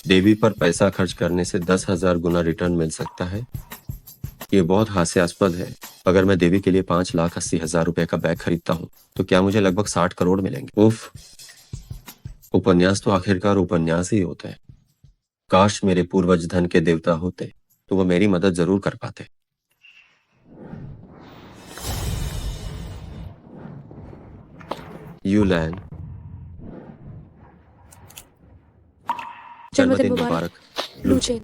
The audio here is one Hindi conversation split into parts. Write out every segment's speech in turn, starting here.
देवी पर पैसा खर्च करने से 10,000 गुना रिटर्न मिल सकता है। ये बहुत हास्यास्पद है। अगर मैं देवी के लिए 5,80,000 रुपए का बैग खरीदता हूँ तो क्या मुझे लगभग 60 करोड़ मिलेंगे। उफ, उपन्यास तो आखिरकार उपन्यास ही होते हैं। काश मेरे पूर्वज धन के देवता होते तो वो मेरी मदद जरूर कर पाते। यूलैन, जन्मदिन जन्मदिन मुबारक। मुबारक। लूचेन,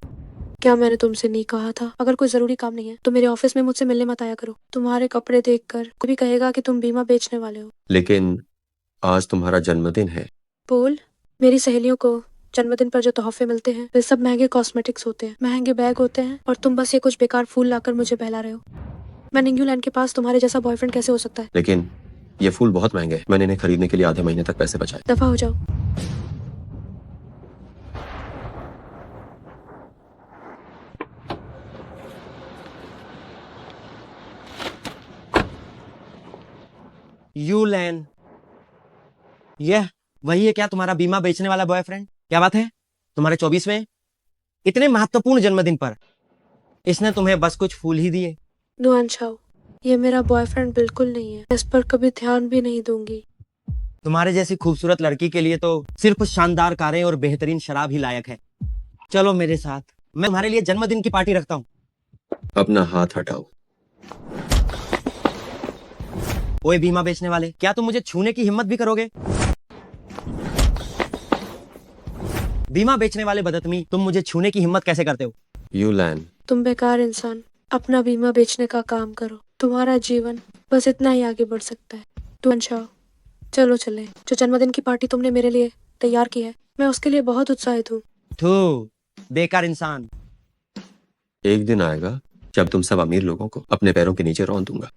क्या मैंने तुमसे नहीं कहा था अगर कोई जरूरी काम नहीं है तो मेरे ऑफिस में मुझसे मिलने मत आया करो। तुम्हारे कपड़े देखकर कोई भी कहेगा कि तुम बीमा बेचने वाले हो। लेकिन आज तुम्हारा जन्मदिन है। बोल, मेरी सहेलियों को जन्मदिन पर जो तोहफे मिलते हैं वे सब महंगे कॉस्मेटिक्स होते हैं, महंगे बैग होते हैं, और तुम बस ये कुछ बेकार फूल लाकर मुझे बहला रहे हो। मैं निंग्यूलैंड के पास तुम्हारे जैसा बॉयफ्रेंड कैसे हो सकता है? लेकिन ये फूल बहुत महंगे हैं। मैंने इन्हें खरीदने के लिए आधे महीने तक पैसे बचाए। दफा हो जाओ। यूलैन, यह वही है क्या तुम्हारा बीमा बेचने वाला बॉयफ्रेंड? क्या बात है, तुम्हारे 24वें इतने महत्वपूर्ण जन्मदिन पर इसने तुम्हें बस कुछ फूल ही दिए? नुआन छाओ, ये मेरा बॉयफ्रेंड बिल्कुल नहीं है। इस पर कभी ध्यान भी नहीं दूंगी। तुम्हारे जैसी खूबसूरत लड़की के लिए तो सिर्फ शानदार कारें और बेहतरीन शराब ही लायक है। चलो मेरे साथ, मैं तुम्हारे लिए जन्मदिन की पार्टी रखता हूँ। अपना हाथ हटाओ। ओए बीमा बेचने वाले, क्या तुम मुझे छूने की हिम्मत भी करोगे? बीमा बेचने वाले बदतमीज, तुम मुझे छूने की हिम्मत कैसे करते हो? यूलैन, तुम बेकार इंसान, अपना बीमा बेचने का काम करो। तुम्हारा जीवन बस इतना ही आगे बढ़ सकता है। तुम अच्छा, चलो चले। जो जन्मदिन की पार्टी तुमने मेरे लिए तैयार की है, मैं उसके लिए बहुत उत्साहित हूँ। थू, बेकार इंसान। एक दिन आएगा जब तुम सब अमीर लोगों को अपने पैरों के नीचे रौंद दूंगा।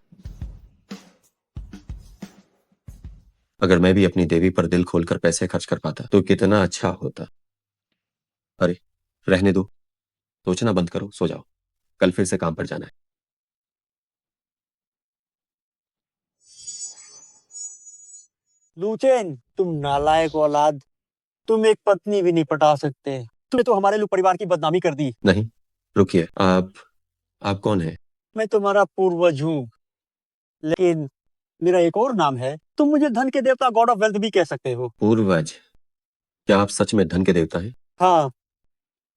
अगर मैं भी अपनी देवी पर दिल खोलकर पैसे खर्च कर पाता तो कितना अच्छा होता। अरे, रहने दो, सोचना बंद करो, सो जाओ। कल फिर से काम पर जाना है। लूचेन, तुम नालायक औलाद, तुम एक पत्नी भी नहीं पटा सकते। तुमने तो हमारे लोग परिवार की बदनामी कर दी। नहीं, रुकिए। आप कौन हैं? मैं तुम्हारा पूर्वज हूँ, लेकिन मेरा एक और नाम है। तुम मुझे धन के देवता, गॉड ऑफ वेल्थ भी कह सकते हो। पूर्वज? क्या आप सच में धन के देवता हैं? हाँ,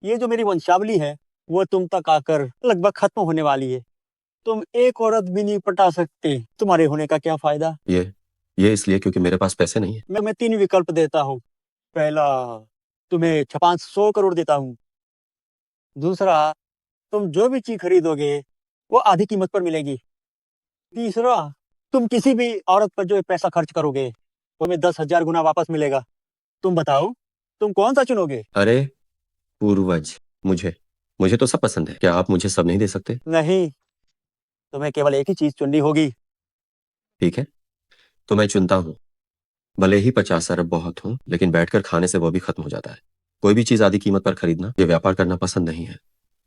ये जो मेरी वंशावली है वो तुम तक आकर लगभग खत्म होने वाली है। तुम एक औरत भी नहीं पटा सकते। तुम्हारे होने का क्या फायदा? ये इसलिए क्योंकि मेरे पास पैसे नहीं है। मैं 3 विकल्प देता हूँ। पहला, तुम्हें 500 करोड़ देता हूँ। दूसरा, तुम जो भी चीज खरीदोगे वो आधी कीमत पर मिलेगी। तीसरा, तुम किसी भी औरत पर जो पैसा खर्च करोगे वो तुम्हें 10,000 गुना वापस मिलेगा। तुम बताओ, तुम कौन सा चुनोगे? अरे पूर्वज, मुझे मुझे तो सब पसंद है। क्या आप मुझे सब नहीं दे सकते? नहीं, तुम्हें केवल एक ही चीज चुननी होगी। ठीक है, तो मैं चुनता हूँ। भले ही 50 अरब बहुत हो, लेकिन बैठकर खाने से वो भी खत्म हो जाता है। कोई भी चीज आधी कीमत पर खरीदना, ये व्यापार करना पसंद नहीं है।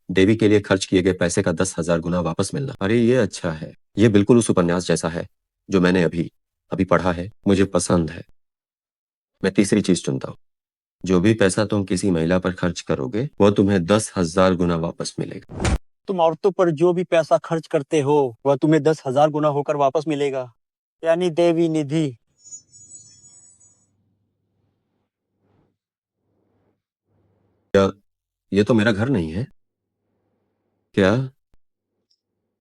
देवी के लिए खर्च किए गए पैसे का 10,000 गुना वापस मिलना, अरे ये अच्छा है। ये बिल्कुल उस उपन्यास जैसा है जो मैंने अभी अभी पढ़ा है। मुझे पसंद है। मैं तीसरी चीज चुनता हूँ। जो भी पैसा तुम किसी महिला पर खर्च करोगे वो तुम्हें 10,000 गुना वापस मिलेगा। तुम औरतों पर जो भी पैसा खर्च करते हो वह तुम्हें 10,000 गुना होकर वापस मिलेगा, यानी देवी निधि। क्या ये तो मेरा घर नहीं है? क्या?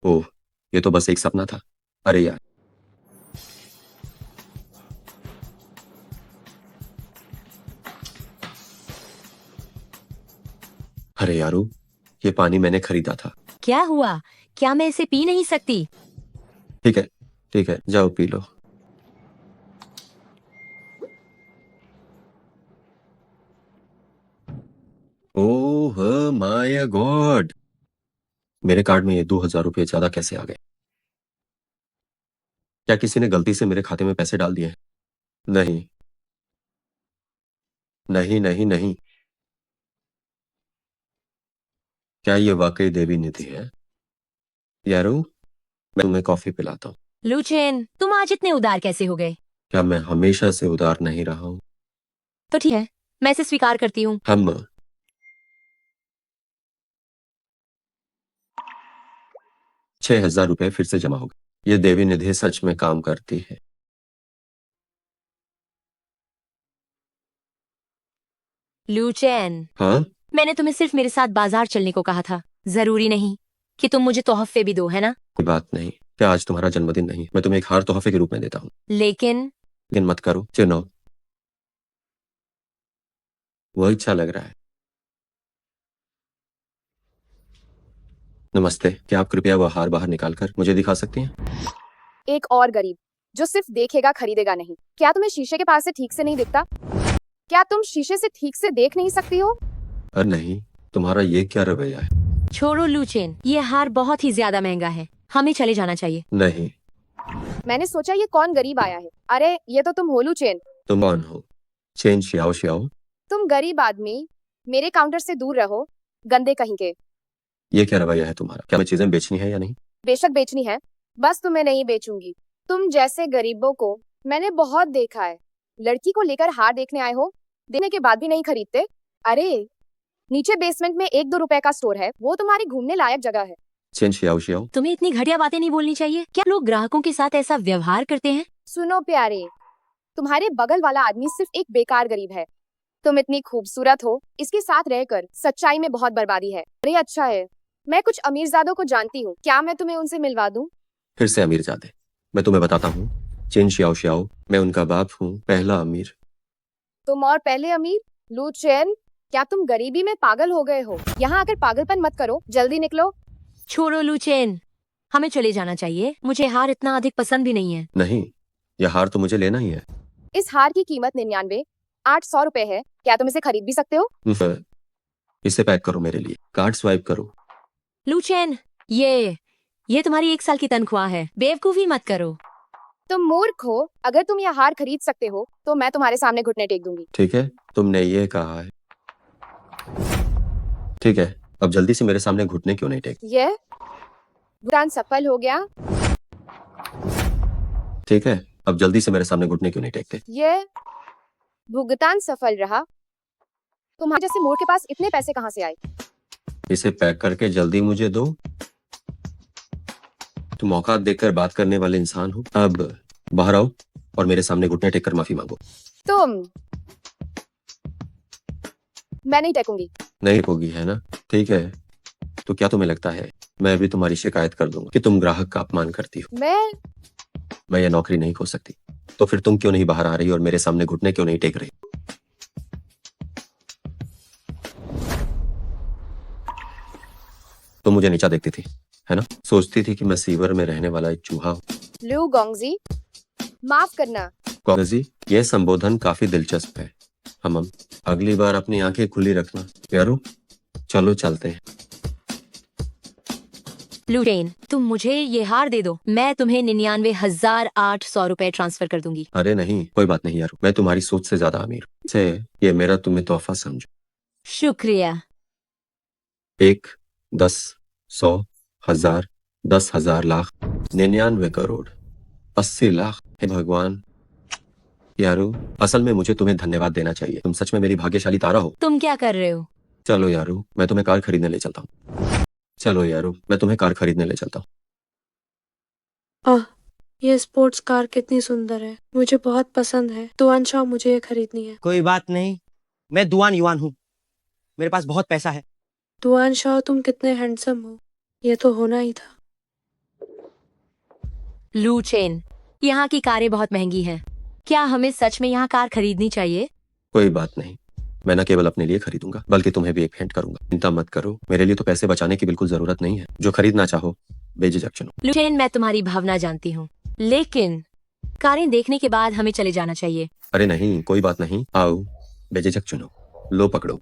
ओह, ये तो बस एक सपना था। अरे यार, अरे यारू, ये पानी मैंने खरीदा था। क्या हुआ? क्या मैं इसे पी नहीं सकती? ठीक है, ठीक है, जाओ P low. Oh my God, मेरे कार्ड में ये 2,000 रुपये ज्यादा कैसे आ गए? क्या किसी ने गलती से मेरे खाते में पैसे डाल दिए हैं? नहीं, नहीं, नहीं, नहीं। क्या ये वाकई देवी निधि है? यारू, मैं तुम्हें कॉफी पिलाता हूँ। लुचेन, तुम आज इतने उदार कैसे हो गए? क्या मैं हमेशा से उदार नहीं रहा हूँ? तो ठीक है, मैं इसे स्वीकार करती हूँ। हम ₹6,000 फिर से जमा हो गए। ये देवी निधि सच में काम करती है। लूचेन, हाँ, मैंने तुम्हें सिर्फ मेरे साथ बाजार चलने को कहा था। जरूरी नहीं कि तुम मुझे तोहफे भी दो, है ना? कोई बात नहीं। क्या आज तुम्हारा जन्मदिन नहीं है? मैं तुम्हें एक हार तोहफे के रूप में देता हूँ। लेकिन लेकिन मत करो, चुनो। वो अच्छा लग रहा है। नमस्ते, क्या आप कृपया वह हार बाहर निकाल कर मुझे दिखा सकती हैं? एक और गरीब जो सिर्फ देखेगा खरीदेगा नहीं। क्या तुम्हें शीशे के पास से ठीक से नहीं दिखता? क्या तुम शीशे से ठीक से देख नहीं सकती हो? अरे नहीं, तुम्हारा ये क्या रवैया है? छोड़ो लूचेन, ये हार बहुत ही ज्यादा महंगा है। हमें चले जाना चाहिए। नहीं, मैंने सोचा ये कौन गरीब आया है। अरे ये तो तुम हो लूचेन। तुम कौन हो? Chain Xiao Xiao? तुम गरीब आदमी, मेरे काउंटर से दूर रहो, गंदे कहीं के। ये क्या रवैया है तुम्हारा? क्या मैं चीजें बेचनी है या नहीं? बेशक बेचनी है, बस तुम्हें नहीं बेचूंगी। तुम जैसे गरीबों को मैंने बहुत देखा है। लड़की को लेकर हार देखने आए हो, देने के बाद भी नहीं खरीदते। अरे नीचे बेसमेंट में 1-2 रुपए का स्टोर है, वो तुम्हारी घूमने लायक जगह है। Chain Xiao Xiao? तुम्हें इतनी घटिया बातें नहीं बोलनी चाहिए। क्या लोग ग्राहकों के साथ ऐसा व्यवहार करते हैं? सुनो प्यारे, तुम्हारे बगल वाला आदमी सिर्फ एक बेकार गरीब है। तुम इतनी खूबसूरत हो, इसके साथ रहकर सच्चाई में बहुत बर्बादी है। अरे अच्छा है, मैं कुछ अमीरजादों को जानती हूँ, क्या मैं तुम्हें उनसे मिलवा दूँ? फिर से अमीरजादे? मैं तुम्हें बताता हूँ, चेन शियाओ शियाओ, मैं उनका बाप हूँ, पहला अमीर। तुम और पहले अमीर? लू चैन, क्या तुम गरीबी में पागल हो गए हो? यहाँ आकर पागलपन मत करो, जल्दी निकलो। छोड़ो लूचेन, हमें चले जाना चाहिए। मुझे हार इतना अधिक पसंद भी नहीं है। नहीं, यह हार तो मुझे लेना ही है। इस हार की कीमत 99,800 रुपए है। क्या तुम इसे खरीद भी सकते हो? इसे पैक करो मेरे लिए, कार्ड स्वाइप करो। लूचेन, ये तुम्हारी 1 साल की तनख्वाह है। बेवकूफी मत करो। तुम मूर्ख हो। अगर तुम यह हार खरीद सकते हो तो मैं तुम्हारे सामने घुटने टेक दूंगी। ठीक है, तुमने ये कहा है। ठीक है, अब जल्दी से मेरे सामने घुटने क्यों नहीं टेक? यह भुगतान सफल हो गया। ठीक है, अब जल्दी से मेरे सामने घुटने क्यों नहीं टेकते? यह भुगतान सफल रहा। तुम्हारे जैसे मूर्ख के पास इतने पैसे कहाँ से आए? इसे पैक करके जल्दी मुझे दो। तुम औकात देखकर बात करने वाले इंसान हो। अब बाहर आओ और मेरे सामने घुटने टेक कर माफी मांगो। तुम मैं नहीं टेकूंगी। नहीं होगी, है ना? ठीक है, तो क्या तुम्हें लगता है मैं अभी तुम्हारी शिकायत कर दूंगा कि तुम ग्राहक का अपमान करती हो? मैं ये नौकरी नहीं खो सकती। तो फिर तुम क्यों नहीं बाहर आ रही और मेरे सामने घुटने क्यों नहीं टेक रही? तुम मुझे नीचा देखती थी, है ना? सोचती थी कि मैं सीवर में रहने वाला एक चूहा हूँ। लू गोंगजी, माफ करना। जी, ये संबोधन काफी दिलचस्प है। हम अगली बार अपनी आंखें खुली रखना। यारो, चलो चलते हैं। लूचेन, तुम मुझे ये हार दे दो, मैं तुम्हें 99,800 रुपए ट्रांसफर कर दूंगी। अरे नहीं, कोई बात नहीं यारो, मैं तुम्हारी सोच से ज्यादा अमीर हूँ। से ये मेरा तुम्हें तोहफा समझो। शुक्रिया। 1, 10, 100, 1000, 10,000, लाख, 99 करोड़, 80 लाख। हे भगवान यारो, असल में मुझे तुम्हें धन्यवाद देना चाहिए। तुम सच में मेरी भाग्यशाली तारा हो। तुम क्या कर रहे हो? चलो यारो, मैं तुम्हें कार खरीदने ले चलता हूँ। चलो यारो, मैं तुम्हें कार खरीदने ले चलता हूँ। आह, ये स्पोर्ट्स कार कितनी सुंदर है, मुझे बहुत पसंद है। तुआन शाह, मुझे ये खरीदनी है। कोई बात नहीं, मैं दुआन युआन हूँ, मेरे पास बहुत पैसा है। तुआन शाह, तुम कितने हैंडसम हो, ये तो होना ही था। लूचेन, यहाँ की कारें बहुत महंगी हैं। क्या हमें सच में यहाँ कार खरीदनी चाहिए? कोई बात नहीं, मैं न केवल अपने लिए खरीदूंगा बल्कि तुम्हें भी एक भेंट करूंगा। चिंता मत करो, मेरे लिए तो पैसे बचाने की बिल्कुल जरूरत नहीं है। जो खरीदना चाहो बेझिझक चुनो। लूचेन, मैं तुम्हारी भावना जानती हूँ, लेकिन कारें देखने के बाद हमें चले जाना चाहिए। अरे नहीं, कोई बात नहीं, आओ बेझिझक चुनो। लो पकड़ो।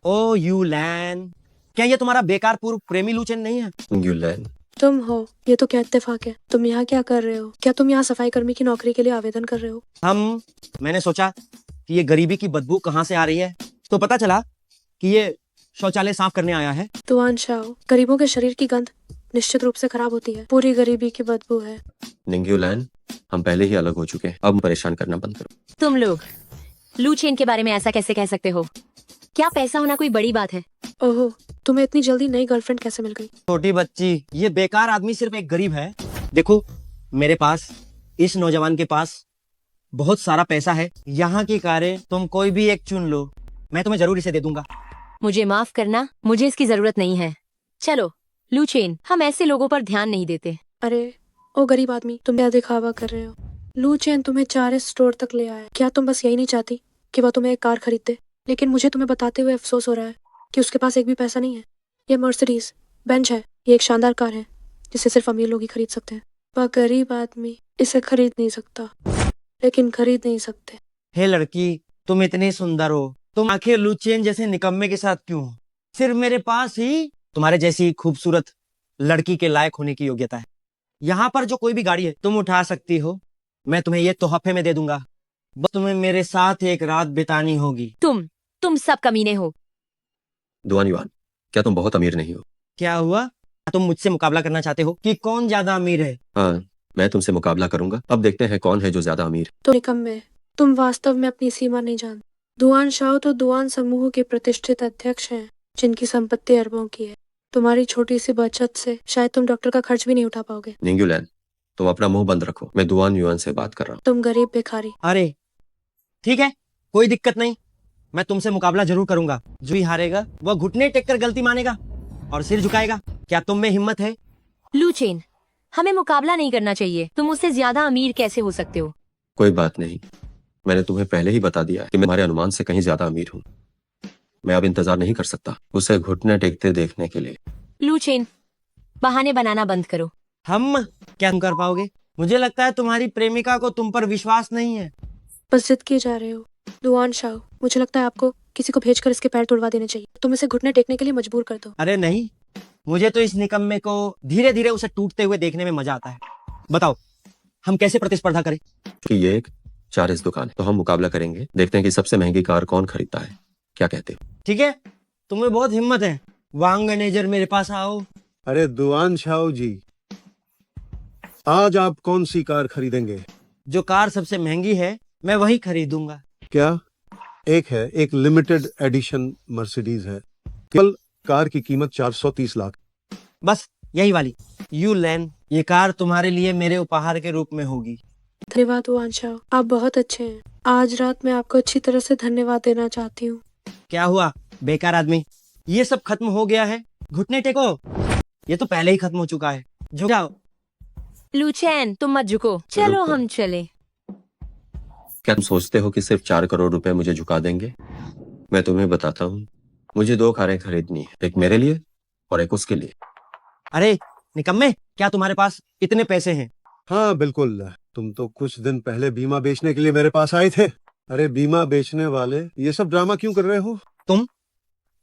ओ यू लैन, क्या ये तुम्हारा बेकार पूर्व प्रेमी लूचेन नहीं है? यूलैन, तुम हो, ये तो क्या इत्तेफाक है। तुम यहाँ क्या कर रहे हो? क्या तुम यहाँ सफाई कर्मी की नौकरी के लिए आवेदन कर रहे हो? मैंने सोचा कि ये गरीबी की बदबू कहाँ से आ रही है, तो पता चला कि ये शौचालय साफ करने आया है। तुआन शाह, गरीबों के शरीर की गंध निश्चित रूप से खराब होती है। पूरी गरीबी की बदबू है। निंग्यूलैन, हम पहले ही अलग हो चुके हैं, अब परेशान करना बंद करो। तुम लोग लूचेन के बारे में ऐसा कैसे कह सकते हो? क्या पैसा होना कोई बड़ी बात है? ओहो, तुम्हें इतनी जल्दी नई गर्लफ्रेंड कैसे मिल गई? छोटी बच्ची, ये बेकार आदमी सिर्फ एक गरीब है। देखो, मेरे पास, इस नौजवान के पास बहुत सारा पैसा है। यहाँ की कारें तुम कोई भी एक चुन लो, मैं तुम्हें जरूर इसे दे दूंगा। मुझे माफ करना, मुझे इसकी जरूरत नहीं है। चलो लूचेन, हम ऐसे लोगों पर ध्यान नहीं देते। अरे ओ गरीब आदमी, तुम क्या दिखावा कर रहे हो? लू चेन तुम्हें 4 स्टोर तक ले आया। क्या तुम बस यही नहीं चाहती कि वह तुम्हें एक कार खरीद दे? लेकिन मुझे तुम्हें बताते हुए अफसोस हो रहा है कि उसके पास एक भी पैसा नहीं है। ये मर्सिडीज बेंच है, ये एक शानदार कार है जिसे सिर्फ अमीर लोग ही खरीद सकते हैं। वह गरीब आदमी इसे खरीद नहीं सकता, लेकिन खरीद नहीं सकते। हे लड़की, तुम इतनी सुंदर हो, तुम आखिर लुचेन जैसे निकम्मे के साथ क्यों हो? सिर्फ मेरे पास ही तुम्हारे जैसी खूबसूरत लड़की के लायक होने की योग्यता है। यहाँ पर जो कोई भी गाड़ी है तुम उठा सकती हो, मैं तुम्हें ये तोहफे में दे दूंगा। बस तुम्हें मेरे साथ एक रात बितानी होगी। तुम सब कमीने हो। दुआन युआन, क्या तुम बहुत अमीर नहीं हो? क्या हुआ? तुम मुझसे मुकाबला करना चाहते हो कि कौन ज्यादा अमीर है? हाँ, मैं तुमसे मुकाबला करूंगा। अब देखते हैं कौन है जो ज्यादा अमीर। तो निकम्मे, तुम वास्तव में अपनी सीमा नहीं जानते। दुआन शाह तो दुआन समूह के प्रतिष्ठित अध्यक्ष हैं, जिनकी संपत्ति अरबों की है। तुम्हारी छोटी सी बचत से शायद तुम डॉक्टर का खर्च भी नहीं उठा पाओगे। निंगुलैन, तुम अपना मुंह बंद रखो। मैं दुआन युआन से बात कर रहा हूँ। तुम गरीब भिखारी। अरे ठीक है, कोई दिक्कत नहीं, मैं तुमसे मुकाबला जरूर करूंगा। जो ही हारेगा वह घुटने टेक कर गलती मानेगा और सिर झुकाएगा। क्या तुम में हिम्मत है? लूचेन, हमें मुकाबला नहीं करना चाहिए। तुम उससे ज्यादा अमीर कैसे हो सकते हो? कोई बात नहीं, मैंने तुम्हें पहले ही बता दिया है कि मैं तुम्हारे अनुमान से कहीं ज्यादा अमीर हूँ। मैं अब इंतजार नहीं कर सकता उसे घुटने टेकते देखने के लिए। लूचेन, बहाने बनाना बंद करो। हम क्या कर पाओगे? मुझे लगता है तुम्हारी प्रेमिका को तुम पर विश्वास नहीं है। बस जिद किए जा रहे हो। दुआन शाह, मुझे लगता है आपको किसी को भेजकर इसके पैर तोड़वा देने चाहिए। तुम इसे घुटने टेकने के लिए मजबूर कर दो। अरे नहीं, मुझे तो इस निकम्मे को धीरे धीरे उसे टूटते हुए देखने में मजा आता है। बताओ, हम कैसे प्रतिस्पर्धा करें? कि ये एक चारिस दुकान है, तो हम मुकाबला करेंगे। देखते हैं कि सबसे महंगी कार कौन खरीदता है। क्या कहते हो? ठीक है, तुम्हें बहुत हिम्मत है। वांग मैनेजर, मेरे पास आओ। अरे दुआन शाह जी, आज आप कौन सी कार खरीदेंगे? जो कार सबसे महंगी है मैं वही खरीदूंगा। क्या? एक लिमिटेड एडिशन मर्सिडीज है। केवल कार की कीमत 430 लाख। बस यही वाली। यू लैन, ये कार तुम्हारे लिए मेरे उपहार के रूप में होगी। धन्यवाद दुआन शाह, आप बहुत अच्छे हैं। आज रात मैं आपको अच्छी तरह से धन्यवाद देना चाहती हूँ। क्या हुआ बेकार आदमी? ये सब खत्म हो गया है। घुटने टेको। ये तो पहले ही खत्म हो चुका है। झुक जाओ। लूचेन, तुम मत झुको, चलो रुको। हम चले। क्या तुम सोचते हो कि सिर्फ 4 करोड़ रुपए मुझे झुका देंगे? मैं तुम्हें बताता हूँ, मुझे 2 कारें खरीदनी है, एक मेरे लिए और एक उसके लिए। अरे निकम्मे, क्या तुम्हारे पास इतने पैसे हैं? हाँ बिल्कुल, तुम तो कुछ दिन पहले बीमा बेचने के लिए मेरे पास आए थे। अरे बीमा बेचने वाले, ये सब ड्रामा क्यों कर रहे हो? तुम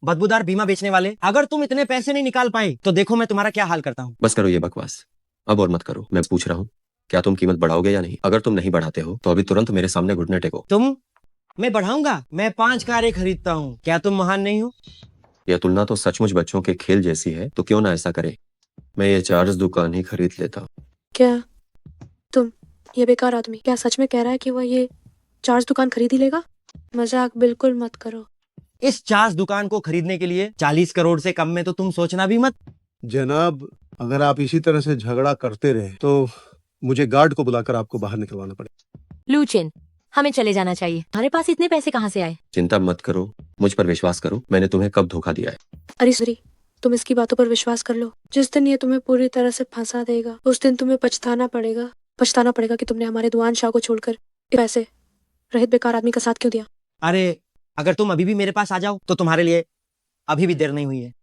बदबूदार बीमा बेचने वाले, अगर तुम इतने पैसे नहीं निकाल पाए तो देखो मैं तुम्हारा क्या हाल करता हूँ। बस करो ये बकवास, अब और मत करो। मैं पूछ रहा हूँ, क्या तुम कीमत बढ़ाओगे या नहीं? अगर तुम नहीं बढ़ाते हो तो अभी तुरंत मेरे सामने घुटने टेको। मैं बढ़ाऊंगा। मैं 5 कारें खरीदता हूँ। क्या तुम महान नहीं हो? यह तुलना तो सचमुच बच्चों के खेल जैसी है, तो क्यों ना ऐसा करे। मैं ये 4 दुकान ही खरीद लेता हूँ। क्या तुम, ये बेकार आदमी, क्या सच में कह रहा है कि वह ये 4 दुकान खरीद ही लेगा? मजाक बिल्कुल मत करो। इस 4 दुकान को खरीदने के लिए 40 करोड़ से कम में तो तुम सोचना भी मत। जनाब, अगर आप इसी तरह से झगड़ा करते रहे तो मुझे गार्ड को बुलाकर आपको बाहर निकलवाना पड़ेगा। लूचेन, हमें चले जाना चाहिए। हमारे पास इतने पैसे कहाँ से आए? चिंता मत करो, मुझ पर विश्वास करो। मैंने तुम्हें कब धोखा दिया है? अरे सरी, तुम इसकी बातों पर विश्वास कर लो। जिस दिन ये तुम्हें पूरी तरह से फंसा देगा, उस दिन तुम्हें पछताना पड़ेगा कि तुमने हमारे दुआन शाह को छोड़कर पैसे रहित बेकार आदमी का साथ क्यों दिया। अरे अगर तुम अभी भी मेरे पास आ जाओ तो तुम्हारे लिए अभी भी देर नहीं हुई है।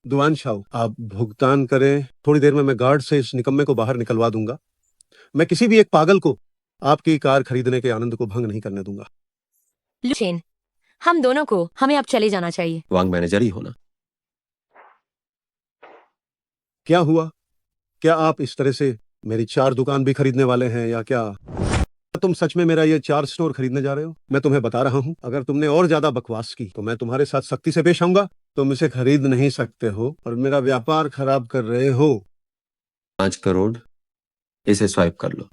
दुआन शाह, आप भुगतान करें। थोड़ी देर में मैं गार्ड से इस निकम्मे को बाहर निकलवा दूंगा। मैं किसी भी एक पागल को आपकी कार खरीदने के आनंद को भंग नहीं करने दूंगा। लूचेन, हम दोनों को हमें अब चले जाना चाहिए। वांग मैनेजर ही होना। क्या हुआ? क्या आप इस तरह से मेरी 4 दुकान भी खरीदने वाले हैं या क्या तुम सच में मेरा ये 4 स्टोर खरीदने जा रहे हो? मैं तुम्हें बता रहा हूं, अगर तुमने और ज्यादा बकवास की तो मैं तुम्हारे साथ सख्ती से पेश आऊंगा। तुम इसे खरीद नहीं सकते हो और मेरा व्यापार खराब कर रहे हो। 5 करोड़, इसे स्वाइप कर लो।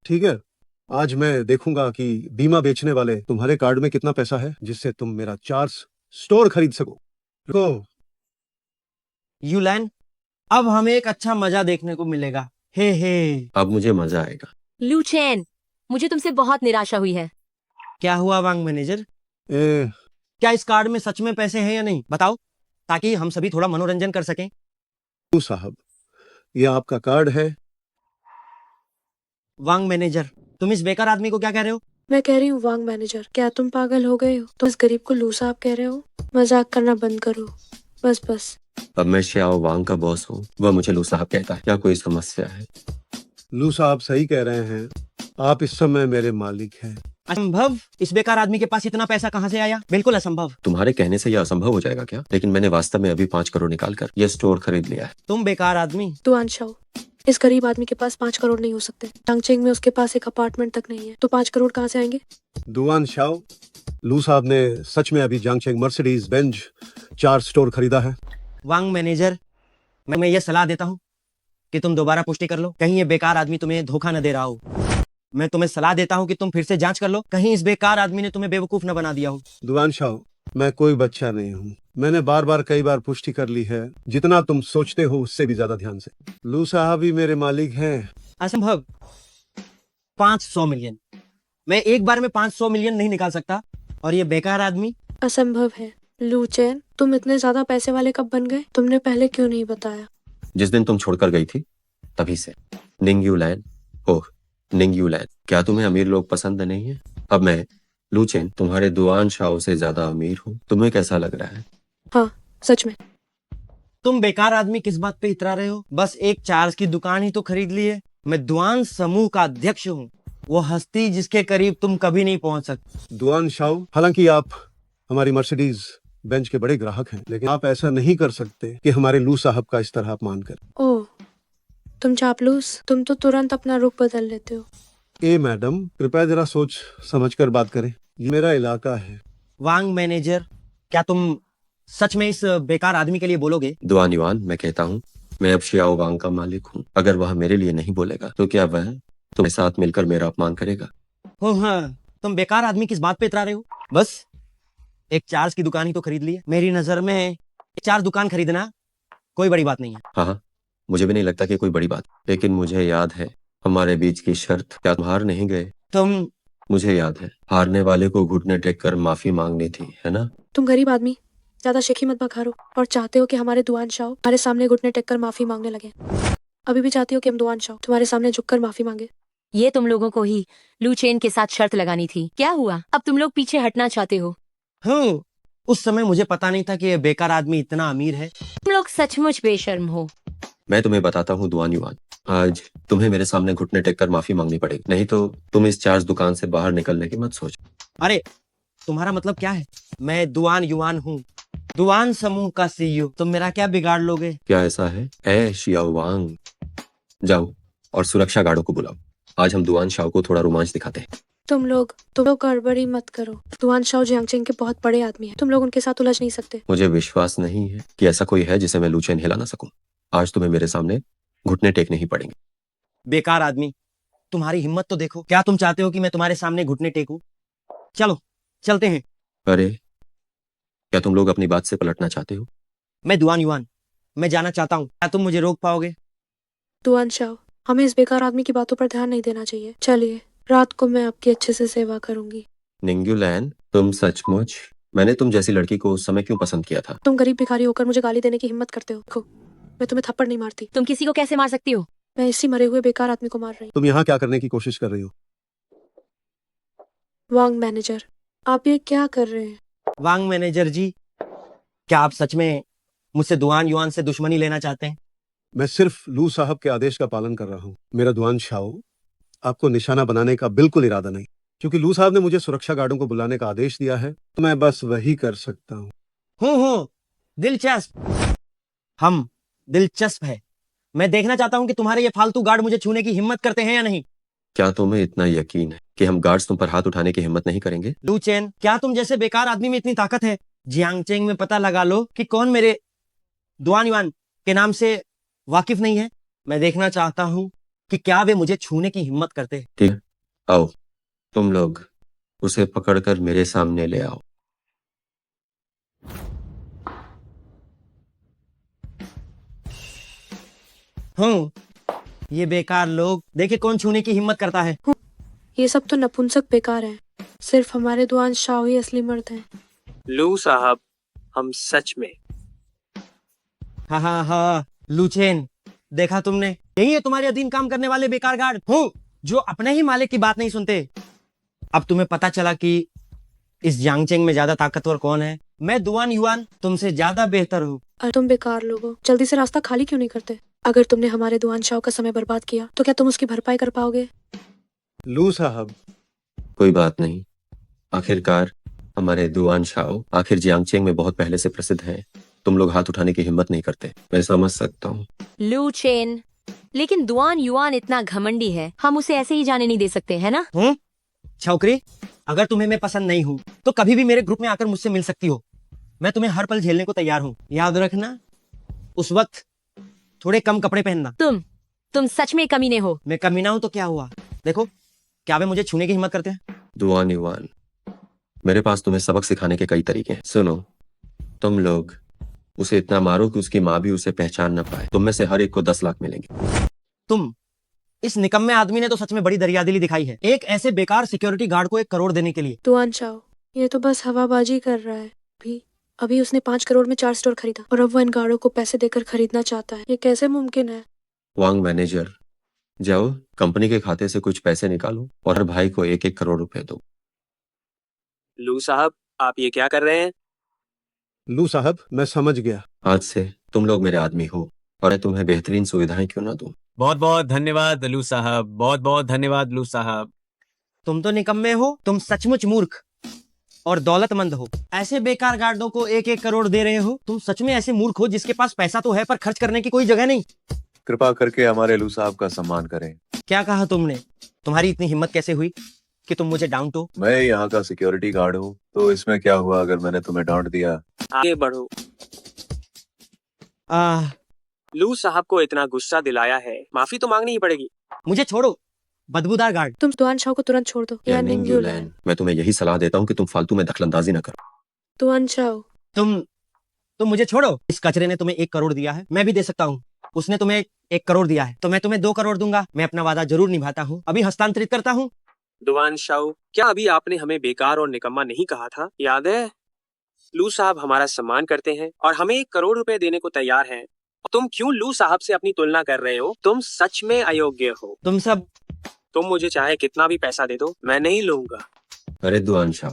ठीक है, आज मैं देखूंगा कि बीमा बेचने वाले तुम्हारे कार्ड में कितना पैसा है जिससे तुम मेरा 4 स्टोर खरीद सको। रुको। यूलैन, अब हमें एक अच्छा मजा देखने को मिलेगा। हे अब मुझे मजा आएगा। लूचेन, मुझे तुमसे बहुत निराशा हुई है। क्या हुआ वांग मैनेजर? ए, क्या इस कार्ड में सच में पैसे हैं या नहीं, बताओ, ताकि हम सभी थोड़ा मनोरंजन कर सकें। लू साहब, ये आपका कार्ड है। वांग मैनेजर, तुम इस बेकार आदमी को क्या कह रहे हो? मैं कह रही हूँ वांग मैनेजर, क्या तुम पागल हो गए हो? तुम इस गरीब को लू साहब कह रहे हो? मजाक करना बंद करो, बस बस। अब मैं श्याओ वांग का बॉस हूँ, वह मुझे लू साहब कहता है। क्या कोई समस्या है? लू साहब सही कह रहे हैं, आप इस समय मेरे मालिक हैं। असंभव, इस बेकार आदमी के पास इतना पैसा कहाँ से आया? बिल्कुल असंभव। तुम्हारे कहने से यह असंभव हो जाएगा क्या? लेकिन मैंने वास्तव में अभी 5 करोड़ निकाल कर यह स्टोर खरीद लिया है। तुम बेकार आदमी। दुआन शाओ, इस गरीब आदमी के पास 5 करोड़ नहीं हो सकते। टांगचेंग में उसके पास एक अपार्टमेंट तक नहीं है, तो 5 करोड़ कहाँ से आएंगे? दुआन शाओ, लू साहब ने सच में अभी जांगचेंग मर्सिडीज बेंज 4 स्टोर खरीदा है। वांग मैनेजर, मैं ये सलाह देता हूँ कि तुम दोबारा पुष्टि कर लो, कहीं ये बेकार आदमी तुम्हें धोखा न दे रहा हो। मैं तुम्हें सलाह देता हूँ कि तुम फिर से जांच कर लो, कहीं इस बेकार आदमी ने तुम्हें बेवकूफ न बना दिया हो। दुआन शाओ, मैं कोई बच्चा नहीं हूँ। मैंने बार बार कई बार पुष्टि कर ली है, जितना तुम सोचते हो उससे भी ज्यादा ध्यान से। लू साहब ही मेरे मालिक हैं। असंभव। 500 मिलियन, मैं एक बार में 500 मिलियन नहीं निकाल सकता, और ये बेकार आदमी। असंभव है। लूचेन, तुम इतने ज्यादा पैसे वाले कब बन गए? तुमने पहले क्यों नहीं बताया? जिस दिन तुम छोड़कर गई थी तभी से। निंग you LAN, oh Ning you लैन, क्या तुम्हें अमीर लोग पसंद नहीं है? अब मैं लूचेन तुम्हारे दुआन शाओ से ज्यादा अमीर हूँ। तुम्हें कैसा लग रहा है? हाँ, सच में। तुम बेकार आदमी किस बात पे इतरा रहे हो? बस एक चार्ज की दुकान ही तो खरीद ली है। मैं दुआन समूह का अध्यक्ष हूँ, वो हस्ती जिसके करीब तुम कभी नहीं पहुंच सकते। दुआन शाओ, हालांकि आप हमारी मर्सिडीज बेंच के बड़े ग्राहक हैं, लेकिन आप ऐसा नहीं कर सकते कि हमारे लू साहब का इस तरह अपमान करें। ओह, तुम चापलूस, तुम तो तुरंत अपना रुख बदल लेते हो। ए मैडम, कृपया जरा सोच समझकर बात करें, ये मेरा इलाका है। वांग मैनेजर, क्या तुम सच में इस बेकार आदमी के लिए बोलोगे? दुआन युआन, मैं कहता हूँ मैं अब श्याओ वांग का मालिक हूँ। अगर वह मेरे लिए नहीं बोलेगा तो क्या वह तुम्हारे साथ मिलकर मेरा अपमान करेगा? हो हाँ, तुम बेकार आदमी किस बात पे इतरा रहे हो? बस एक चार्ज की दुकान ही तो खरीद ली है। मेरी नजर में एक चार दुकान खरीदना कोई बड़ी बात नहीं है। हाँ हाँ, मुझे भी नहीं लगता कि कोई बड़ी बात, लेकिन मुझे याद है हमारे बीच की शर्त। क्या तुम हार नहीं गए? तुम मुझे याद है हारने वाले को घुटने टेक कर माफी मांगनी थी, है ना? तुम गरीब आदमी ज्यादा शेखी मत बखारो, और चाहते हो कि हमारे दुआन शाह हमारे सामने घुटने टेक कर माफी मांगने लगे। अभी भी चाहती हो कि हम दुआन शाह तुम्हारे सामने झुककर माफी मांगे? ये तुम लोगों को ही लूचेन के साथ शर्त लगानी थी। क्या हुआ? अब तुम लोग पीछे हटना चाहते हो? हूँ, उस समय मुझे पता नहीं था कि ये बेकार आदमी इतना अमीर है। तुम लोग सचमुच बेशर्म हो। मैं तुम्हें बताता हूँ दुआन युआन, आज तुम्हें मेरे सामने घुटने टेक कर माफी मांगनी पड़ेगी, नहीं तो तुम इस चार्ज दुकान से बाहर निकलने की मत सोच। अरे तुम्हारा मतलब क्या है? मैं दुआन युआन हूँ, दुआन समूह का सीईओ। तुम मेरा क्या बिगाड़ लोगे? क्या ऐसा है? ए शियाओ वांग, जाओ और सुरक्षा गार्डों को बुलाओ। आज हम दुआन शाओ को थोड़ा रोमांच दिखाते हैं। तुम लोग गड़बड़ी मत करो। दुआन शाह जियांगचेंग के बहुत बड़े आदमी हैं, तुम लोग उनके साथ उलझ नहीं सकते। मुझे विश्वास नहीं है कि ऐसा कोई है जिसे मैं लूचेन हिला ना सकूं। आज तुम्हें मेरे सामने घुटने टेकने ही पड़ेंगे। बेकार आदमी, तुम्हारी हिम्मत तो देखो। क्या तुम चाहते हो कि मैं तुम्हारे सामने घुटने टेकूं? चलो चलते हैं। अरे, क्या तुम लोग अपनी बात से पलटना चाहते हो? मैं दुआन युआन, मैं जाना चाहता हूँ। क्या तुम मुझे रोक पाओगे? दुआन शाह, हमें इस बेकार आदमी की बातों पर ध्यान नहीं देना चाहिए। चलिए, रात को मैं आपकी अच्छे से सेवा करूंगी। निंग्यूलैन, तुम सचमुच, मैंने तुम जैसी लड़की को उस समय क्यों पसंद किया था? तुम गरीब भिखारी होकर मुझे गाली देने की हिम्मत करते हो। देखो, मैं तुम्हें थप्पड़ नहीं मारती, तुम किसी को कैसे मार सकती हो? मैं इसी मरे हुए बेकार आदमी को मार रही तुम यहाँ क्या करने की कोशिश कर रही हो? हूँ। वांग मैनेजर, आप ये क्या कर रहे हैं? वांग मैनेजर जी, क्या आप सच में मुझसे दुआन युआन से दुश्मनी लेना चाहते हैं? मैं सिर्फ लू साहब के आदेश का पालन कर रहा हूँ। मेरा दुआन शाओ, आपको निशाना बनाने का बिल्कुल इरादा नहीं। क्योंकि लू साहब ने मुझे सुरक्षा गार्डों को बुलाने का आदेश दिया है, तो मैं बस वही कर सकता हूँ। हूँ, दिलचस्प। हम दिलचस्प है। मैं देखना चाहता हूँ कि तुम्हारे ये फालतू गार्ड मुझे छूने की हिम्मत करते हैं या नहीं। क्या तुम्हें इतना यकीन है कि हम गार्ड्स तुम पर हाथ उठाने की हिम्मत नहीं करेंगे? लू चेन, क्या तुम जैसे बेकार आदमी में इतनी ताकत है? जियांगचेंग में पता लगा लो कि कौन मेरे दुआन युआन के नाम से वाकिफ नहीं है। मैं देखना चाहता हूँ कि क्या वे मुझे छूने की हिम्मत करते हैं। ठीक है, आओ तुम लोग उसे पकड़कर मेरे सामने ले आओ। हूँ ये बेकार लोग, देखे कौन छूने की हिम्मत करता है। ये सब तो नपुंसक बेकार है। सिर्फ हमारे दुआन शाह ही असली मर्द हैं। लू साहब, हम सच में हाँ हाँ हाँ, लूचेन, देखा तुमने, यही है तुम्हारे अधीन काम करने वाले बेकार गार्ड हूँ, जो अपने ही मालिक की बात नहीं सुनते। अब तुम्हें पता चला कि इस यांगचेंग में ज्यादा ताकतवर कौन है। मैं दुआन युआन तुमसे ज्यादा बेहतर हूँ। और तुम बेकार लोग हो, जल्दी से रास्ता खाली क्यों नहीं करते? अगर तुमने हमारे दुआन शाह का समय बर्बाद किया तो क्या तुम उसकी भरपाई कर पाओगे? लू साहब, कोई बात नहीं, आखिरकार हमारे दुआन शाओ आखिर जियांगचेंग में बहुत पहले से प्रसिद्ध हैं। तुम लोग हाथ उठाने की हिम्मत नहीं करते, मैं समझ सकता हूँ। लू चेन, लेकिन दुआन युआन इतना घमंडी है, हम उसे ऐसे ही जाने नहीं दे सकते, है ना? छोकरी, अगर तुम्हें मैं पसंद नहीं हूँ तो कभी भी मेरे ग्रुप में आकर मुझसे मिल सकती हो। मैं तुम्हें हर पल झेलने को तैयार हूँ। याद रखना, उस वक्त थोड़े कम कपड़े पहनना। तुम सच में कमीने हो। मैं कमीना हूँ तो क्या हुआ? देखो, क्या वे मुझे छूने की हिम्मत करते हैं? दुआन युआन, मेरे पास तुम्हें सबक सिखाने के कई तरीके हैं। सुनो, तुम लोग उसे इतना मारो कि उसकी माँ भी उसे पहचान न पाए। तुम में से हर एक को 10 लाख मिलेंगे। तुम, इस निकम्मे आदमी ने तो सच में बड़ी दरियादिली दिखाई है, एक ऐसे बेकार सिक्योरिटी गार्ड को 1 करोड़ देने के लिए। दुआन शाह ये तो बस हवाबाजी कर रहा है। अभी उसने 5 करोड़ में 4 स्टोर खरीदा और अब वो इन गार्डों को पैसे देकर खरीदना चाहता है। ये कैसे मुमकिन है? वांग मैनेजर, जाओ कंपनी के खाते से कुछ पैसे निकालो और हर भाई को 1-1 करोड़ रुपए दो। लू साहब, आप ये क्या कर रहे हैं? लू साहब, मैं समझ गया। आज से तुम लोग मेरे आदमी हो और मैं तुम्हें बेहतरीन सुविधाएं क्यों ना दूं। बहुत बहुत धन्यवाद लू साहब, बहुत बहुत धन्यवाद लू साहब। तुम तो निकम्मे हो, तुम सचमुच मूर्ख और दौलतमंद हो। ऐसे बेकार गार्डों को 1-1 करोड़ दे रहे हो। तुम सच में ऐसे मूर्ख हो जिसके पास पैसा तो है पर खर्च करने की कोई जगह नहीं। कृपा करके हमारे लू साहब का सम्मान करें। क्या कहा तुमने? तुम्हारी इतनी हिम्मत कैसे हुई कि तुम मुझे डांटो? मैं यहाँ का सिक्योरिटी गार्ड हूँ, तो इसमें क्या हुआ अगर मैंने तुम्हें डांट दिया? आगे बढ़ो। लू साहब को इतना गुस्सा दिलाया है, माफी तो मांगनी ही पड़ेगी। मुझे छोड़ो, बदबूदार गार्ड। तुम दुआन शाह को तुरंत छोड़ दो या निंग्यू लैन। मैं तुम्हें यही सलाह देता हूँ कि तुम फालतू में दखलंदाजी न करो। दुआन शाह, तुम मुझे छोड़ो। इस कचरे ने तुम्हें 1 करोड़ दिया है, मैं भी दे सकता हूँ। उसने तुम्हें 1 करोड़ दिया है तो मैं तुम्हें 2 करोड़ दूंगा। मैं अपना वादा जरूर निभाता हूँ। अभी हस्तांतरित करता हूँ। दुआन शाह, क्या अभी आपने हमें बेकार और निकम्मा नहीं कहा था? याद है? लू साहब हमारा सम्मान करते हैं और हमें 1 करोड़ रुपए देने को तैयार हैं। तुम क्यों लू साहब से अपनी तुलना कर रहे हो? तुम सच में अयोग्य हो। तुम मुझे चाहे कितना भी पैसा दे दो, मैं नहीं लूंगा। अरे दुआन शाह,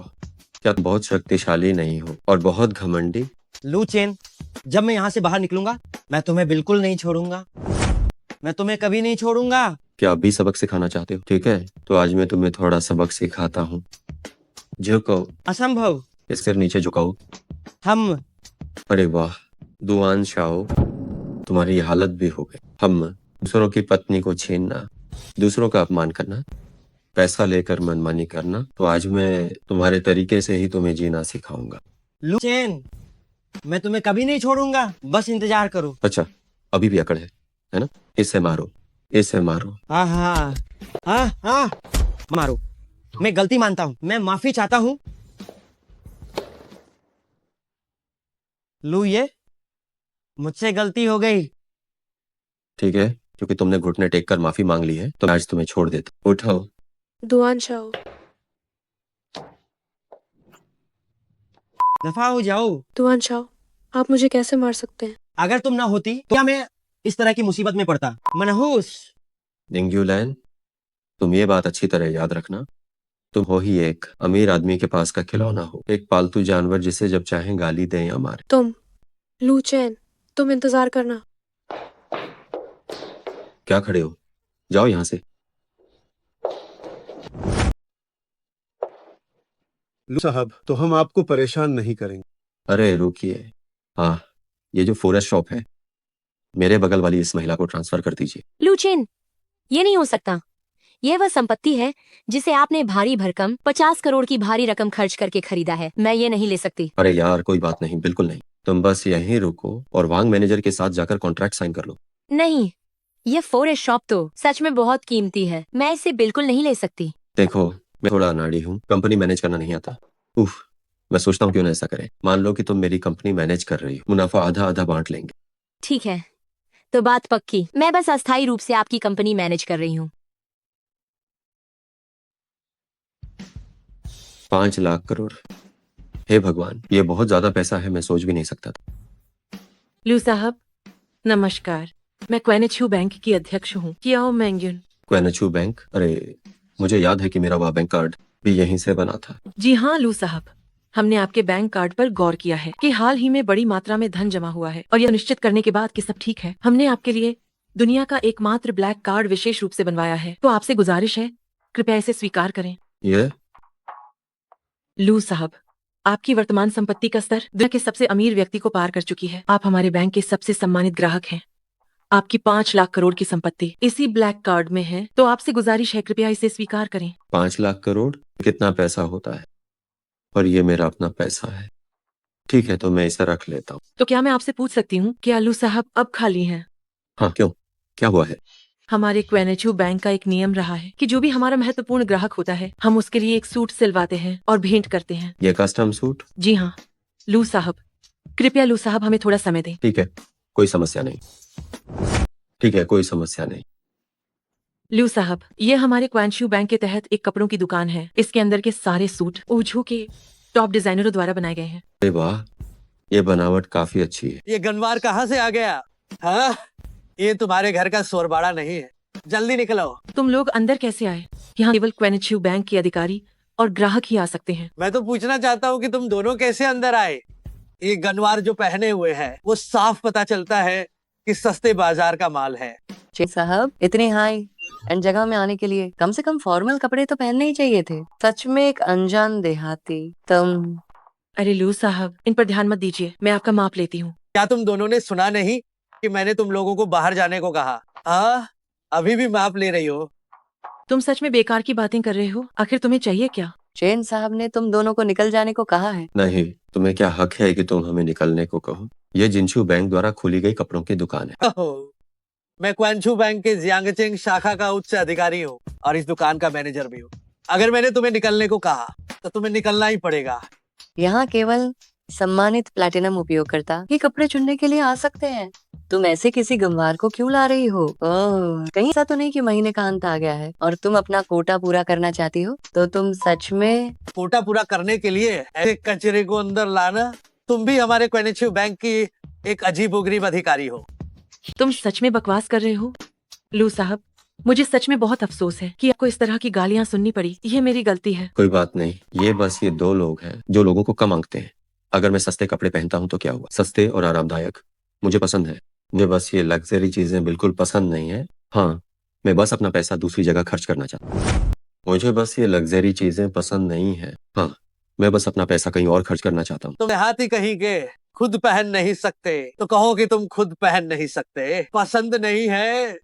क्या तुम बहुत शक्तिशाली नहीं हो और बहुत घमंडी? लू चेन, जब मैं यहाँ से बाहर निकलूंगा मैं तुम्हें बिल्कुल नहीं छोड़ूंगा। मैं तुम्हें कभी नहीं छोड़ूंगा। क्या अब भी सबक सिखाना चाहते हो? ठीक है, तो आज मैं तुम्हें थोड़ा सबक सिखाता हूँ। झुको। असंभव। सिर नीचे झुकाओ। हम। अरे वाह दुआन शाह, तुम्हारी हालत भी हो गई। हम दूसरों की पत्नी को छीनना, दूसरों का अपमान करना, पैसा लेकर मनमानी करना, तो आज मैं तुम्हारे तरीके से ही तुम्हें जीना सिखाऊंगा। लू चेन, मैं तुम्हें कभी नहीं छोड़ूंगा, बस इंतजार करो। अच्छा, अभी भी अकड़ है ना? इसे मारो, इसे मारो। हाँ, मारो। मैं गलती मानता हूँ, मैं माफी चाहता हूँ। लू, ये मुझसे गलती हो गई। ठीक है, क्योंकि तुमने घुटने टेक कर माफी मांग ली है तो मैं आज तुम्हें छोड़ देता। उठाओ। दुआन शाह, दफा हो जाओ। दुआन शाह, आप मुझे कैसे मार सकते हैं? अगर तुम ना होती तो क्या मैं इस तरह की मुसीबत में पड़ता? मनहूस। निंग्यू लैन, तुम ये बात अच्छी तरह याद रखना, तुम हो ही एक अमीर आदमी के पास का खिलौना हो, एक पालतू जानवर जिसे जब चाहें गाली दें या मारें। तुम लू चेन, तुम इंतजार करना। क्या खड़े हो, जाओ यहाँ से। लू साहब, तो हम आपको परेशान नहीं करेंगे। अरे रुकिए, हाँ, ये जो फॉरेस्ट शॉप है, मेरे बगल वाली इस महिला को ट्रांसफर कर दीजिए। लूचेन, ये नहीं हो सकता। यह वह संपत्ति है जिसे आपने भारी भरकम 50 करोड़ की भारी रकम खर्च करके खरीदा है। मैं ये नहीं ले सकती। अरे यार कोई बात नहीं, बिल्कुल नहीं। तुम बस यहीं रुको और वांग मैनेजर के साथ जाकर कॉन्ट्रैक्ट साइन कर लो। नहीं, यह फॉरेस्ट शॉप तो सच में बहुत कीमती है। मैं इसे बिल्कुल नहीं ले सकती। देखो, मैं थोड़ा अनाड़ी हूँ, कंपनी मैनेज करना नहीं आता। उफ, मैं सोचता हूँ क्यों ना ऐसा करें। मान लो कि तुम मेरी कंपनी मैनेज कर रही हो, मुनाफा आधा आधा बांट लेंगे। ठीक है, तो बात पक्की। मैं बस अस्थायी रूप से आपकी कंपनी मैनेज कर रही हूँ। 5 लाख करोड़। हे भगवान, ये बहुत ज्यादा पैसा है, मैं सोच भी नहीं सकता था। लू साहब नमस्कार, मैं क्वेनेचू बैंक की अध्यक्ष हूँ कियाओ मैंग्यून। क्वेनेचू बैंक? अरे, मुझे याद है कि मेरा वह बैंक कार्ड भी यहीं से बना था। जी हाँ लू साहब, हमने आपके बैंक कार्ड पर गौर किया है कि हाल ही में बड़ी मात्रा में धन जमा हुआ है और यह निश्चित करने के बाद कि सब ठीक है, हमने आपके लिए दुनिया का एकमात्र ब्लैक कार्ड विशेष रूप से बनवाया है। तो आपसे गुजारिश है, कृपया इसे स्वीकार करें। ये लू साहब, आपकी वर्तमान संपत्ति का स्तर दुनिया के सबसे अमीर व्यक्ति को पार कर चुकी है। आप हमारे बैंक के सबसे सम्मानित ग्राहक हैं। आपकी 5 लाख करोड़ की संपत्ति इसी ब्लैक कार्ड में है, तो आपसे गुजारिश है कृपया इसे स्वीकार करें। 5 लाख करोड़ कितना पैसा होता है? और ये मेरा अपना पैसा है। ठीक है, तो मैं इसे रख लेता हूँ। तो क्या मैं आपसे पूछ सकती हूँ कि लू साहब अब खाली हैं? हाँ, क्यों? क्या हुआ है? हमारे क्वेनेचू बैंक का एक नियम रहा है कि जो भी हमारा महत्वपूर्ण ग्राहक होता है, हम उसके लिए एक सूट सिलवाते हैं और भेंट करते हैं। ये कस्टम सूट? जी हाँ लू साहब, कृपया लू साहब हमें थोड़ा समय दें। ठीक है, कोई समस्या नहीं। ठीक है, कोई समस्या नहीं। लू साहब, ये हमारे क्वेनेचू बैंक के तहत एक कपड़ों की दुकान है। इसके अंदर के सारे सूट ओझो के टॉप डिजाइनरों द्वारा बनाए गए हैं। अरे वाह, ये बनावट काफी अच्छी है। ये गनवार कहाँ से आ गया? हाँ, ये तुम्हारे घर का शोरबाड़ा नहीं है। जल्दी निकलो। तुम लोग अंदर कैसे आए? यहाँ केवल क्वेनेचू बैंक के अधिकारी और ग्राहक ही आ सकते हैं। मैं तो पूछना चाहता हूँ कि तुम दोनों कैसे अंदर आए? ये गनवार जो पहने हुए हैं, वो साफ पता चलता है कि सस्ते बाजार का माल है। जी साहब, इतनी हाई एंड जगह में आने के लिए कम से कम फॉर्मल कपड़े तो पहनने ही चाहिए थे। सच में एक अनजान देहाती तुम। अरे लू साहब, इन पर ध्यान मत दीजिए, मैं आपका माप लेती हूँ। क्या तुम दोनों ने सुना नहीं कि मैंने तुम लोगों को बाहर जाने को कहा? हाँ, अभी भी माप ले रही हो? तुम सच में बेकार की बातें कर रहे हो। आखिर तुम्हें चाहिए क्या? चेन साहब ने तुम दोनों को निकल जाने को कहा है। नहीं, तुम्हें क्या हक है कि तुम हमें निकलने को कहो? ये जिनशू बैंक द्वारा खोली गई कपड़ों की दुकान है। ओहो, मैं क्वेंचू बैंक के जियांगचेंग शाखा का उच्च अधिकारी हूँ और इस दुकान का मैनेजर भी हूँ। अगर मैंने तुम्हें निकलने को कहा तो तुम्हें निकलना ही पड़ेगा। यहाँ केवल सम्मानित प्लैटिनम उपयोगकर्ता ही कपड़े चुनने के लिए आ सकते हैं। तुम ऐसे किसी गंवार को क्यों ला रही हो? ओह, कहीं ऐसा तो नहीं कि महीने का अंत आ गया है और तुम अपना कोटा पूरा करना चाहती हो? तो तुम सच में कोटा पूरा करने के लिए ऐसे कचरे को अंदर लाना? तुम भी हमारे क्वेनेचू बैंक की एक अजीबोगरीब अधिकारी हो। तुम सच में बकवास कर रहे हो? लू साहब, मुझे सच में बहुत अफसोस है कि आपको इस तरह की गालियां सुननी पड़ी। ये मेरी गलती है। कोई बात नहीं, ये 2 लोग हैं जो लोगों को कम मांगते हैं। अगर मैं सस्ते कपड़े पहनता हूँ तो क्या हुआ? सस्ते और आरामदायक मुझे पसंद है। मुझे बस ये लग्जरी चीजें बिल्कुल पसंद नहीं है। हाँ, मैं बस अपना पैसा दूसरी जगह खर्च करना चाहता हूँ। मुझे बस ये लग्जरी चीजें पसंद नहीं है। हाँ, मैं बस अपना पैसा कहीं और खर्च करना चाहता हूँ। तुम देहाती कहीं के खुद पहन नहीं सकते तो कहो कि तुम खुद पहन नहीं सकते। पसंद नहीं है,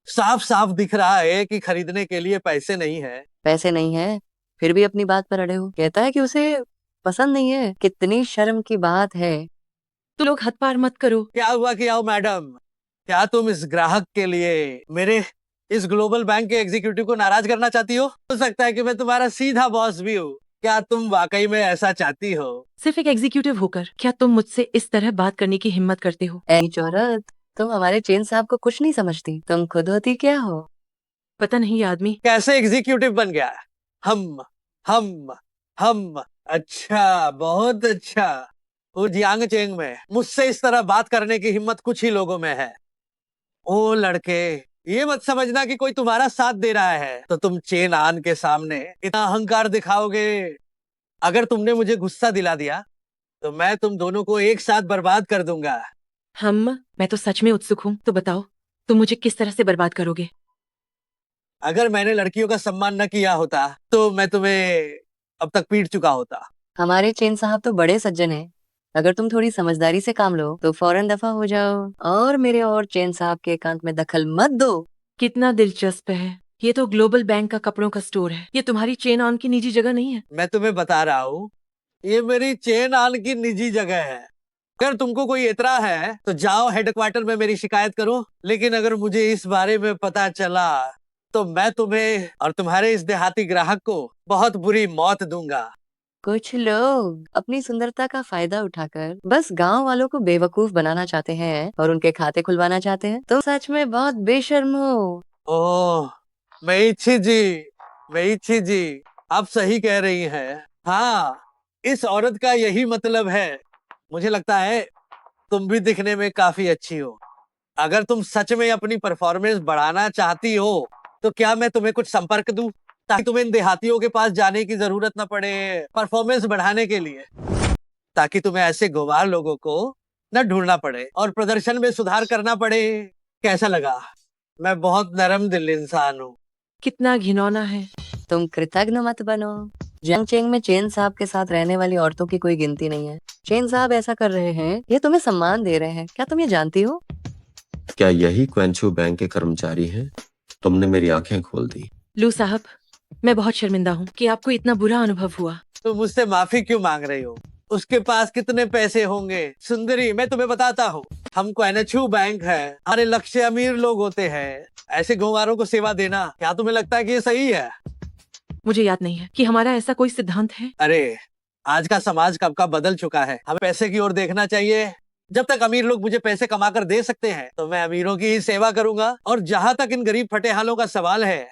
साफ साफ दिख रहा है कि खरीदने के लिए पैसे नहीं है। पैसे नहीं है फिर भी अपनी बात पर अड़े हो। कहता है कि उसे पसंद नहीं है। कितनी शर्म की बात है। तुम लोग हद पार मत करो। क्या हुआ कि आओ मैडम, क्या तुम इस ग्राहक के लिए मेरे इस ग्लोबल बैंक के एग्जीक्यूटिव को नाराज करना चाहती हो सकता है कि मैं तुम्हारा सीधा बॉस भी हूँ। क्या तुम वाकई में ऐसा चाहती हो? सिर्फ एक एग्जीक्यूटिव होकर क्या तुम मुझसे इस तरह बात करने की हिम्मत करते हो? ऐ चौरत, तुम हमारे चेन साहब को कुछ नहीं समझती। तुम खुद होती क्या हो? पता नहीं ये आदमी कैसे एग्जीक्यूटिव बन गया? हम अच्छा, बहुत अच्छा। वो जियांगचेंग में मुझसे इस तरह बात करने की हिम्मत कुछ ही लोगों में है। ओ लड़के, ये मत समझना कि कोई तुम्हारा साथ दे रहा है तो तुम चेन आन के सामने इतना अहंकार दिखाओगे। अगर तुमने मुझे गुस्सा दिला दिया तो मैं तुम दोनों को एक साथ बर्बाद कर दूंगा। मैं तो सच में उत्सुक हूँ। तो बताओ, तुम मुझे किस तरह से बर्बाद करोगे? अगर मैंने लड़कियों का सम्मान न किया होता तो मैं तुम्हें अब तक पीट चुका होता। हमारे चेन साहब तो बड़े सज्जन हैं। अगर तुम थोड़ी समझदारी से काम लो तो फौरन दफा हो जाओ और मेरे और चेन साहब के एकांत में दखल मत दो। कितना दिलचस्प है। ये तो ग्लोबल बैंक का कपड़ों का स्टोर है। ये तुम्हारी चेन ऑन की निजी जगह नहीं है। मैं तुम्हें बता रहा हूँ, ये मेरी चेन आन की निजी जगह है। अगर तुमको कोई एतरा है तो जाओ हेडक्वार्टर में मेरी शिकायत करो। लेकिन अगर मुझे इस बारे में पता चला तो मैं तुम्हें और तुम्हारे इस देहाती ग्राहक को बहुत बुरी मौत दूंगा। कुछ लोग अपनी सुंदरता का फायदा उठाकर बस गांव वालों को बेवकूफ बनाना चाहते हैं और उनके खाते खुलवाना चाहते हैं। तुम सच में बहुत बेशर्म हो। ओह, मेइच्छी जी, आप सही कह रही हैं। हाँ, इस औरत का यही मतलब है। मुझे लगता है तुम भी दिखने में काफी अच्छी हो। अगर तुम सच में अपनी परफॉर्मेंस बढ़ाना चाहती हो तो क्या मैं तुम्हें कुछ संपर्क दूं ताकि तुम्हें इन देहातियों के पास जाने की जरूरत न पड़े परफॉर्मेंस बढ़ाने के लिए, ताकि तुम्हें ऐसे गंवार लोगों को न ढूंढना पड़े और प्रदर्शन में सुधार करना पड़े। कैसा लगा? मैं बहुत नरम दिल इंसान हूँ। कितना घिनौना है। तुम कृतज्ञ मत बनो। जियांगचेंग में चेन साहब के साथ रहने वाली औरतों की कोई गिनती नहीं है। चेन साहब ऐसा कर रहे हैं, ये तुम्हें सम्मान दे रहे हैं। क्या तुम ये जानती हो? क्या यही क्वेंचू बैंक के कर्मचारी हैं? तुमने मेरी आंखें खोल दी। लू साहब, मैं बहुत शर्मिंदा हूँ कि आपको इतना बुरा अनुभव हुआ। तो मुझसे माफी क्यों मांग रही हो? उसके पास कितने पैसे होंगे? सुंदरी, मैं तुम्हें बताता हूँ, हम क्वेनचू बैंक है, हमारे लक्ष्य अमीर लोग होते हैं। ऐसे गंवारों को सेवा देना क्या तुम्हें लगता है कि ये सही है? मुझे याद नहीं है कि हमारा ऐसा कोई सिद्धांत है। अरे, आज का समाज कब का बदल चुका है। हमें पैसे की ओर देखना चाहिए। जब तक अमीर लोग मुझे पैसे कमा कर दे सकते हैं तो मैं अमीरों की ही सेवा करूंगा। और जहां तक इन गरीब फटेहालों का सवाल है,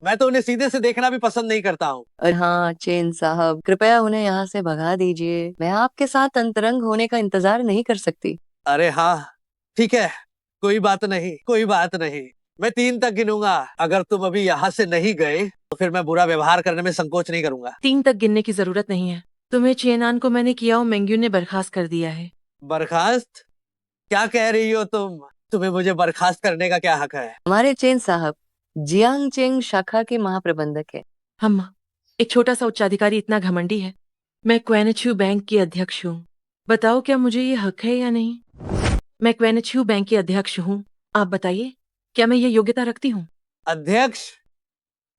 मैं तो उन्हें सीधे से देखना भी पसंद नहीं करता हूँ। और हाँ चेन साहब, कृपया उन्हें यहाँ से भगा दीजिए। मैं आपके साथ अंतरंग होने का इंतजार नहीं कर सकती। अरे हाँ, ठीक है, कोई बात नहीं, कोई बात नहीं। मैं 3 तक गिनूंगा। अगर तुम अभी यहाँ से नहीं गए तो फिर मैं बुरा व्यवहार करने में संकोच नहीं करूंगा। 3 तक गिनने की जरूरत नहीं है। तुम्हें चेनान को मैंने कियाओ मेंग्यू ने बर्खास्त कर दिया है। बर्खास्त? क्या कह रही हो तुम? तुम्हें मुझे बर्खास्त करने का क्या हक है? हमारे चेन साहब जियांगचेंग शाखा के महाप्रबंधक है। हम एक छोटा सा उच्चाधिकारी इतना घमंडी है। मैं क्वेनचू बैंक की अध्यक्ष हूँ। बताओ क्या मुझे ये हक है या नहीं? मैं क्वेनचू बैंक की अध्यक्ष हूँ। आप बताइए, क्या मैं ये योग्यता रखती हूँ? अध्यक्ष?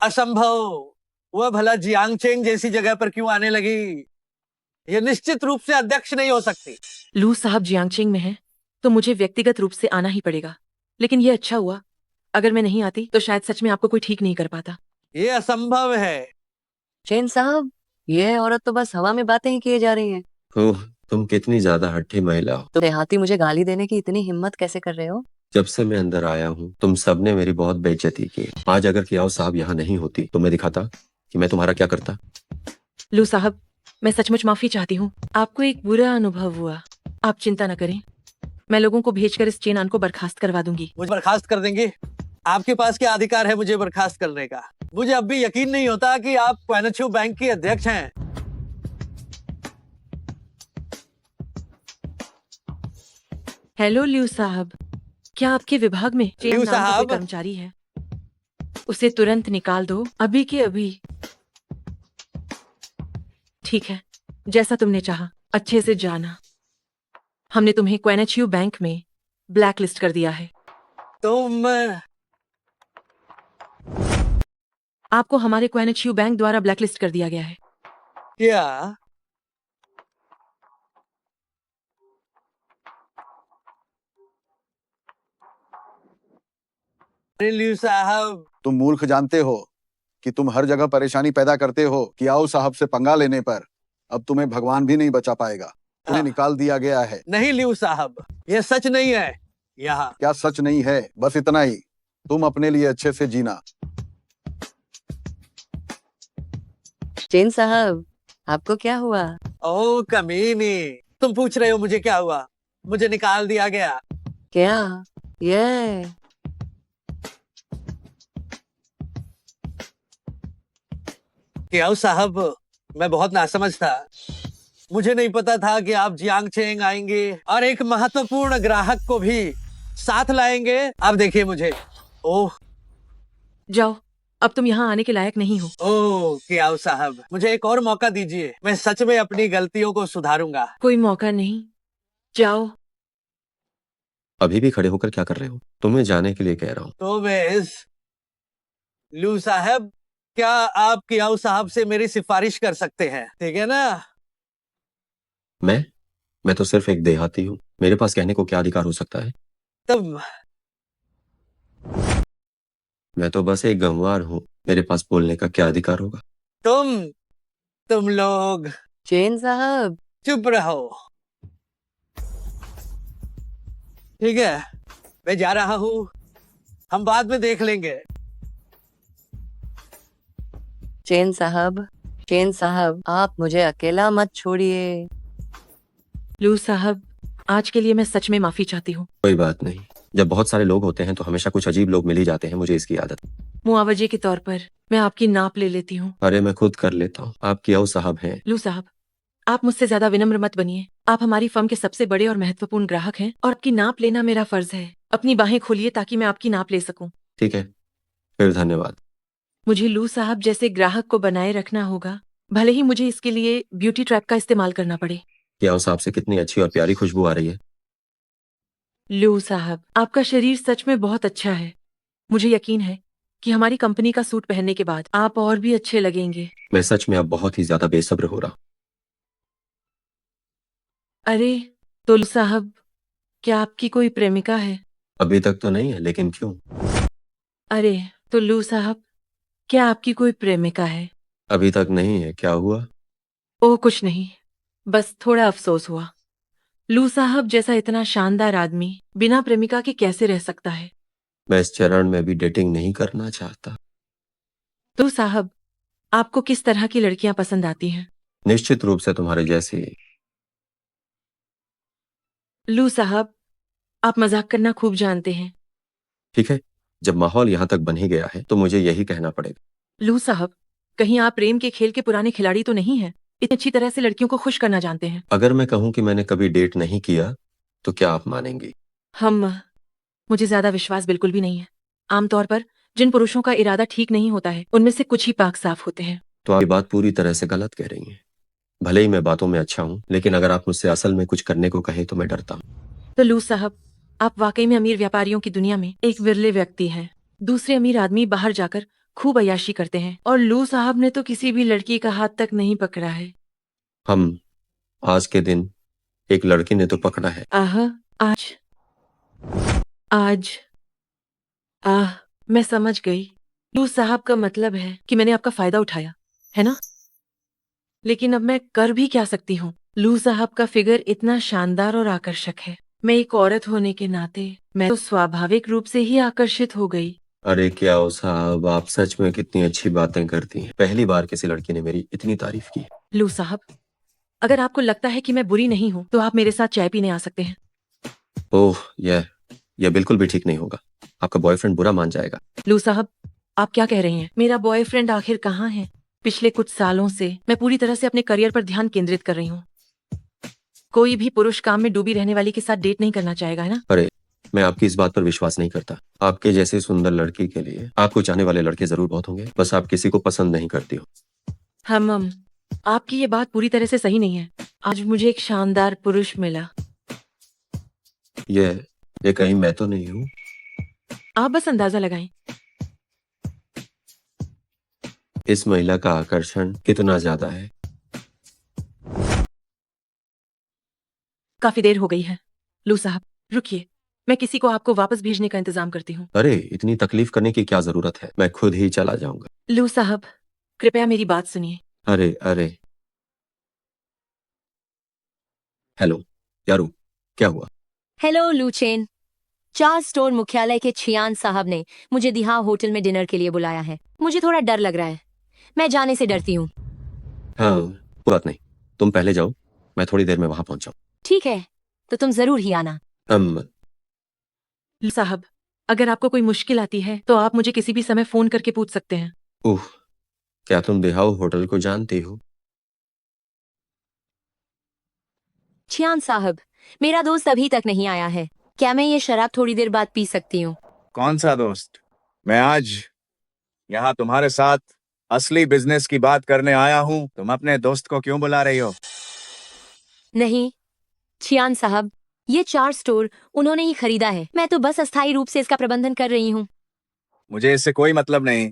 असंभव। वह भला जियांगचेंग जैसी जगह पर क्यों आने लगी? ये निश्चित रूप से अध्यक्ष नहीं हो सकती। लू साहब जियांगचेंग में हैं, तो मुझे व्यक्तिगत रूप से आना ही पड़ेगा। लेकिन ये अच्छा हुआ, अगर मैं नहीं आती तो शायद सच में आपको कोई ठीक नहीं कर पाता। ये असंभव है। चेन साहब, ये औरत तो बस हवा में बातें ही किए जा रही है। ओह, तुम कितनी ज्यादा हट्ठी महिला हो। तो देहाती मुझे गाली देने की इतनी हिम्मत कैसे कर रहे हो? जब से मैं अंदर आया हूँ तुम सबने मेरी बहुत बेइज्जती की। आज अगर कियाओ साहब यहाँ नहीं होती तो मैं दिखाता कि मैं तुम्हारा क्या करता। लू साहब, मैं सचमुच माफी चाहती हूँ। आपको एक बुरा अनुभव हुआ। आप चिंता न करें, मैं लोगों को भेजकर इस चेनान को बर्खास्त करवा दूंगी। मुझे बर्खास्त कर देंगे? आपके पास क्या अधिकार है मुझे बर्खास्त करने का? मुझे अब भी यकीन नहीं होता कि आप क्वेनचू बैंक के अध्यक्ष हैं। हेलो ल्यू साहब, क्या आपके विभाग में चेन ल्यू नाम का कोई साहब? कर्मचारी है? उसे तुरंत निकाल दो, अभी के अभी। ठीक है, जैसा तुमने चाहा। अच्छे से जाना, हमने तुम्हें क्वेनचू बैंक में ब्लैक लिस्ट कर दिया है। तुम आपको हमारे क्वेनचू बैंक द्वारा ब्लैक लिस्ट कर दिया गया है। क्या? अरे ल्यू साहब, तुम मूर्ख जानते हो कि तुम हर जगह परेशानी पैदा करते हो। कियाओ साहब से पंगा लेने पर अब तुम्हें भगवान भी नहीं बचा पाएगा। तुम्हें निकाल दिया गया है। नहीं ल्यू साहब, यह सच नहीं है। यहाँ क्या सच नहीं है? बस इतना ही, तुम अपने लिए अच्छे से जीना। चेन साहब, आपको क्या हुआ? ओ कमीनी, तुम पूछ रहे हो मुझे क्या हुआ? मुझे निकाल दिया गया। क्या ये? कियाओ साहब, मैं बहुत नासमझ था। मुझे नहीं पता था कि आप जियांगचेंग आएंगे और एक महत्वपूर्ण ग्राहक को भी साथ लाएंगे। अब देखिए मुझे। ओह जाओ, अब तुम यहाँ आने के लायक नहीं हो। ओह कियाओ साहब, मुझे एक और मौका दीजिए। मैं सच में अपनी गलतियों को सुधारूंगा। कोई मौका नहीं, जाओ। अभी भी खड़े होकर क्या कर रहे हो? तुम्हें जाने के लिए कह रहा हूँ। तो मिस लू साहब, क्या आप कियाओ साहब से मेरी सिफारिश कर सकते हैं? ठीक है ना? मैं तो सिर्फ एक देहाती हूँ। मेरे पास कहने को क्या अधिकार हो सकता है? तब मैं तो बस एक गंवार हूँ, मेरे पास बोलने का क्या अधिकार होगा? तुम लोग चेन साहब, चुप रहो, ठीक है? मैं जा रहा हूँ, हम बाद में देख लेंगे। चेन साहब, चेन साहब, आप मुझे अकेला मत छोड़िए। लू साहब, आज के लिए मैं सच में माफी चाहती हूँ। कोई बात नहीं, जब बहुत सारे लोग होते हैं तो हमेशा कुछ अजीब लोग मिल ही जाते हैं, मुझे इसकी आदत। मुआवजे के तौर पर मैं आपकी नाप ले लेती हूँ। अरे मैं खुद कर लेता हूँ, आप कियाऊ साहब हैं। लू साहब, आप मुझसे ज्यादा विनम्र मत बनिए। आप हमारी फर्म के सबसे बड़े और महत्वपूर्ण ग्राहक हैं और आपकी नाप लेना मेरा फर्ज है। अपनी बाहें खोलिए ताकि मैं आपकी नाप ले सकूं। ठीक है, फिर धन्यवाद। मुझे लू साहब जैसे ग्राहक को बनाए रखना होगा, भले ही मुझे इसके लिए ब्यूटी ट्रैप का इस्तेमाल करना पड़े। कियाऊ साहब से कितनी अच्छी और प्यारी खुशबू आ रही है। लू साहब, आपका शरीर सच में बहुत अच्छा है। मुझे यकीन है कि हमारी कंपनी का सूट पहनने के बाद आप और भी अच्छे लगेंगे। मैं सच में अब बहुत ही ज्यादा बेसब्र हो रहा। अरे तो लू साहब, क्या आपकी कोई प्रेमिका है? अभी तक तो नहीं है, लेकिन क्यों? अरे तो लू साहब, क्या आपकी कोई प्रेमिका है? अभी तक नहीं है, क्या हुआ? ओह कुछ नहीं, बस थोड़ा अफसोस हुआ। लू साहब जैसा इतना शानदार आदमी बिना प्रेमिका के कैसे रह सकता है? मैं इस चरण में भी डेटिंग नहीं करना चाहता। तो साहब, आपको किस तरह की लड़कियां पसंद आती हैं? निश्चित रूप से तुम्हारे जैसी। लू साहब, आप मजाक करना खूब जानते हैं। ठीक है, जब माहौल यहाँ तक बन ही गया है तो मुझे यही कहना पड़ेगा। लू साहब, कहीं आप प्रेम के खेल के पुराने खिलाड़ी तो नहीं हैं? इतनी अच्छी तरह से लड़कियों को खुश करना जानते हैं। अगर मैं कहूँ कि मैंने कभी डेट नहीं किया तो क्या आप मानेंगी? मुझे ज्यादा विश्वास बिल्कुल भी नहीं है। आमतौर पर जिन पुरुषों का इरादा ठीक नहीं होता है उनमें से कुछ ही पाक साफ होते हैं। तो आप ये बात पूरी तरह से गलत कह रही हैं। भले ही मैं बातों में अच्छा हूँ, लेकिन अगर आप मुझसे असल में कुछ करने को कहे तो मैं डरता हूँ। तो लू साहब, आप वाकई में अमीर व्यापारियों की दुनिया में एक विरले व्यक्ति हैं। दूसरे अमीर आदमी बाहर जाकर खूब अय्याशी करते हैं और लू साहब ने तो किसी भी लड़की का हाथ तक नहीं पकड़ा है। हम आज के दिन एक लड़की ने तो पकड़ा है। आज आज आह, मैं समझ गई। लू साहब का मतलब है कि मैंने आपका फायदा उठाया, है ना? लेकिन अब मैं कर भी क्या सकती हूँ? लू साहब का फिगर इतना शानदार और आकर्षक है। मैं एक औरत होने के नाते मैं तो स्वाभाविक रूप से ही आकर्षित हो गई। अरे क्या हो साहब, आप सच में कितनी अच्छी बातें करती हैं। पहली बार किसी लड़की ने मेरी इतनी तारीफ की। लू साहब, अगर आपको लगता है कि मैं बुरी नहीं हूँ तो आप मेरे साथ चाय पीने आ सकते हैं। ओह, यह बिल्कुल भी ठीक नहीं होगा। आपका बॉयफ्रेंड बुरा मान जाएगा। लू साहब, आप क्या कह रही हैं? मेरा बॉयफ्रेंड आखिर कहाँ है? पिछले कुछ सालों से मैं पूरी तरह से अपने करियर पर ध्यान केंद्रित कर रही हूँ। कोई भी पुरुष काम में डूबी रहने वाली के साथ डेट नहीं करना चाहेगा, है ना? अरे मैं आपकी इस बात पर विश्वास नहीं करता। आपके जैसी सुंदर लड़की के लिए आपको चाहने वाले लड़के जरूर बहुत होंगे, बस आप किसी को पसंद नहीं करती हो। हम आपकी ये बात पूरी तरह से सही नहीं है। आज मुझे एक शानदार पुरुष मिला। ये कहीं मैं तो नहीं हूँ? आप बस अंदाजा लगाएं। इस महिला का आकर्षण कितना ज्यादा है। काफी देर हो गई है। लू साहब, रुकिए, मैं किसी को आपको वापस भेजने का इंतजाम करती हूँ। अरे इतनी तकलीफ करने की क्या जरूरत है, मैं खुद ही चला जाऊंगा। लू साहब, कृपया मेरी बात सुनिए। अरे हेलो यारू, क्या हुआ? हेलो लूचेन। चार्ल्स स्टोर मुख्यालय के छियान साहब ने मुझे दिहा होटल में डिनर के लिए बुलाया है। मुझे थोड़ा डर लग रहा है, मैं जाने से डरती हूँ। हाँ, कोई बात नहीं, तुम पहले जाओ, मैं थोड़ी देर में वहां पहुंच जाऊं। ठीक है, तो तुम जरूर ही आना। लू साहब, अगर आपको कोई मुश्किल आती है तो आप मुझे किसी भी समय फोन करके पूछ सकते हैं। ओह, क्या तुम दिहाओ होटल को जानती हो? छियान साहब, मेरा दोस्त अभी तक नहीं आया है। क्या मैं ये शराब थोड़ी देर बाद पी सकती हूँ? कौन सा दोस्त? मैं आज यहाँ तुम्हारे साथ असली बिजनेस की बात करने आया हूँ। तुम अपने दोस्त को क्यों बुला रही हो? नहीं छियान साहब, ये चार्ल्स स्टोर उन्होंने ही खरीदा है। मैं तो बस अस्थायी रूप से इसका प्रबंधन कर रही हूँ। मुझे इससे कोई मतलब नहीं।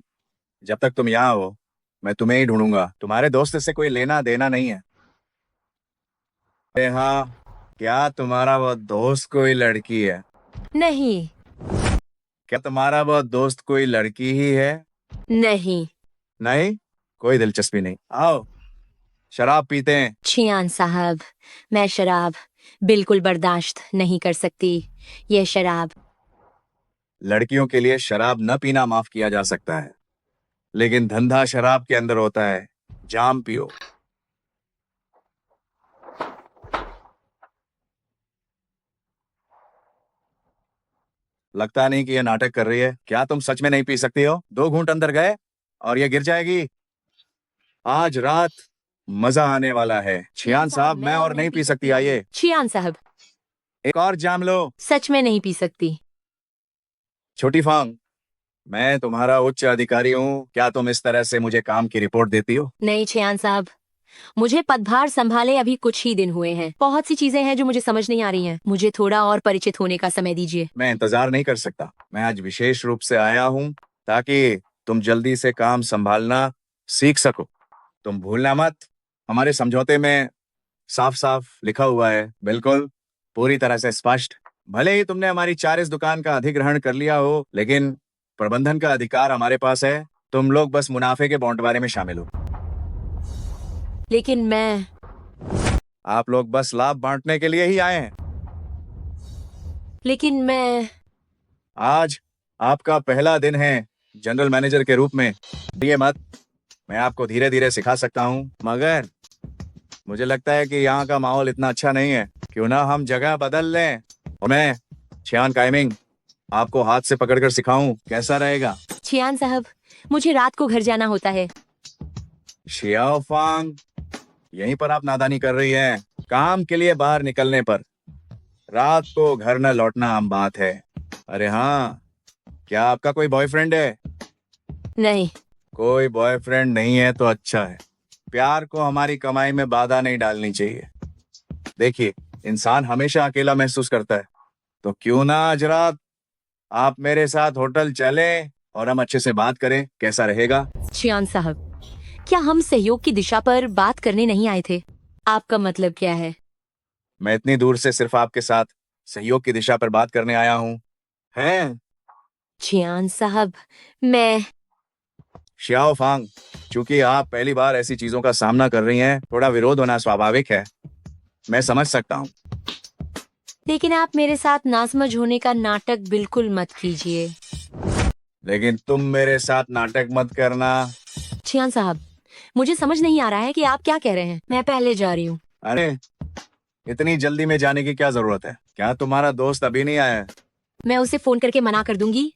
जब तक तुम यहाँ हो मैं तुम्हें ही ढूंढूंगा। तुम्हारे दोस्त से कोई लेना देना नहीं है। हाँ, क्या तुम्हारा वो दोस्त कोई लड़की है? नहीं। क्या तुम्हारा वो दोस्त कोई लड़की ही है? नहीं। नहीं, कोई दिलचस्पी नहीं। आओ शराब पीते हैं। चियान साहब, मैं शराब बिल्कुल बर्दाश्त नहीं कर सकती। ये शराब। लड़कियों के लिए शराब न पीना माफ किया जा सकता है, लेकिन धंधा शराब के अंदर होता है। जाम पियो। लगता नहीं कि ये नाटक कर रही है। क्या तुम सच में नहीं पी सकती हो? 2 घूंट अंदर गए और ये गिर जाएगी। आज रात मजा आने वाला है। छियान साहब, मैं और नहीं पी सकती। आइए चियान साहब, एक और जाम लो। सच में नहीं पी सकती। छोटी फांग, मैं तुम्हारा उच्च अधिकारी हूँ। क्या तुम इस तरह से मुझे काम की रिपोर्ट देती हो? नहीं चियान साहब, मुझे पदभार संभाले अभी कुछ ही दिन हुए हैं। बहुत सी चीजें हैं जो मुझे समझ नहीं आ रही हैं। मुझे थोड़ा और परिचित होने का समय दीजिए। मैं इंतजार नहीं कर सकता। मैं आज विशेष रूप से आया हूँ ताकि तुम जल्दी से काम संभालना सीख सको। तुम भूलना मत, हमारे समझौते में साफ साफ लिखा हुआ है, बिल्कुल पूरी तरह से स्पष्ट। भले ही तुमने हमारी 4 इस दुकान का अधिग्रहण कर लिया हो, लेकिन प्रबंधन का अधिकार हमारे पास है। तुम लोग बस मुनाफे के बंटवारे में शामिल हो। लेकिन मैं आप लोग बस लाभ बांटने के लिए ही आए हैं। लेकिन मैं आज आपका पहला दिन है जनरल मैनेजर के रूप में। ये मत, मैं आपको धीरे धीरे सिखा सकता हूँ, मगर मुझे लगता है कि यहाँ का माहौल इतना अच्छा नहीं है। क्यों ना हम जगह बदल लें और मैं छियान काइमिंग आपको हाथ से पकड़कर सिखाऊं, कैसा रहेगा? चियान साहब, मुझे रात को घर जाना होता है। शियाओ फांग, यहीं पर आप नादानी कर रही हैं। काम के लिए बाहर निकलने पर रात को घर न लौटना आम बात है। अरे हाँ, क्या आपका कोई बॉयफ्रेंड है? नहीं। कोई बॉयफ्रेंड नहीं है तो अच्छा है। प्यार को हमारी कमाई में बाधा नहीं डालनी चाहिए। देखिए, इंसान हमेशा अकेला महसूस करता है, तो क्यों ना आज रात आप मेरे साथ होटल चलें और हम अच्छे से बात करें, कैसा रहेगा? चियान साहब, क्या हम सहयोग की दिशा पर बात करने नहीं आए थे? आपका मतलब क्या है? मैं इतनी दूर से सिर्फ आपके साथ सहयोग की दिशा पर बात करने आया हूँ। हैं? चियान साहब, मैं शियाओ फांग, चूंकि आप पहली बार ऐसी चीजों का सामना कर रही हैं, थोड़ा विरोध होना स्वाभाविक है। मैं समझ सकता हूँ। लेकिन आप मेरे साथ नासमझ होने का नाटक बिल्कुल मत कीजिए। लेकिन तुम मेरे साथ नाटक मत करना। चियान साहब, मुझे समझ नहीं आ रहा है कि आप क्या कह रहे हैं। मैं पहले जा रही हूँ। अरे, इतनी जल्दी में जाने की क्या जरूरत है? क्या तुम्हारा दोस्त अभी नहीं आया है? मैं उसे फोन करके मना कर दूंगी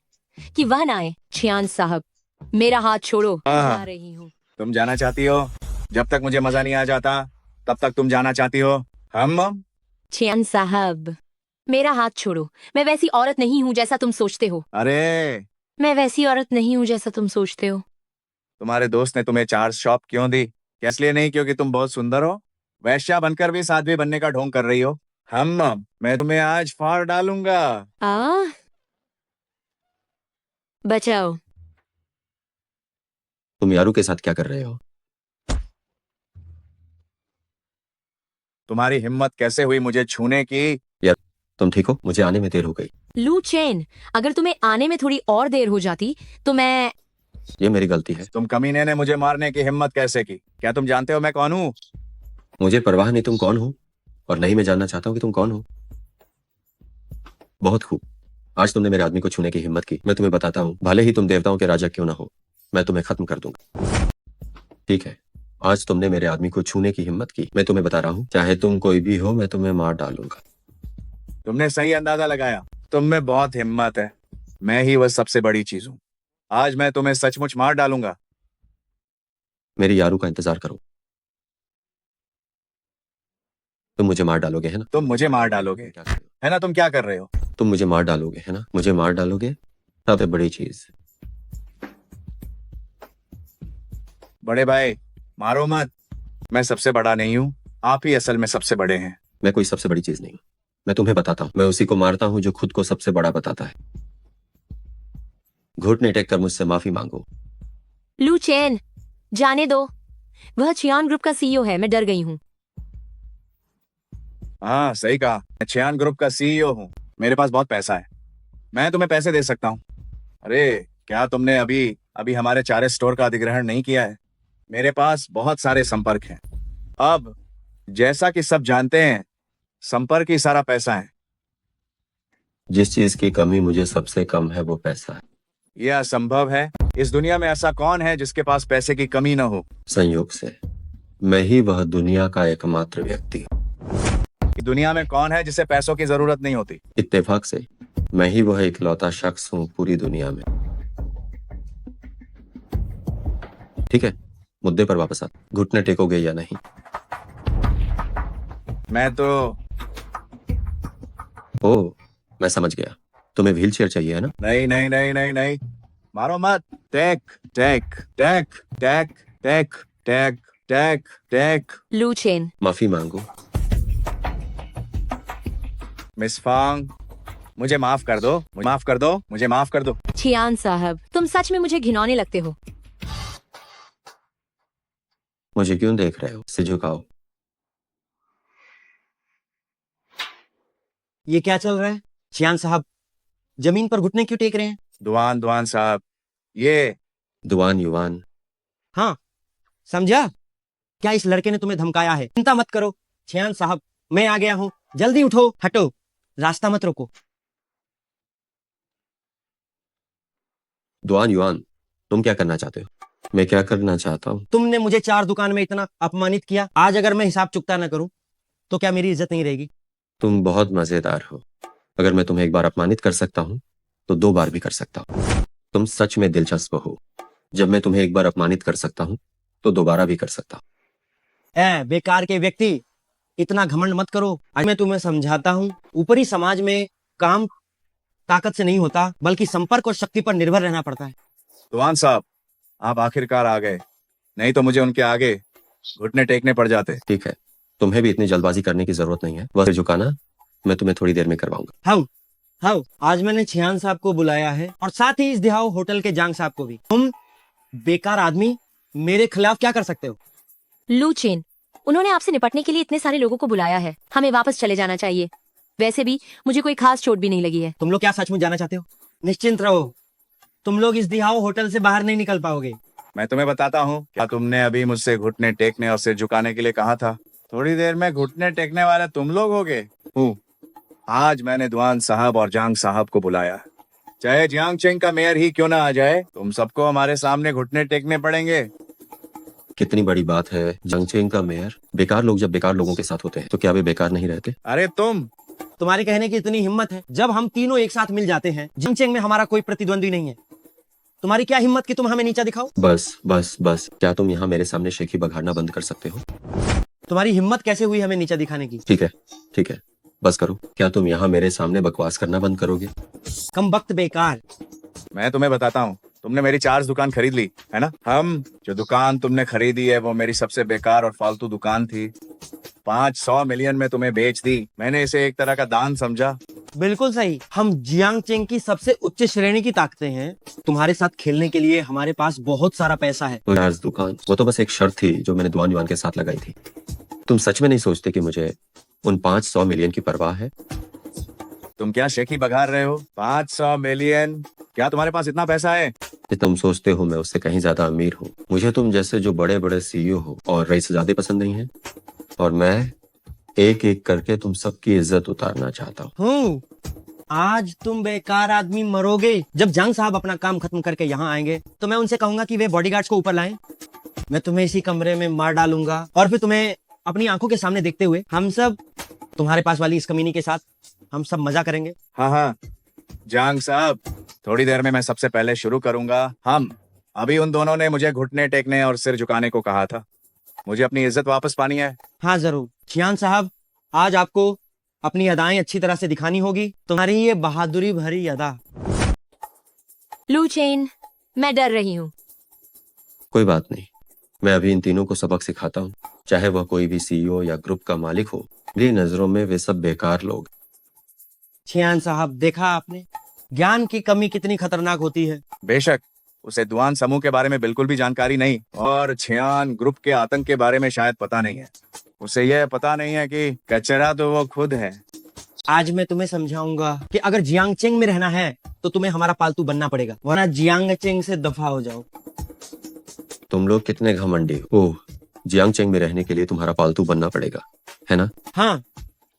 कि वह ना आए। चियान साहब, मेरा हाथ छोड़ो। हाँ। जा रही हूँ। तुम जाना चाहती हो? जब तक मुझे मजा नहीं आ जाता तब तक तुम जाना चाहती हो? हम चियान साहब, मेरा हाथ छोड़ो। मैं वैसी औरत नहीं हूँ जैसा तुम सोचते हो। अरे, मैं वैसी औरत नहीं हूँ जैसा तुम सोचते हो। तुम्हारे दोस्त ने तुम्हें 4 शॉप क्यों दी? क्या इसलिए नहीं क्योंकि तुम बहुत सुंदर हो? वैश्या बनकर भी साध्वी बनने का ढोंग कर रही हो। मैं तुम्हें आज फाड़ डालूंगा। आ बचाओ। तुम यारू के साथ क्या कर रहे हो? तुम्हारी हिम्मत कैसे हुई मुझे छूने की? यार, तुम ठीक हो? मुझे आने में देर हो गई। लू चेन, अगर तुम्हें आने में थोड़ी और देर हो जाती तो मैं ये मेरी गलती है। तुम कमीने ने मुझे मारने की हिम्मत कैसे की? क्या तुम जानते हो मैं कौन हूँ? मुझे परवाह नहीं तुम कौन हो, और नहीं मैं जानना चाहता हूँ कि तुम कौन हो। बहुत खूब, आज तुमने मेरे आदमी को छूने की हिम्मत की। मैं तुम्हें बताता हूँ, भले ही तुम देवताओं के राजा क्यों ना हो, मैं तुम्हें खत्म कर दूंगा। ठीक है, आज तुमने मेरे आदमी को छूने की हिम्मत की। मैं तुम्हें बता रहा हूँ, चाहे तुम कोई भी हो, मैं तुम्हें मार डालूंगा। तुमने सही अंदाजा लगाया। तुम में बहुत हिम्मत है। मैं ही वह सबसे बड़ी चीज हूँ। आज मैं तुम्हें सचमुच मार डालूंगा। मेरी यारू का इंतजार करो। तुम मुझे मार डालोगे, है ना? तुम मुझे मार डालोगे, क्या कर रहे हो? है ना? तुम क्या कर रहे हो? तुम मुझे मार डालोगे, है ना? मुझे मार डालोगे, सबसे बड़ी चीज। बड़े भाई, मारो मत। मैं सबसे बड़ा नहीं हूँ, आप ही असल में सबसे बड़े हैं। मैं कोई सबसे बड़ी चीज नहीं हूं। मैं तुम्हें बताता हूं, मैं उसी को मारता हूं जो खुद को सबसे बड़ा बताता है। घुटने टेक कर मुझसे माफी मांगो। लू चेन, जाने दो। वह चियान ग्रुप का सीईओ है। मैं डर गई हूँ। हाँ, सही कहा। मैं छियान ग्रुप का सीईओ हूँ। मेरे पास बहुत पैसा है। मैं तुम्हें पैसे दे सकता हूँ। अरे क्या तुमने अभी अभी हमारे 4 स्टोर का अधिग्रहण नहीं किया है? मेरे पास बहुत सारे संपर्क हैं। अब जैसा कि सब जानते हैं, संपर्क ही सारा पैसा है। जिस चीज की कमी मुझे सबसे कम है वो पैसा है। यह असंभव है। इस दुनिया में ऐसा कौन है जिसके पास पैसे की कमी न हो? संयोग से मैं ही वह दुनिया का एकमात्र व्यक्ति हूँ। दुनिया में कौन है जिसे पैसों की जरूरत नहीं होती? इत्तेफाक से मैं ही वह इकलौता शख्स हूँ पूरी दुनिया में। ठीक है, मुद्दे पर वापस आ। घुटने टेकोगे या नहीं? मैं तो ओ, मैं समझ गया। तुम्हें व्हील चेयर चाहिए है ना? नहीं नहीं नहीं नहीं नहीं, मारो मत। टेक टेक टेक टेक टेक टेक टेक टेक। लू चेन, माफी मांगो। मिस फांग, मुझे माफ कर दो, मुझे माफ कर दो, मुझे माफ कर दो। छियान साहब, तुम सच में मुझे घिनौने लगते हो। मुझे क्यों देख रहे हो? सिर झुकाओ। ये क्या चल रहा है? चियान साहब जमीन पर घुटने क्यों टेक रहे हैं? दुआन दुआन साहब, ये दुआन युवान। हाँ, समझा? क्या इस लड़के ने तुम्हें धमकाया है? चिंता मत करो चियान साहब, मैं आ गया हूँ। जल्दी उठो, हटो, रास्ता मत रोको। दुआन युआन, तुम क्या करना चाहते हो? मैं क्या करना चाहता हूँ? तुमने मुझे 4 दुकान में इतना अपमानित किया। आज अगर मैं हिसाब चुकता ना करूं तो क्या मेरी इज्जत नहीं रहेगी? तुम बहुत मजेदार हो। अगर मैं तुम्हें एक बार अपमानित कर सकता हूँ तो 2 बार भी कर सकता हूँ। तुम सच में दिलचस्प हो। जब मैं तुम्हें एक बार अपमानित कर सकता हूँ तो दोबारा भी कर सकता हूँ। बेकार के व्यक्ति, इतना घमंड मत करो। आज मैं तुम्हें समझाता हूँ, ऊपरी समाज में काम ताकत से नहीं होता, बल्कि संपर्क और शक्ति पर निर्भर रहना पड़ता है। दुआन साहब, आप आखिरकार आ गए, नहीं तो मुझे उनके आगे घुटने टेकने पड़ जाते। ठीक है, तुम्हें भी इतनी जल्दबाजी करने की जरूरत नहीं है। वह झुकाना मैं तुम्हें थोड़ी देर में करवाऊंगा। हाउ हाउ, आज मैंने छियान साहब को बुलाया है और साथ ही इस दिहाओ होटल के जांग साहब को भी। तुम बेकार आदमी मेरे खिलाफ क्या कर सकते हो? लू चेन, उन्होंने आपसे निपटने के लिए इतने सारे लोगों को बुलाया है। हमें वापस चले जाना चाहिए। वैसे भी मुझे कोई खास चोट भी नहीं लगी है। तुम लोग क्या सचमुच जाना चाहते हो? निश्चिंत रहो, तुम लोग इस दिहाओ होटल से बाहर नहीं निकल पाओगे। मैं तुम्हें बताता हूँ, क्या तुमने अभी मुझसे घुटने टेकने और सिर झुकाने के लिए कहा था? थोड़ी देर में घुटने टेकने वाले तुम लोग होगे। आज मैंने दुआन साहब और जांग साहब को बुलाया। चाहे जियांग चेंग का मेयर ही क्यों ना आ जाए, तुम सबको हमारे सामने घुटने टेकने पड़ेंगे। कितनी बड़ी बात है। जंगचेंग का मेयर। बेकार लोग जब बेकार लोगों के साथ होते हैं तो क्या वे बेकार नहीं रहते? अरे तुम्हारे कहने की इतनी हिम्मत है? जब हम तीनों एक साथ मिल जाते हैं, जिंगचेंग में हमारा कोई प्रतिद्वंदी नहीं है। तुम्हारी क्या हिम्मत कि तुम हमें नीचा दिखाओ? बस बस बस, क्या तुम यहाँ मेरे सामने शेखी बघाड़ना बंद कर सकते हो? तुम्हारी हिम्मत कैसे हुई हमें नीचा दिखाने की? ठीक है ठीक है, बस करो। क्या तुम यहाँ मेरे सामने बकवास करना बंद करोगे? कम वक्त बेकार। मैं तुम्हें बताता हूँ, तुमने मेरी 4 दुकान खरीद ली है ना? जो दुकान तुमने खरीदी है वो मेरी सबसे बेकार और फालतू दुकान थी। 500 मिलियन में तुम्हें बेच दी। मैंने इसे एक तरह का दान समझा। बिल्कुल सही। हम जियांग चेंग की सबसे उच्च श्रेणी की ताकतें हैं। तुम्हारे साथ खेलने के लिए हमारे पास बहुत सारा पैसा है। तो यार दुकान, वो तो बस एक शर्त थी जो मैंने दुआन युआन के साथ लगाई थी। तुम सच में नहीं सोचते कि मुझे उन 500 मिलियन की परवाह है? तुम क्या शेखी बघार रहे हो? 500 मिलियन? क्या तुम्हारे पास इतना पैसा है? तुम सोचते हो मैं उससे कहीं ज्यादा अमीर हूँ। मुझे तुम जैसे जो बड़े बड़े सीईओ हो और रईसजादे पसंद नहीं है, और मैं एक एक करके तुम सबकी इज्जत उतारना चाहता हूँ। आज तुम बेकार आदमी मरोगे। जब जंग साहब अपना काम खत्म करके यहाँ आएंगे तो मैं उनसे कहूंगा कि वे बॉडीगार्ड्स को ऊपर लाएं। मैं तुम्हें इसी कमरे में मार डालूंगा और फिर तुम्हें अपनी आंखों के सामने देखते हुए हम सब तुम्हारे पास वाली इस कमीनी के साथ हम सब मजा करेंगे। हाँ, जांग साहब, थोड़ी देर में मैं सबसे पहले शुरू करूंगा। अभी उन दोनों ने मुझे घुटने टेकने और सिर झुकाने को कहा था। मुझे अपनी इज्जत वापस पानी है। हाँ जरूर। छियान साहब, आज आपको अपनी अदाएं अच्छी तरह से दिखानी होगी। तुम्हारी ये बहादुरी भरी अदा। लू चेन, मैं डर रही हूँ। कोई बात नहीं, मैं अभी इन तीनों को सबक सिखाता हूँ। चाहे वह कोई भी सीईओ या ग्रुप का मालिक हो, मेरी नजरों में वे सब बेकार लोग। छियान साहब, देखा आपने ज्ञान की कमी कितनी खतरनाक होती है। बेशक उसे दुआन समूह के बारे में बिल्कुल भी जानकारी नहीं, और छियान ग्रुप के आतंक के बारे में शायद पता नहीं है। उसे यह पता नहीं है कि कचरा तो वो खुद है। आज मैं तुम्हें समझाऊंगा कि अगर जियांगचेंग में रहना है तो तुम्हें हमारा पालतू बनना पड़ेगा, वरना जियांगचेंग से दफा हो जाओ। तुम लोग कितने घमंडी हो। ओह, जियांगचेंग में रहने के लिए तुम्हारा पालतू बनना पड़ेगा, है ना? हाँ,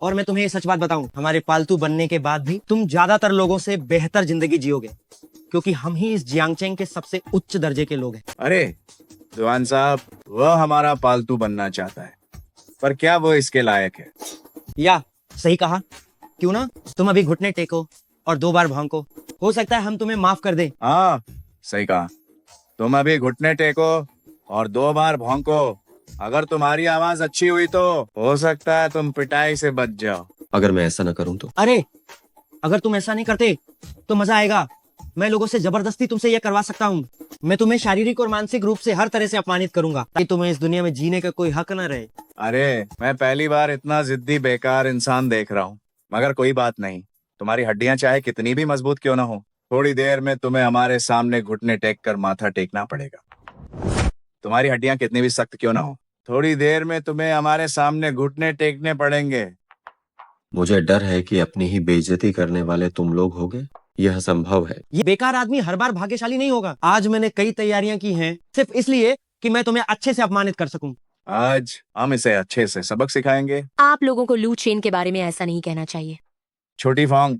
और मैं तुम्हें ये सच बात बताऊं, हमारे पालतू बनने के बाद भी तुम ज्यादातर लोगों से बेहतर जिंदगी जियोगे, क्योंकि हम ही इस जियांगचेंग के सबसे उच्च दर्जे के लोग हैं। अरे दुआन साहब, वह हमारा पालतू बनना चाहता है, पर क्या वो इसके लायक है? या सही कहा, क्यों ना तुम अभी घुटने टेको और 2 बार भौंको, हो सकता है हम तुम्हें माफ कर दें। हाँ सही कहा, तुम अभी घुटने टेको और 2 बार भौंको। अगर तुम्हारी आवाज अच्छी हुई तो हो सकता है तुम पिटाई से बच जाओ। अगर मैं ऐसा ना करूं तो? अरे अगर तुम ऐसा नहीं करते तो मजा आएगा। मैं लोगों से जबरदस्ती तुमसे यह करवा सकता हूँ। मैं तुम्हें शारीरिक और मानसिक रूप से हर तरह से अपमानित करूंगा ताकि तुम्हें इस दुनिया में जीने का कोई हक न रहे। अरे मैं पहली बार इतना जिद्दी बेकार इंसान देख रहा हूँ, मगर कोई बात नहीं, तुम्हारी हड्डियां चाहे कितनी भी मजबूत क्यों ना हो, थोड़ी देर में तुम्हें हमारे सामने घुटने टेक कर माथा टेकना पड़ेगा। तुम्हारी हड्डियां कितनी भी सख्त क्यों ना हो, थोड़ी देर में तुम्हें हमारे सामने घुटने टेकने पड़ेंगे। मुझे डर है कि अपनी ही बेइज्जती करने वाले तुम लोग होगे। यह असंभव है। ये बेकार आदमी हर बार भाग्यशाली नहीं होगा। आज मैंने कई तैयारियां की हैं सिर्फ इसलिए कि मैं तुम्हें अच्छे से अपमानित कर सकूं। आज हम इसे अच्छे से सबक सिखाएंगे। आप लोगों को लू चेन के बारे में ऐसा नहीं कहना चाहिए। छोटी फोंग,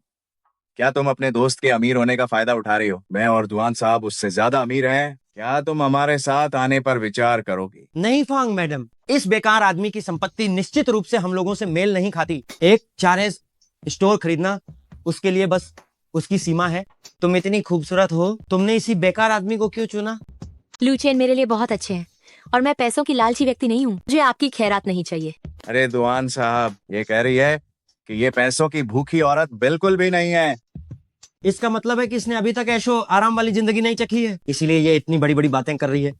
क्या तुम अपने दोस्त के अमीर होने का फायदा उठा रही हो? मैं और दुआन साहब उससे ज्यादा अमीर हैं। क्या तुम हमारे साथ आने पर विचार करोगी? नहीं फांग मैडम, इस बेकार आदमी की संपत्ति निश्चित रूप से हम लोगों से मेल नहीं खाती। एक 4S स्टोर खरीदना उसके लिए बस उसकी सीमा है। तुम इतनी खूबसूरत हो, तुमने इसी बेकार आदमी को क्यों चुना? लू चेन मेरे लिए बहुत अच्छे हैं और मैं पैसों की लालची व्यक्ति नहीं हूँ। मुझे आपकी खैरात नहीं चाहिए। अरे दुआन साहब, ये कह रही है कि ये पैसों की भूखी औरत बिल्कुल भी नहीं है। इसका मतलब है कि इसने अभी तक ऐशो आराम वाली जिंदगी नहीं चखी है, इसीलिए ये इतनी बड़ी बड़ी बातें कर रही है।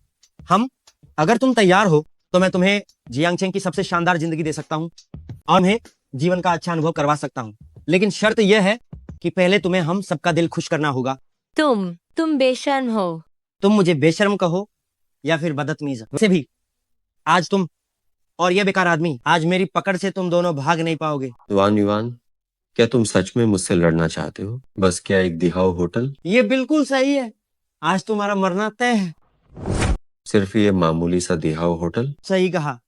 अगर तुम तैयार हो तो मैं तुम्हें जियांगचेंग की सबसे शानदार जिंदगी दे सकता हूँ और तुम्हें जीवन का अच्छा अनुभव करवा सकता हूँ, लेकिन शर्त यह है कि पहले तुम्हें हम सबका दिल खुश करना होगा। तुम बेशर्म हो। तुम मुझे बेशर्म कहो या फिर बदतमीज। वैसे भी आज तुम और ये बेकार आदमी, आज मेरी पकड़ से तुम दोनों भाग नहीं पाओगे। युवान युवान, क्या तुम सच में मुझसे लड़ना चाहते हो? बस क्या एक दिहाओ होटल? ये बिल्कुल सही है, आज तुम्हारा मरना तय है। सिर्फ ये मामूली सा दिहाओ होटल? सही कहा,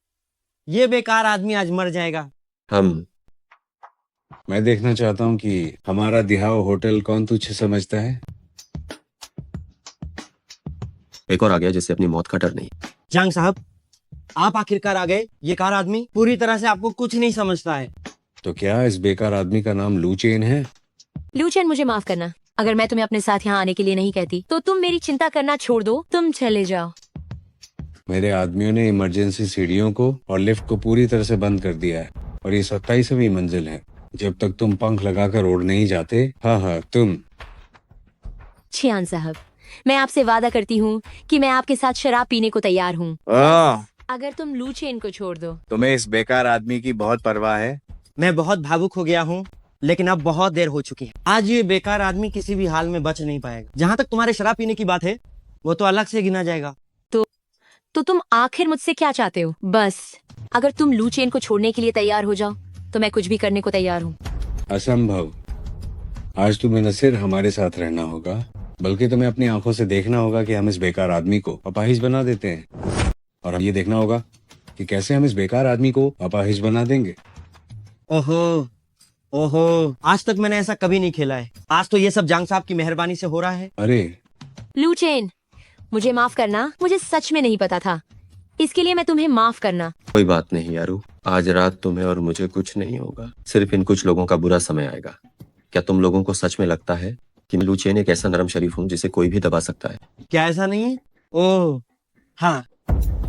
ये बेकार आदमी आज मर जाएगा। मैं देखना चाहता हूँ कि हमारा दिहाओ होटल कौन तुझे समझता है। एक और आ गया जिसे अपनी मौत का डर नहीं। जांग साहब, आप आखिरकार आ गए। ये कार आदमी पूरी तरह से आपको कुछ नहीं समझता है। तो क्या इस बेकार आदमी का नाम लू चेन है? लू चेन, मुझे माफ करना। अगर मैं तुम्हें अपने साथ यहाँ आने के लिए नहीं कहती तो तुम मेरी चिंता करना छोड़ दो, तुम चले जाओ। मेरे आदमियों ने इमरजेंसी सीढ़ियों को और लिफ्ट को पूरी तरह से बंद कर दिया है और ये 27वीं मंजिल है। जब तक तुम पंख लगाकर उड़ नहीं जाते। हाँ तुम। छियान साहब, मैं आपसे वादा करती हूँ कि मैं आपके साथ शराब पीने को तैयार हूँ अगर तुम लू चेन को छोड़ दो। तुम्हें इस बेकार आदमी की बहुत परवाह है। मैं बहुत भावुक हो गया हूँ, लेकिन अब बहुत देर हो चुकी है। आज ये बेकार आदमी किसी भी हाल में बच नहीं पाएगा। जहाँ तक तुम्हारे शराब पीने की बात है, वो तो अलग से गिना जाएगा। तो तुम आखिर मुझसे क्या चाहते हो? बस अगर तुम लू चेन को छोड़ने के लिए तैयार हो जाओ तो मैं कुछ भी करने को तैयार हूँ। असंभव। आज तुम्हें न सिर्फ हमारे साथ रहना होगा, बल्कि तुम्हें अपनी आंखों से देखना होगा कि हम इस बेकार आदमी को अपाहिज बना देते हैं, और हम ये देखना होगा कि कैसे हम इस बेकार आदमी को अपाहिज बना देंगे। ओहो, आज तक मैंने ऐसा कभी नहीं खेला है। आज तो ये सब जांग साहब की मेहरबानी से हो रहा है। अरे लू चेन, मुझे माफ करना, मुझे सच में नहीं पता था। इसके लिए मैं तुम्हें माफ करना। कोई बात नहीं यारू, आज रात तुम्हें और मुझे कुछ नहीं होगा। सिर्फ इन कुछ लोगों का बुरा समय आएगा। क्या तुम लोगों को सच में लगता है कि मैं लू चेन एक ऐसा नरम शरीफ हूँ जिसे कोई भी दबा सकता है? क्या ऐसा नहीं है? ओह हाँ,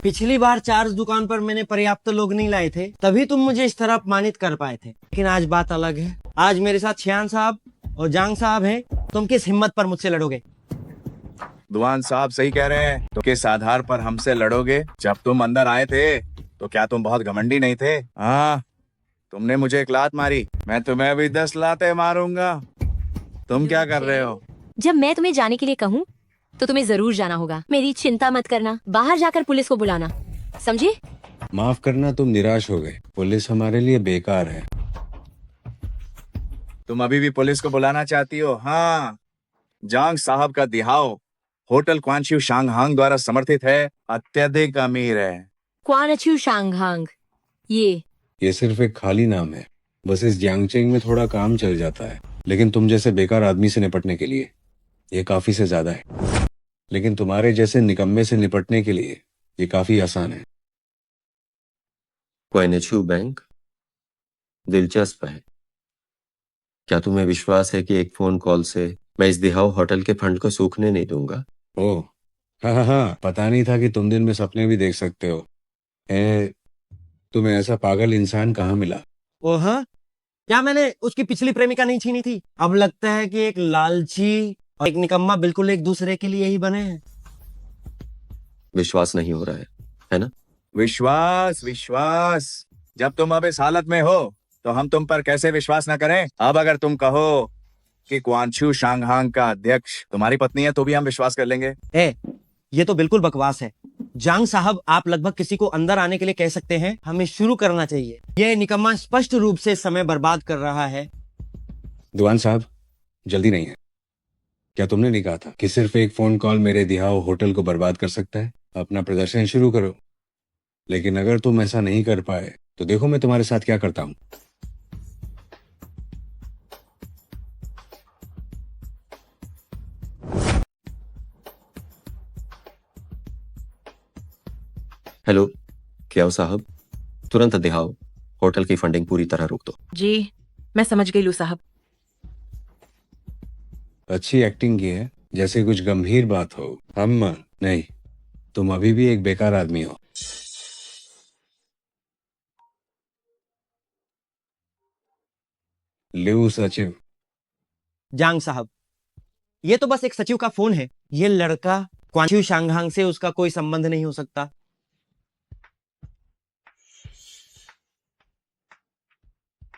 पिछली बार चार्ज दुकान पर मैंने पर्याप्त लोग नहीं लाए थे, तभी तुम मुझे इस तरह अपमानित कर पाए थे। लेकिन आज बात अलग है। आज मेरे साथ छियान साहब और जांग साहब हैं। तुम किस हिम्मत पर मुझसे लड़ोगे? दुआन साहब सही कह रहे हैं। तो किस आधार पर हमसे लड़ोगे? जब तुम अंदर आए थे तो क्या तुम बहुत घमंडी नहीं थे? हाँ, तुमने मुझे एक लात मारी, मैं तुम्हें भी 10 लातें मारूंगा। तुम क्या कर रहे हो? जब मैं तुम्हें जाने के लिए कहूँ तो तुम्हें जरूर जाना होगा। मेरी चिंता मत करना, बाहर जाकर पुलिस को बुलाना, समझे? माफ करना, तुम निराश हो गए। पुलिस हमारे लिए बेकार है। तुम अभी भी पुलिस को बुलाना चाहती हो? हाँ, जांग साहब का दिहाव होटल क्वानच्यू शांगहांग द्वारा समर्थित है, अत्यधिक अमीर है। क्वानच्यू शांगहांग, ये सिर्फ एक खाली नाम है। बस इस जियांगचेंग में थोड़ा काम चल जाता है, लेकिन तुम जैसे बेकार आदमी से निपटने के लिए ये काफी से ज्यादा है। लेकिन तुम्हारे जैसे निकम्मे से निपटने के लिए ये काफी आसान है। क्वानेचू बैंक दिलचस्प है। क्या तुम्हें विश्वास है कि एक फोन कॉल से मैं इस दिहाव होटल के फंड को सूखने नहीं दूंगा? ओह, हाँ, पता नहीं था कि तुम दिन में सपने भी देख सकते हो। तुम्हें ऐसा पागल इंसान कहाँ मिला? ओ हाँ, क्या मैंने उसकी पिछली प्रेमिका नहीं छीनी थी? अब लगता है कि एक लालची और एक निकम्मा बिल्कुल एक दूसरे के लिए ही बने हैं। विश्वास नहीं हो रहा है ना? विश्वास विश्वास, जब तुम अब इस हालत में हो तो हम तुम पर कैसे विश्वास न करें? अब अगर तुम कहो कि क्वानच्यू शांगहांग का अध्यक्ष तुम्हारी पत्नी है तो भी हम विश्वास कर लेंगे। ये तो बिल्कुल बकवास है। जांग साहब, आप लगभग किसी को अंदर आने के लिए कह सकते हैं। हमें शुरू करना चाहिए। ये निकम्मा स्पष्ट रूप से समय बर्बाद कर रहा है। दुआन साहब, जल्दी नहीं है। क्या तुमने नहीं कहा था कि सिर्फ एक फोन कॉल मेरे दिहाव होटल को बर्बाद कर सकता है? अपना प्रदर्शन शुरू करो। लेकिन अगर तुम ऐसा नहीं कर पाए तो देखो मैं तुम्हारे साथ क्या करता हूं। हेलो, क्या हो साहब? तुरंत दिहाव होटल की फंडिंग पूरी तरह रोक दो। जी, मैं समझ गई लू साहब। अच्छी एक्टिंग की है, जैसे कुछ गंभीर बात हो। हम नहीं, तुम अभी भी एक बेकार आदमी हो। लिऊ सचिव। जांग साहब, ये तो बस एक सचिव का फोन है। ये लड़का क्वानच्यू शांगहांग से उसका कोई संबंध नहीं हो सकता।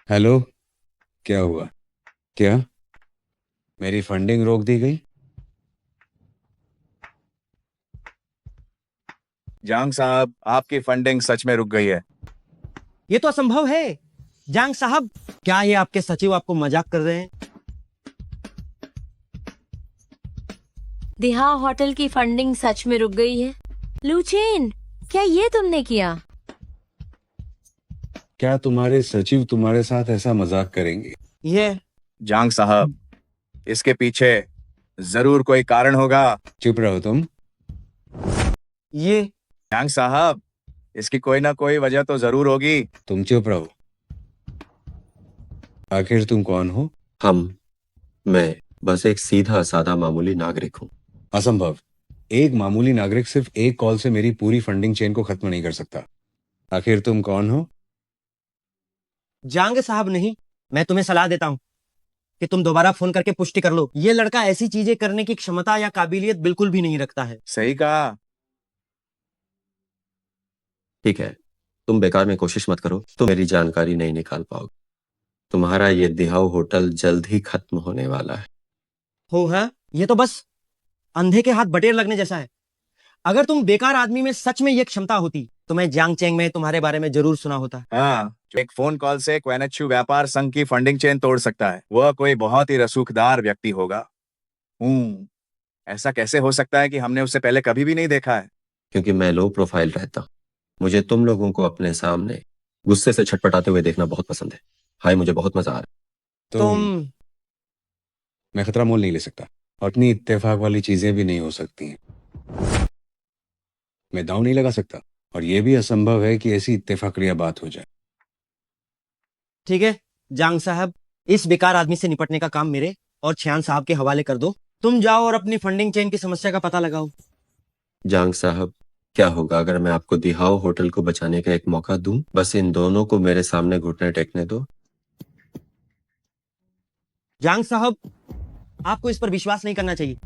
हेलो, क्या हुआ? क्या मेरी फंडिंग रोक दी गई? जांग साहब, आपकी फंडिंग सच में रुक गई है। ये तो असंभव है। जांग साहब, क्या ये आपके सचिव आपको मजाक कर रहे हैं? दिहाव होटल की फंडिंग सच में रुक गई है। लूचेन, क्या ये तुमने किया? क्या तुम्हारे सचिव तुम्हारे साथ ऐसा मजाक करेंगे? ये जांग साहब, इसके पीछे जरूर कोई कारण होगा। चुप रहो तुम। ये जांग साहब, इसकी कोई ना कोई वजह तो जरूर होगी। तुम चुप रहो। आखिर तुम कौन हो? मैं बस एक सीधा साधा मामूली नागरिक हूँ। असंभव। एक मामूली नागरिक सिर्फ एक कॉल से मेरी पूरी फंडिंग चेन को खत्म नहीं कर सकता। आखिर तुम कौन हो? जांग साहब नहीं, मैं तुम्हें सलाह देता हूं कि तुम दोबारा फोन करके पुष्टि कर लो। ये लड़का ऐसी चीजें करने की क्षमता या काबिलियत बिल्कुल भी नहीं रखता है। सही कहा। ठीक है, तुम बेकार में कोशिश मत करो, तुम मेरी जानकारी नहीं निकाल पाओगे। तुम्हारा ये दिहाव होटल जल्द ही खत्म होने वाला है। हो हाँ, ये तो बस अंधे के हाथ बटेर लगने जैसा है। अगर तुम बेकार आदमी में सच में ये क्षमता होती तो मैं जियांगचेंग में तुम्हारे बारे में जरूर सुना होता। हाँ, जो एक फोन कॉल से क्वानच्यू व्यापार संघ की फंडिंग चेन तोड़ सकता है, वह कोई बहुत ही रसूखदार व्यक्ति होगा। ऐसा कैसे हो सकता है कि हमने उसे पहले कभी भी नहीं देखा है? क्योंकि मैं लो प्रोफाइल रहता हूँ। मुझे तुम लोगों को अपने सामने गुस्से से छटपटाते हुए देखना बहुत पसंद है। हाय, मुझे बहुत मजा आ रहा है। मैं खतरा मोल नहीं ले सकता और इतनी इत्तेफाक वाली चीजें भी नहीं हो सकती हैं। मैं दांव नहीं लगा सकता और यह भी असंभव है कि ऐसी इत्तेफाकरिया बात हो जाए। ठीक है जांग साहब, इस बेकार आदमी से निपटने का काम मेरे और छियान साहब के हवाले कर दो। तुम जाओ और अपनी फंडिंग चेन की समस्या का पता लगाओ। जांग साहब, क्या होगा अगर मैं आपको दिहाव होटल को बचाने का एक मौका दूं? बस इन दोनों को मेरे सामने घुटने टेकने दो। जांग साहब, आपको इस पर विश्वास नहीं करना चाहिए।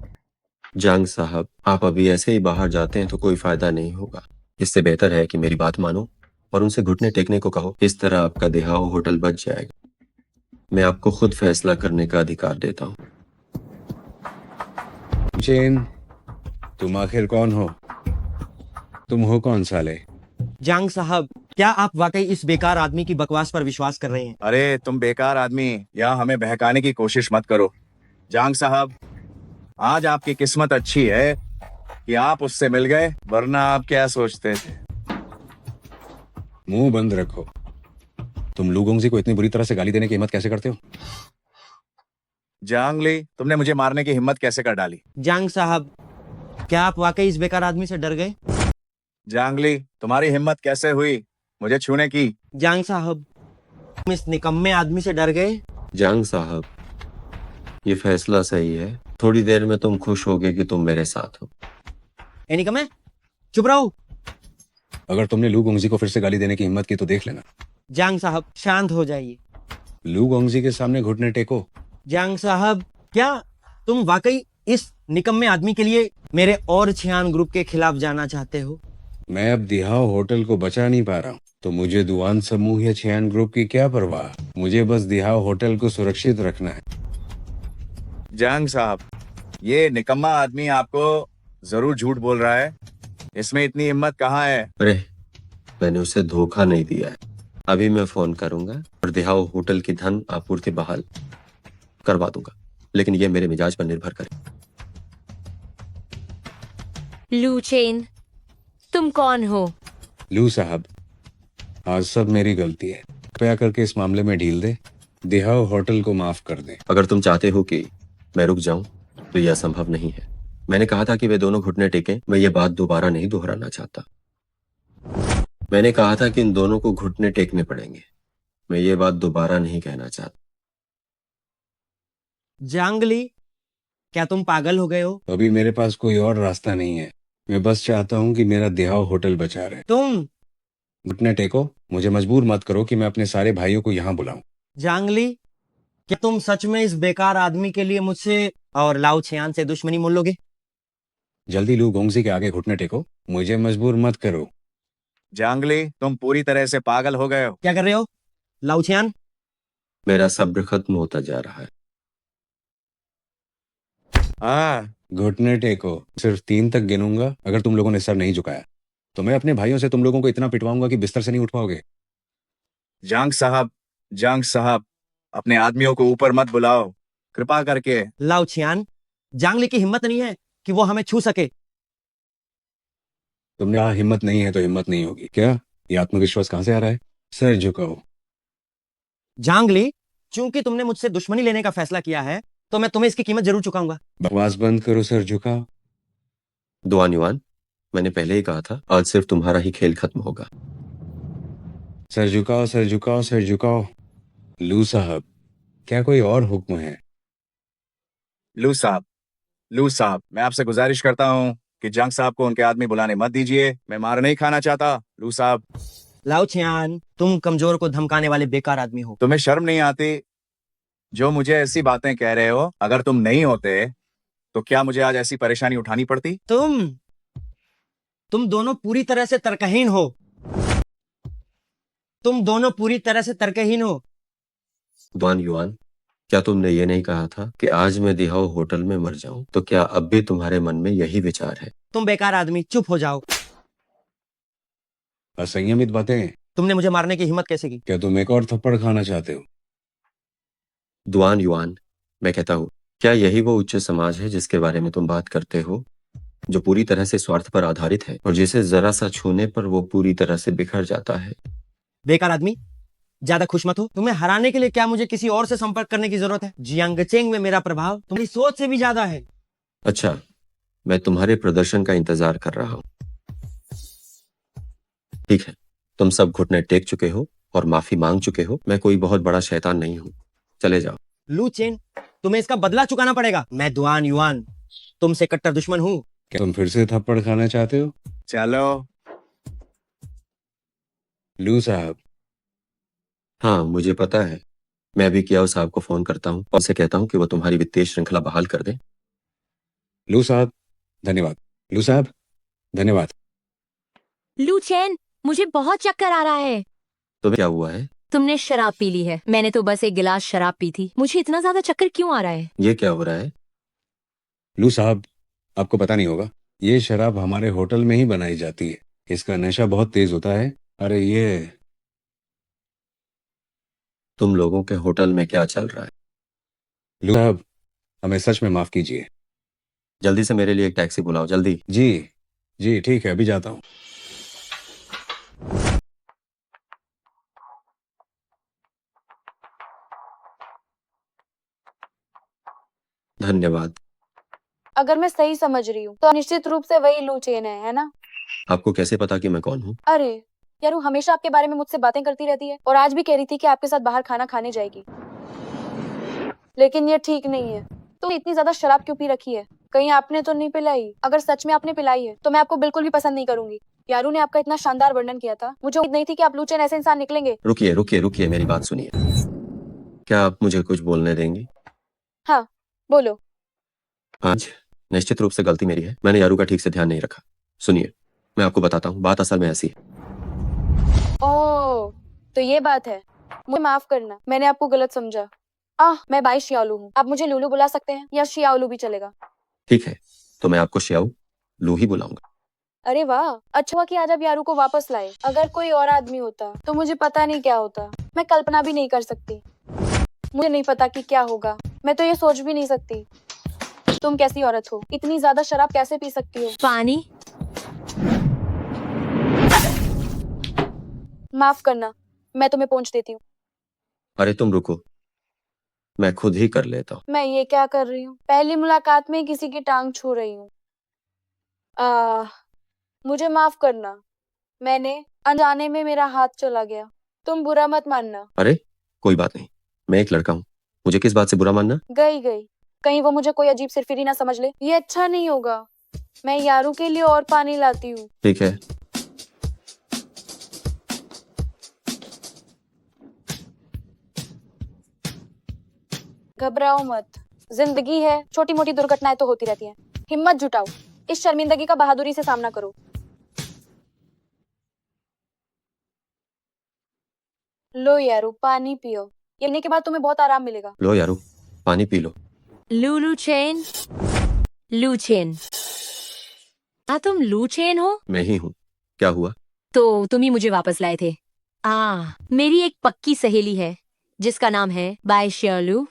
जांग साहब, आप अभी ऐसे ही बाहर जाते हैं तो कोई फायदा नहीं होगा। इससे बेहतर है कि मेरी बात मानो और उनसे घुटने टेकने को कहो। इस तरह आपका दिहाव होटल बच जाएगा। मैं आपको खुद फैसला करने का अधिकार देता हूँ। चेन, तुम आखिर कौन हो? तुम हो कौन साले? जांग साहब, क्या आप वाकई इस बेकार आदमी की बकवास पर विश्वास कर रहे हैं? अरे तुम बेकार आदमी, यहाँ हमें बहकाने की कोशिश मत करो। जांग साहब, आज आपकी किस्मत अच्छी है कि आप उससे मिल गए, वरना आप क्या सोचते थे? मुंह बंद रखो। तुम लुगोंगजी को इतनी बुरी तरह से गाली देने की हिम्मत कैसे करते हो? जांगली, तुमने मुझे मारने की हिम्मत कैसे कर डाली? जांग साहब, क्या आप वाकई इस बेकार आदमी से डर गए? जांगली, तुम्हारी हिम्मत कैसे हुई मुझे छूने की? जांग साहब, तुम इस निकम्मे आदमी से डर गए? जांग साहब, ये फैसला सही है। थोड़ी देर में तुम खुश होगे कि तुम मेरे साथ हो। ए निकम्मे, चुप रहो। अगर तुमने लुगोंगजी को फिर से गाली देने की हिम्मत की तो देख लेना। जांग साहब, शांत हो जाइए। लुगोंगजी के सामने घुटने टेको। जांग साहब, क्या तुम वाकई इस निकम्मे आदमी के लिए मेरे और छियान ग्रुप के खिलाफ जाना चाहते हो? मैं अब दिहाओ होटल को बचा नहीं पा रहा हूँ, तो मुझे दुआन समूह या छियान ग्रुप की क्या परवाह। मुझे बस दिहाओ होटल को सुरक्षित रखना है। जांग साहब, ये निकम्मा आदमी आपको जरूर झूठ बोल रहा है। इसमें इतनी हिम्मत कहाँ है? अरे, मैंने उसे धोखा नहीं दिया है। अभी मैं फोन करूंगा और दिहाओ होटल की धन आपूर्ति बहाल करवा दूंगा, लेकिन ये मेरे मिजाज पर निर्भर करे। लू चेन, तुम कौन हो? लू साहब, आज सब मेरी गलती है। कृपया करके इस मामले में ढील दे, दिहाओ होटल को माफ कर दे। अगर तुम चाहते हो कि मैं रुक जाऊं तो यह संभव नहीं है। मैंने कहा था कि वे दोनों घुटने टेकें। मैं ये बात दोबारा नहीं दोहराना चाहता। मैंने कहा था कि इन दोनों को घुटने टेकने पड़ेंगे। मैं ये बात दोबारा नहीं कहना चाहता। जांगली, क्या तुम पागल हो गए हो? अभी मेरे पास कोई और रास्ता नहीं है। मैं बस चाहता हूँ कि मेरा दिहाओ होटल बचा रहे। तुम घुटने टेको। मुझे मजबूर मत करो कि मैं अपने सारे भाइयों को यहाँ बुलाऊं। जांगली, क्या तुम सच में इस बेकार आदमी के लिए मुझसे और लाओ छियान से दुश्मनी मोल लोगे? जल्दी लुगोंगजी के आगे घुटने टेको। मुझे मजबूर मत करो। जांगली, तुम पूरी तरह से पागल हो गए हो। क्या कर रहे हो लाओ छियान? मेरा सब्र खत्म होता जा रहा है। घुटने टेको। सिर्फ 3 तक गिनूंगा। अगर तुम लोगों ने सर नहीं झुकाया तो मैं अपने भाइयों से तुम लोगों को इतना पिटवाऊंगा कि बिस्तर से नहीं उठ पाओगे। जांग साहब, अपने आदमियों को ऊपर मत बुलाओ, कृपा करके। लाओ छियान, जांगली की हिम्मत नहीं है कि वो हमें छू सके। तुमने कहा हिम्मत नहीं है तो हिम्मत नहीं होगी। क्या ये आत्मविश्वास कहाँ से आ रहा है? सर झुकाओ। जांगली, चूंकि तुमने मुझसे दुश्मनी लेने का फैसला किया है तो मैं तुम्हें इसकी कीमत जरूर चुकाऊंगा। बकवास बंद करो, सर झुकाओ। दुआन युआन, मैंने पहले ही कहा था, आज सिर्फ तुम्हारा ही खेल खत्म होगा। सर झुकाओ, सर झुकाओ, सर झुकाओ। लू साहब, क्या कोई और हुक्म है? लू साहब, मैं आपसे गुजारिश करता हूँ कि जंग साहब को उनके आदमी बुलाने मत दीजिए। मैं मार नहीं खाना चाहता। लू साहब। लाओ छियान, तुम कमजोर को धमकाने वाले बेकार आदमी हो। तुम्हें शर्म नहीं आती जो मुझे ऐसी बातें कह रहे हो? अगर तुम नहीं होते तो क्या मुझे आज ऐसी परेशानी उठानी पड़ती? तुम दोनों पूरी तरह से तर्कहीन हो। तुम दोनों पूरी तरह से तर्कहीन हो। दुआन युआन, क्या तुमने ये नहीं कहा था कि आज मैं दिहाओ होटल में मर जाऊं? तो क्या अब भी तुम्हारे मन में यही विचार है? तुम बेकार आदमी, चुप हो जाओ। असंयमित बातें। तुमने मुझे मारने की हिम्मत कैसे की? क्या तुम एक और थप्पड़ खाना चाहते हो? दुआन युआन, मैं कहता हूँ, क्या यही वो उच्च समाज है जिसके बारे में तुम बात करते हो, जो पूरी तरह से स्वार्थ पर आधारित है और जिसे जरा सा छूने पर वो पूरी तरह से बिखर जाता है? बेकार आदमी, ज्यादा खुश मत हो। तुम्हें हराने के लिए क्या मुझे किसी और से संपर्क करने की जरूरत है? जियांगचेंग में मेरा प्रभाव तुम्हारी सोच से भी ज्यादा है। अच्छा, मैं तुम्हारे प्रदर्शन का इंतजार कर रहा हूँ। ठीक है, तुम सब घुटने टेक चुके हो और माफी मांग चुके हो। मैं कोई बहुत बड़ा शैतान नहीं हूँ। चले जाओ। लू चेन, तुम्हें इसका बदला चुकाना पड़ेगा। मैं दुआन युआन तुमसे कट्टर दुश्मन हूँ। क्या तुम फिर से थप्पड़ खाना चाहते हो? चलो। लू साहब। हाँ, मुझे पता है। मैं अभी कियाओ साहब को फोन करता हूँ और उसे कहता हूँ कि वो तुम्हारी वित्तीय श्रृंखला बहाल कर दे। लू साहब, धन्यवाद। लू साहब, धन्यवाद। लू चेन, मुझे बहुत चक्कर आ रहा है। तुम्हें क्या हुआ है? तुमने शराब पी ली है। मैंने तो बस एक गिलास शराब पी थी। मुझे इतना ज्यादा चक्कर क्यों आ रहा है? ये क्या हो रहा है? लू साहब, आपको पता नहीं होगा, ये शराब हमारे होटल में ही बनाई जाती है। इसका नशा बहुत तेज होता है। अरे ये तुम लोगों के होटल में क्या चल रहा है? लू साहब, हमें सच में माफ कीजिए। जल्दी से मेरे लिए एक टैक्सी बुलाओ, जल्दी। जी जी ठीक है, अभी जाता हूँ। धन्यवाद। अगर मैं सही समझ रही हूँ तो निश्चित रूप से वही लू चेन है ना? आपको कैसे पता कि मैं कौन हूँ? अरे यार, वो हमेशा आपके बारे में मुझसे बातें करती रहती है और आज भी कह रही थी कि आपके साथ बाहर खाना खाने जाएगी। लेकिन ये ठीक नहीं है। तो इतनी ज्यादा शराब क्यों पी रखी है? कहीं आपने तो नहीं पिलाई? अगर सच में आपने पिलाई है तो मैं आपको बिल्कुल भी पसंद नहीं करूंगी। यारू ने आपका इतना शानदार वर्णन किया था, मुझे उम्मीद नहीं थी कि आप लूचेन ऐसे इंसान निकलेंगे। रुकिए रुकिए रुकिए, मेरी बात सुनिए। क्या आप मुझे कुछ बोलने देंगी? हाँ बोलो। आज निश्चित रूप से गलती मेरी है, मैंने यारू का ठीक से ध्यान नहीं रखा। सुनिए, मैं आपको बताता हूँ, बात असल में ऐसी है। ओह, तो ये बात है। मुझे माफ करना, मैंने आपको गलत समझा। मैं बाई शियालू हूँ। आप मुझे लूलू बुला सकते हैं या शियालू भी चलेगा। ठीक है, तो मैं आपको शियाऊ लू ही बुलाऊंगा। अरे वाह, अच्छा हुआ कि आज आप यारू को वापस लाए। अगर कोई और आदमी होता तो मुझे पता नहीं क्या होता। मैं कल्पना भी नहीं कर सकती। मुझे नहीं पता कि क्या होगा। मैं तो ये सोच भी नहीं सकती। तुम कैसी औरत हो, इतनी ज्यादा शराब कैसे पी सकती हो? पानी। माफ करना, मैं तुम्हें पहुंच देती हूँ। अरे तुम रुको, मैं खुद ही कर लेता हूँ। मैं ये क्या कर रही हूँ? पहली मुलाकात में ही किसी की टांग छू रही हूँ। मुझे माफ करना, मैंने अनजाने में मेरा हाथ चला गया। तुम बुरा मत मानना। अरे कोई बात नहीं, मैं एक लड़का हूँ, मुझे किस बात से बुरा मानना? गई कहीं वो मुझे कोई अजीब सिरफिरी ना समझ ले। ये अच्छा नहीं होगा। मैं यारू के लिए और पानी लाती हूँ। ठीक है। घबराओ मत, जिंदगी है, छोटी मोटी दुर्घटनाएं तो होती रहती हैं। हिम्मत जुटाओ, इस शर्मिंदगी का बहादुरी से सामना करो। लो यारू, पानी पियो। ये लेने के बाद तुम्हें बहुत आराम मिलेगा। लो यारू, पानी पी लो। लूलू चेन। लू चेन। तुम लू चेन हो? मैं ही हूँ, क्या हुआ? तो तुम ही मुझे वापस लाए थे। मेरी एक पक्की सहेली है जिसका नाम है बाय शियालू।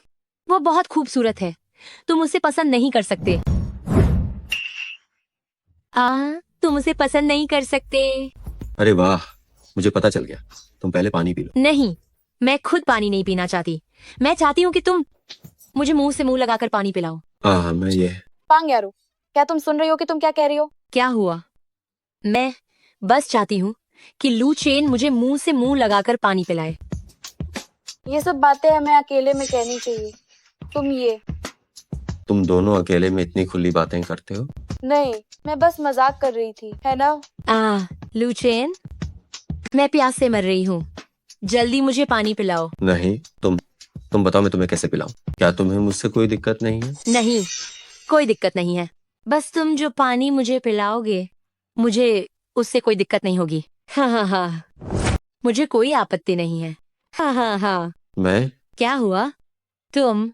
वो बहुत खूबसूरत है, तुम उसे पसंद नहीं कर सकते। तुम उसे पसंद नहीं कर सकते। अरे वाह, मुझे पता चल गया। तुम पहले पानी पी लो। नहीं, मैं खुद पानी नहीं पीना चाहती। मैं चाहती हूँ कि तुम मुझे मुंह से मुंह लगाकर पानी पिलाओ। मैं ये पांग यारू, क्या तुम सुन रही हो कि तुम क्या कह रही हो? क्या हुआ? मैं बस चाहती हूँ कि लू चेन मुझे मुंह से मुंह लगाकर पानी पिलाए। ये सब बातें हमें अकेले में कहनी चाहिए। तुम दोनों अकेले में इतनी खुली बातें करते हो? नहीं, मैं बस मजाक कर रही थी, है ना? लू चेन, मैं प्यास से मर रही हूँ, जल्दी मुझे पानी पिलाओ। नहीं, तुम बताओ मैं तुम्हें कैसे पिलाऊं? क्या तुम्हें मुझसे कोई दिक्कत नहीं है? नहीं, कोई दिक्कत नहीं है। बस तुम जो पानी मुझे पिलाओगे, मुझे उससे कोई दिक्कत नहीं होगी। हाँ, मुझे कोई आपत्ति नहीं है। हाँ। मैं? क्या हुआ? तुम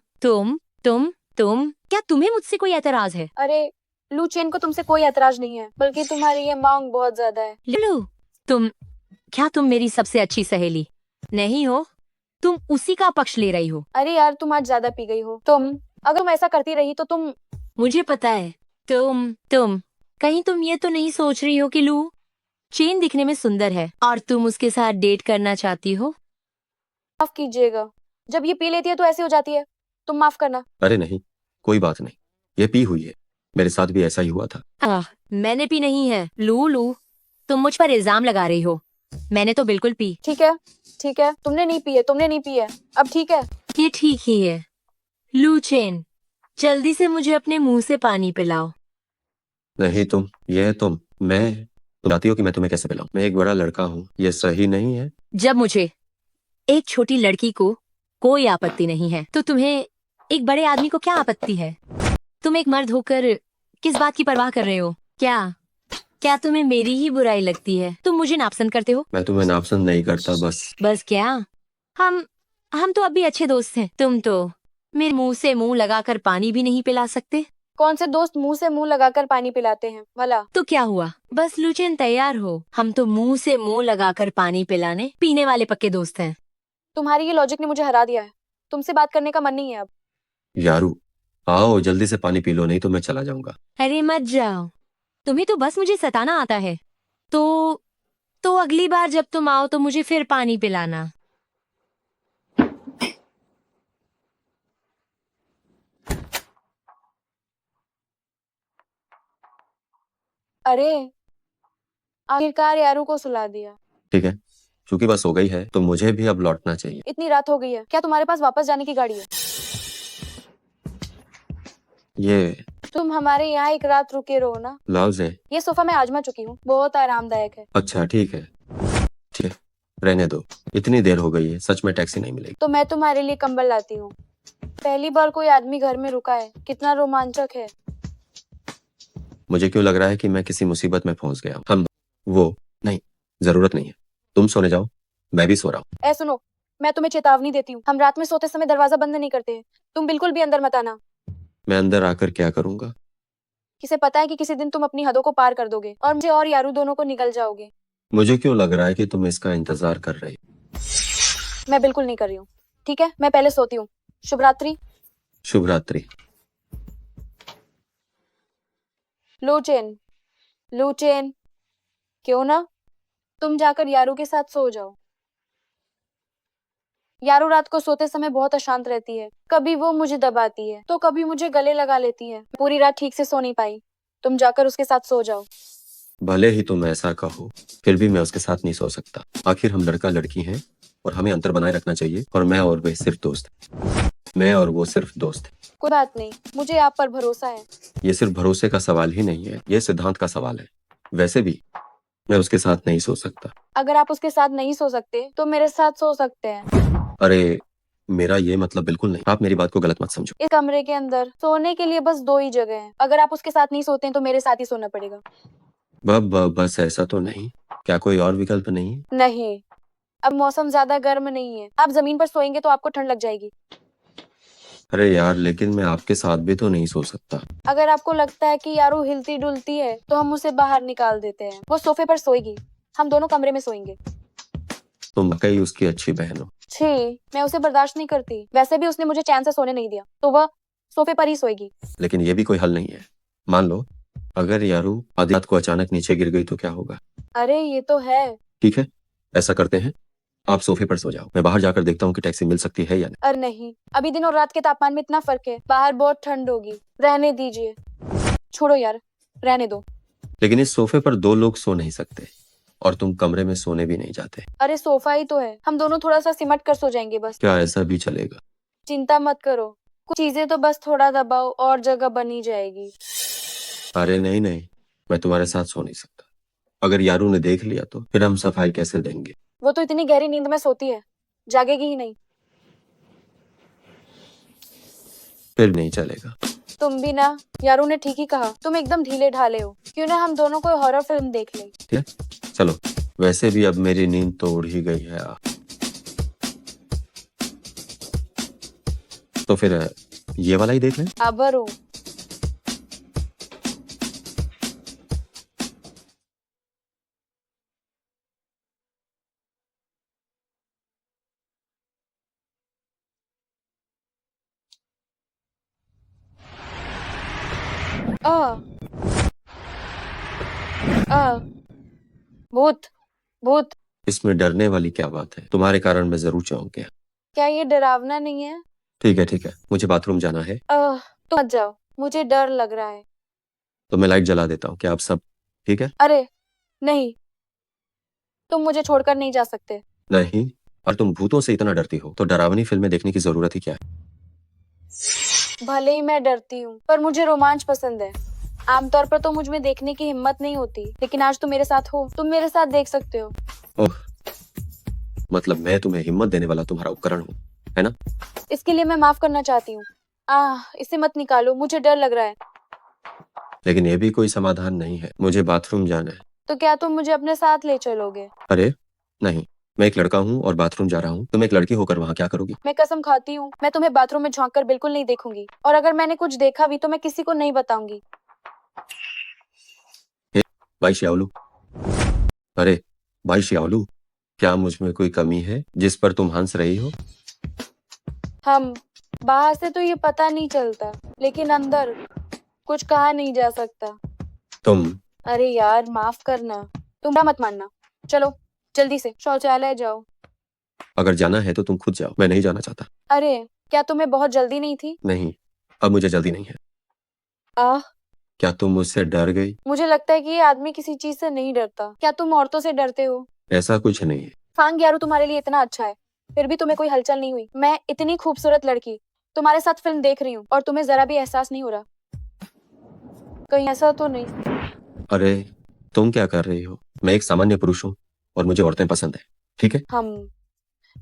क्या तुम्हें मुझसे कोई एतराज है? अरे लू चेन को तुमसे कोई ऐतराज नहीं है, बल्कि तुम्हारी ये मांग बहुत ज्यादा है। लू, तुम मेरी सबसे अच्छी सहेली नहीं हो? तुम उसी का पक्ष ले रही हो। अरे यार, तुम आज ज्यादा पी गई हो। अगर तुम ऐसा करती रही तो तुम। मुझे पता है। कहीं तुम ये तो नहीं सोच रही हो कि लू चेन दिखने में सुंदर है और तुम उसके साथ डेट करना चाहती हो? माफ कीजिएगा, जब ये पी लेती है तो ऐसी हो जाती है। तुम माफ करना। अरे नहीं, कोई बात नहीं, ये पी हुई है, मेरे साथ भी ऐसा ही हुआ था। मैंने पी नहीं है। लू, तुम मुझ पर इल्जाम लगा रही हो। मैंने तो बिल्कुल पी। ठीक है, तुमने नहीं पी है। अब ठीक है। ये ठीक ही है। लू चेन, जल्दी से मुझे अपने मुंह से पानी पिलाओ। नहीं, तुम चाहती हो कि मैं तुम्हें कैसे पिलाऊं? मैं एक बड़ा लड़का हूँ, ये सही नहीं है। जब मुझे एक छोटी लड़की को कोई आपत्ति नहीं है, तो तुम्हें एक बड़े आदमी को क्या आपत्ति है? तुम एक मर्द होकर किस बात की परवाह कर रहे हो? क्या तुम्हें मेरी ही बुराई लगती है? तुम मुझे नापसंद करते हो? मैं तुम्हें नापसंद नहीं करता, बस क्या? हम तो अब भी अच्छे दोस्त हैं। तुम तो मेरे मुंह से मुंह लगाकर पानी भी नहीं पिला सकते। कौन से दोस्त मुंह से मुंह लगाकर पानी पिलाते हैं भला? तो क्या हुआ, बस लुचेन तैयार हो। हम तो मुंह से मुंह लगाकर पानी पिलाने पीने वाले पक्के दोस्त हैं। तुम्हारी ये लॉजिक ने मुझे हरा दिया है। तुमसे बात करने का मन नहीं है अब। यारू, आओ जल्दी से पानी पी लो, नहीं तो मैं चला जाऊंगा। अरे मत जाओ, तुम्हें तो बस मुझे सताना आता है। तो अगली बार जब तुम आओ तो मुझे फिर पानी पिलाना। अरे आखिरकार यारू को सुला दिया। ठीक है, चूंकि बस हो गई है तो मुझे भी अब लौटना चाहिए। इतनी रात हो गई है, क्या तुम्हारे पास वापस जाने की गाड़ी है? ये तुम हमारे यहाँ एक रात रुके रहो ना। ब्लाउज है। ये सोफा मैं आजमा चुकी हूँ, बहुत आरामदायक है। अच्छा ठीक है, ठीक है, रहने दो। इतनी देर हो गई है, सच में टैक्सी नहीं मिलेगी। तो मैं तुम्हारे लिए कंबल लाती हूँ। पहली बार कोई आदमी घर में रुका है, कितना रोमांचक है। मुझे क्यों लग रहा है कि मैं किसी मुसीबत में फंस गया हूँ। हम वो नहीं, जरूरत नहीं है, तुम सोने जाओ, मैं भी सो रहा हूँ। ए सुनो, मैं तुम्हें चेतावनी देती हूँ, हम रात में सोते समय दरवाजा बंद नहीं करते हैं। तुम बिल्कुल भी अंदर मत आना। मैं अंदर आकर क्या करूंगा? किसे पता है कि किसी दिन तुम अपनी हदों को पार कर दोगे और मुझे और यारू दोनों को निकल जाओगे। मुझे क्यों लग रहा है कि तुम इसका इंतजार कर रही हो। मैं बिल्कुल नहीं कर रही हूँ। ठीक है, मैं पहले सोती हूँ। शुभ रात्रि। शुभ रात्रि। लुचेन, लुचेन, क्यों ना तुम जाकर यारू के साथ सो जाओ। यारू रात को सोते समय बहुत अशांत रहती है। कभी वो मुझे दबाती है तो कभी मुझे गले लगा लेती है। पूरी रात ठीक से सो नहीं पाई। तुम जाकर उसके साथ सो जाओ। भले ही तुम ऐसा कहो, फिर भी मैं उसके साथ नहीं सो सकता। आखिर हम लड़का लड़की हैं और हमें अंतर बनाए रखना चाहिए। और मैं और वे सिर्फ दोस्त हैं। मैं और वो सिर्फ दोस्त हैं। कोई बात नहीं, मुझे आप पर भरोसा है। ये सिर्फ भरोसे का सवाल ही नहीं है, ये सिद्धांत का सवाल है। वैसे भी मैं उसके साथ नहीं सो सकता। अगर आप उसके साथ नहीं सो सकते तो मेरे साथ सो सकते हैं। अरे मेरा ये मतलब बिल्कुल नहीं, आप मेरी बात को गलत मत समझो। इस कमरे के अंदर सोने के लिए बस 2 ही जगह हैं। अगर आप उसके साथ नहीं सोते हैं तो मेरे साथ ही सोना पड़ेगा। बस ऐसा तो नहीं, क्या कोई और विकल्प नहीं है? नहीं, अब मौसम ज्यादा गर्म नहीं है। आप जमीन पर सोएंगे तो आपको ठंड लग जाएगी। अरे यार, लेकिन मैं आपके साथ भी तो नहीं सो सकता। अगर आपको लगता है कि यारू हिलती डुलती है तो हम उसे बाहर निकाल देते हैं। वो सोफे पर सोएगी, हम दोनों कमरे में सोएंगे। तुम वाकई उसकी अच्छी बहन हो। छी, मैं उसे बर्दाश्त नहीं करती। वैसे भी उसने मुझे चैन से सोने नहीं दिया, तो वह सोफे पर ही सोएगी। लेकिन ये भी कोई हल नहीं है। मान लो अगर यारू आधी रात को अचानक नीचे गिर गई तो क्या होगा? अरे ये तो है। ठीक है, ऐसा करते हैं, आप सोफे पर सो जाओ, मैं बाहर जाकर देखता हूँ कि टैक्सी मिल सकती है या नहीं। अरे नहीं, अभी दिन और रात के तापमान में इतना फर्क है, बाहर बहुत ठंड होगी। रहने दीजिए। छोड़ो यार, रहने दो। लेकिन इस सोफे पर 2 लोग सो नहीं सकते और तुम कमरे में सोने भी नहीं जाते। अरे सोफा ही तो है, हम दोनों थोड़ा सा सिमट कर सो जाएंगे बस। क्या ऐसा भी चलेगा? चिंता मत करो, कुछ चीजें तो बस थोड़ा दबाओ और जगह बनी जाएगी। अरे नहीं नहीं, मैं तुम्हारे साथ सो नहीं सकता। अगर यारू ने देख लिया तो फिर हम सफाई कैसे देंगे? वो तो इतनी गहरी नींद में सोती है, जागेगी ही नहीं। फिर नहीं चलेगा। तुम भी ना, यारू ने ठीक ही कहा, तुम एकदम ढीले ढाले हो। क्यों ना हम दोनों कोई हॉरर फिल्म देख लें। ठीक है, चलो। वैसे भी अब मेरी नींद तो उड़ ही गई है। तो फिर ये वाला ही देख लें। आबर हो। आ, आ, भूत, भूत। इसमें डरने वाली क्या बात है? तुम्हारे कारण मैं जरूर चौंक गया। क्या ये डरावना नहीं है? ठीक है, मुझे बाथरूम जाना है। तुम मत जाओ, मुझे डर लग रहा है। तो मैं लाइट जला देता हूँ, क्या आप सब ठीक है? अरे नहीं, तुम मुझे छोड़कर नहीं जा सकते। नहीं, और तुम भूतों से इतना डरती हो तो डरावनी फिल्में देखने की जरूरत ही क्या है? भले ही मैं डरती हूँ, पर मुझे रोमांच पसंद है। आमतौर पर तो मुझ में देखने की हिम्मत नहीं होती, लेकिन आज तुम मेरे साथ हो, तुम मेरे साथ देख सकते हो। ओह, मतलब मैं तुम्हें हिम्मत देने वाला तुम्हारा उपकरण हूँ, है ना? इसके लिए मैं माफ करना चाहती हूँ। इसे मत निकालो, मुझे डर लग रहा है। लेकिन ये भी कोई समाधान नहीं है, मुझे बाथरूम जाना है। तो क्या तुम मुझे अपने साथ ले चलोगे? अरे नहीं, मैं एक लड़का हूँ और बाथरूम जा रहा हूँ। तुम एक लड़की होकर वहां क्या करोगी? मैं कसम खाती हूँ मैं तुम्हें बाथरूम में झांक कर बिल्कुल नहीं देखूंगी, और अगर मैंने कुछ देखा भी तो मैं किसी को नहीं बताऊंगी। भाई श्यावलू, अरे भाई श्यावलू, क्या मुझ में कोई कमी है जिस पर तुम हंस रही हो? हम बाहर से तो ये पता नहीं चलता, लेकिन अंदर कुछ कहा नहीं जा सकता। तुम अरे यार माफ करना, तुम बुरा मत मानना। चलो जल्दी से शौचालय जाओ। अगर जाना है तो तुम खुद जाओ, मैं नहीं जाना चाहता। अरे क्या तुम्हें बहुत जल्दी नहीं थी? नहीं, अब मुझे जल्दी नहीं है। आह, क्या तुम मुझसे डर गई? मुझे लगता है कि ये आदमी किसी चीज से नहीं डरता। क्या तुम औरतों से डरते हो? ऐसा कुछ नहीं है। फांग यारू तुम्हारे लिए इतना अच्छा है, फिर भी तुम्हें कोई हलचल नहीं हुई। मैं इतनी खूबसूरत लड़की तुम्हारे साथ फिल्म देख रही हूँ और तुम्हें जरा भी एहसास नहीं हो रहा? कहीं ऐसा तो नहीं? अरे तुम क्या कर रही हो? मैं एक सामान्य पुरुष हूँ और मुझे औरतें पसंद है, ठीक है?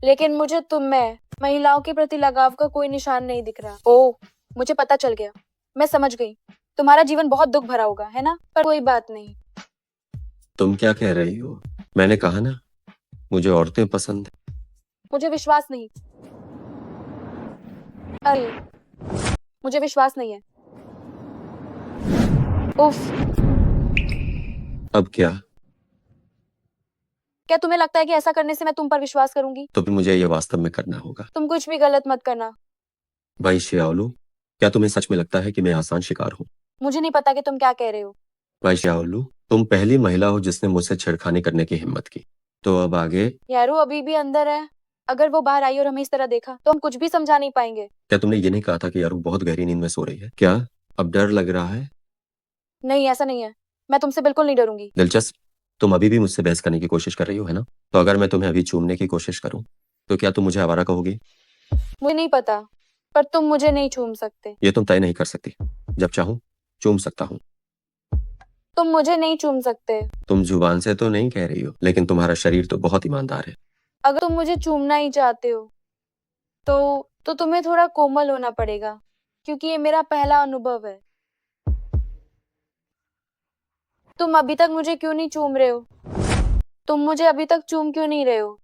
लेकिन मुझे तुम में महिलाओं के प्रति लगाव का कोई निशान नहीं दिख रहा। ओह, मुझे पता चल गया, मैं समझ गई। तुम्हारा जीवन बहुत दुख भरा होगा, है ना? पर कोई बात नहीं। तुम क्या कह रही हो? मैंने कहा ना, मुझे औरतें पसंद है। मुझे विश्वास नहीं। अरे मुझे विश्वास नहीं है। उफ, अब क्या? क्या तुम्हें लगता है कि ऐसा करने से मैं तुम पर विश्वास करूंगी? तो फिर मुझे ये वास्तव में करना होगा। तुम कुछ भी गलत मत करना। भाई श्यावलू, क्या तुम्हें सच में लगता है कि मैं आसान शिकार हूँ? मुझे नहीं पता कि तुम क्या कह रहे हो। भाई श्यावलू, तुम पहली महिला हो जिसने मुझसे छेड़खानी करने की हिम्मत की। तो अब आगे? यारो अभी भी अंदर है। अगर वो बाहर आई और हमें इस तरह देखा तो हम कुछ भी समझा नहीं पाएंगे। क्या तुमने ये नहीं कहा था कि यारू बहुत गहरी नींद में सो रही है? क्या अब डर लग रहा है? नहीं, ऐसा नहीं है। मैं तुमसे बिल्कुल नहीं डरूंगी। दिलचस्प। तुम अभी भी मुझसे बहस करने की कोशिश कर रही हो, है ना? तो अगर मैं तुम्हें अभी चूमने की कोशिश करूं तो क्या तुम मुझे आवारा कहोगी? मुझे नहीं पता, पर तुम मुझे नहीं चूम सकते। ये तुम तय नहीं कर सकती। जब चाहूं चूम सकता हूं। तुम मुझे नहीं चूम सकते। तुम जुबान से तो नहीं कह रही हो, लेकिन तुम्हारा शरीर तो बहुत ईमानदार है। अगर तुम मुझे चूमना ही चाहते हो तो तुम्हें थोड़ा कोमल होना पड़ेगा, क्योंकि ये मेरा पहला अनुभव है। तुम अभी तक मुझे क्यों नहीं चूम रहे हो? तुम मुझे अभी तक चूम क्यों नहीं रहे हो?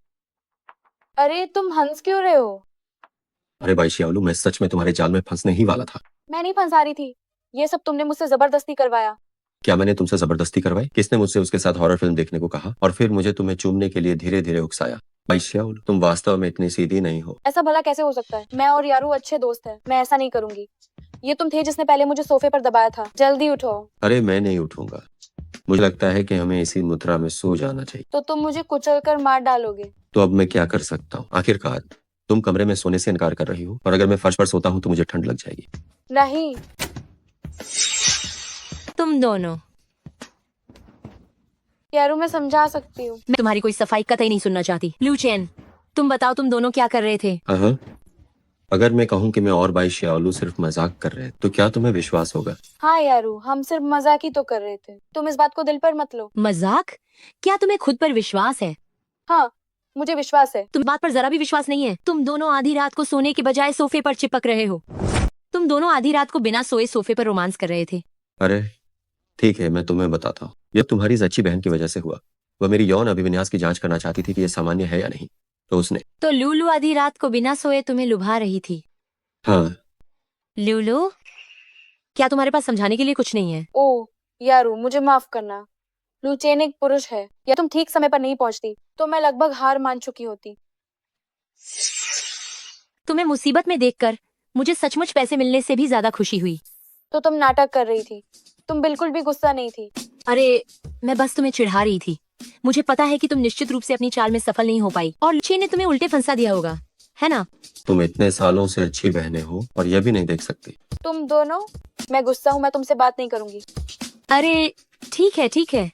अरे तुम हंस क्यों रहे हो? अरे भाई श्यावलू, मैं सच में तुम्हारे जाल में फंसने ही वाला था। मैं नहीं फंसा रही थी, ये सब तुमने मुझसे जबरदस्ती करवाया। क्या मैंने तुमसे जबरदस्ती करवाई? किसने मुझसे उसके साथ हॉरर फिल्म देखने को कहा और फिर मुझे तुम्हें चूमने के लिए धीरे धीरे उकसाया? भाई श्यावलू, तुम वास्तव में इतनी सीधी नहीं हो। ऐसा भला कैसे हो सकता है? मैं और यारू अच्छे दोस्त हैं। मैं ऐसा नहीं करूंगी। ये तुम थे जिसने पहले मुझे सोफे पर दबाया था। जल्दी उठो। अरे मैं नहीं उठूंगा। मुझे लगता है कि हमें इसी मुद्रा में सो जाना चाहिए। तो तुम मुझे कुचल कर मार डालोगे? तो अब मैं क्या कर सकता हूँ? आखिरकार तुम कमरे में सोने से इनकार कर रही हो, और अगर मैं फर्श पर सोता हूँ तो मुझे ठंड लग जाएगी। नहीं। तुम दोनों। यारू मैं समझा सकती हूँ। मैं तुम्हारी कोई सफाई कतई नहीं सुनना चाहती। लू चेन, तुम बताओ तुम दोनों क्या कर रहे थे? हाँ, अगर मैं कहूँ कि मैं और भाई श्यावलू सिर्फ मजाक कर रहे हैं तो क्या तुम्हें विश्वास होगा? हाँ यारू, हम सिर्फ मजाक ही तो कर रहे थे। तुम इस बात को दिल पर मत लो। मजाक? क्या तुम्हें खुद पर विश्वास है? हाँ, मुझे विश्वास है। तुम बात पर जरा भी विश्वास नहीं है। तुम दोनों आधी रात को सोने के बजाय सोफे पर चिपक रहे हो। तुम दोनों आधी रात को बिना सोए सोफे पर रोमांस कर रहे थे। अरे ठीक है, मैं तुम्हें बताता हूँ। यह तुम्हारी सच्ची बहन की वजह से हुआ। वह मेरी यौन अभिविन्यास की जांच करना चाहती थी कि यह सामान्य है या नहीं, तो उसने। तो लूलू आधी रात को बिना सोए तुम्हें लुभा रही थी? हाँ। लूलू, क्या तुम्हारे पास समझाने के लिए कुछ नहीं है? ओ यारू, मुझे माफ करना। लूचेन एक पुरुष है। या तुम ठीक समय पर नहीं पहुंचती तो मैं लगभग हार मान चुकी होती। तुम्हें मुसीबत में देखकर मुझे सचमुच पैसे मिलने से भी ज्यादा खुशी हुई। तो तुम नाटक कर रही थी। तुम बिल्कुल भी गुस्सा नहीं थी। अरे मैं बस तुम्हें चिढ़ा रही थी। मुझे पता है कि तुम निश्चित रूप से अपनी चाल में सफल नहीं हो पाई और लूचेन ने तुम्हें उल्टे फंसा दिया होगा, है ना? तुम इतने सालों से अच्छी बहनें हो और यह भी नहीं देख सकती। तुम दोनों। मैं गुस्सा हूँ, मैं तुमसे बात नहीं करूंगी। अरे ठीक है ठीक है,